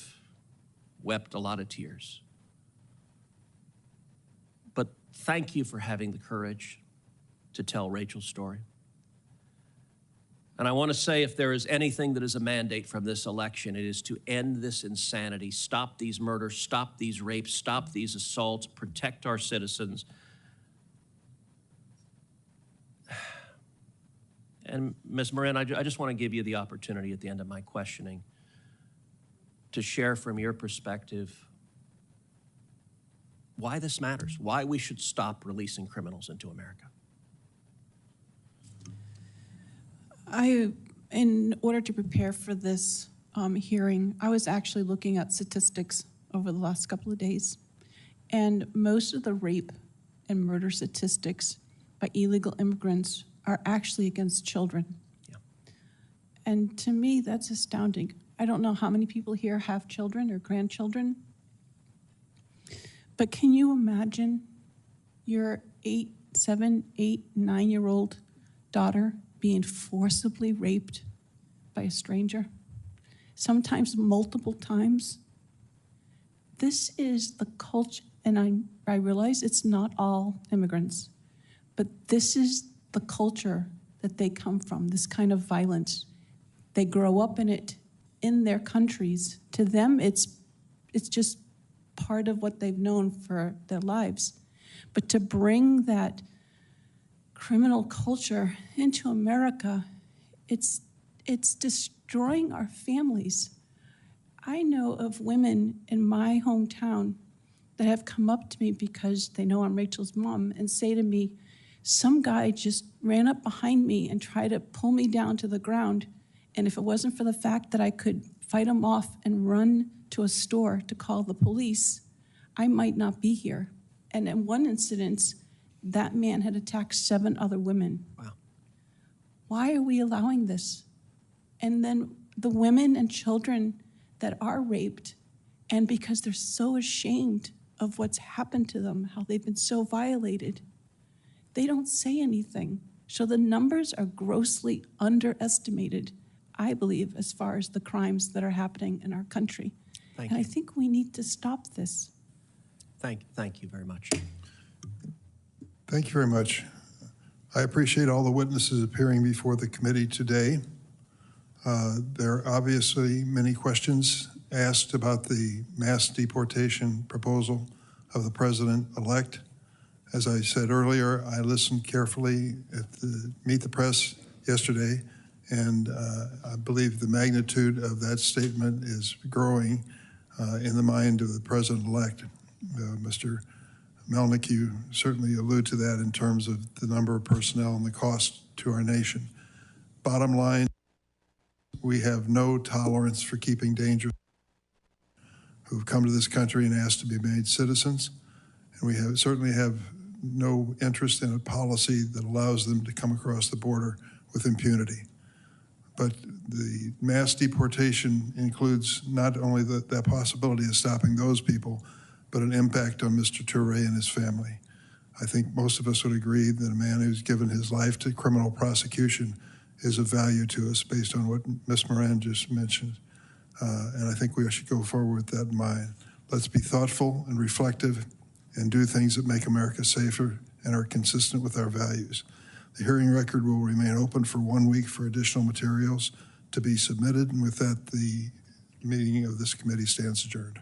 wept a lot of tears. But thank you for having the courage to tell Rachel's story. And I want to say, if there is anything that is a mandate from this election, it is to end this insanity, stop these murders, stop these rapes, stop these assaults, protect our citizens. And Ms. Moran, I just want to give you the opportunity at the end of my questioning to share from your perspective why this matters, why we should stop releasing criminals into America. In order to prepare for this hearing, I was actually looking at statistics over the last couple of days. And most of the rape and murder statistics by illegal immigrants are actually against children. Yeah. And to me, that's astounding. I don't know how many people here have children or grandchildren, but can you imagine your 7, 8, 9-year-old daughter being forcibly raped by a stranger, sometimes multiple times? This is the culture, and I realize it's not all immigrants, but this is the culture that they come from, this kind of violence. They grow up in it in their countries. To them, it's just part of what they've known for their lives. But to bring that criminal culture into America, it's destroying our families. I know of women in my hometown that have come up to me because they know I'm Rachel's mom and say to me, some guy just ran up behind me and tried to pull me down to the ground, and if it wasn't for the fact that I could fight him off and run to a store to call the police, I might not be here. And in one incident, that man had attacked 7 other women. Wow. Why are we allowing this? And then the women and children that are raped, and because they're so ashamed of what's happened to them, how they've been so violated, they don't say anything. So the numbers are grossly underestimated, I believe, as far as the crimes that are happening in our country. Thank and you. I think we need to stop this. Thank you very much. Thank you very much. I appreciate all the witnesses appearing before the committee today. There are obviously many questions asked about the mass deportation proposal of the president-elect. As I said earlier, I listened carefully at the Meet the Press yesterday, and I believe the magnitude of that statement is growing in the mind of the president-elect. Mr. Melnick, you certainly allude to that in terms of the number of personnel and the cost to our nation. Bottom line, we have no tolerance for keeping dangerous who've come to this country and asked to be made citizens. And we certainly have no interest in a policy that allows them to come across the border with impunity. But the mass deportation includes not only that possibility of stopping those people, but an impact on Mr. Toure and his family. I think most of us would agree that a man who's given his life to criminal prosecution is of value to us based on what Ms. Moran just mentioned. And I think we should go forward with that in mind. Let's be thoughtful and reflective and do things that make America safer and are consistent with our values. The hearing record will remain open for 1 week for additional materials to be submitted. And with that, the meeting of this committee stands adjourned.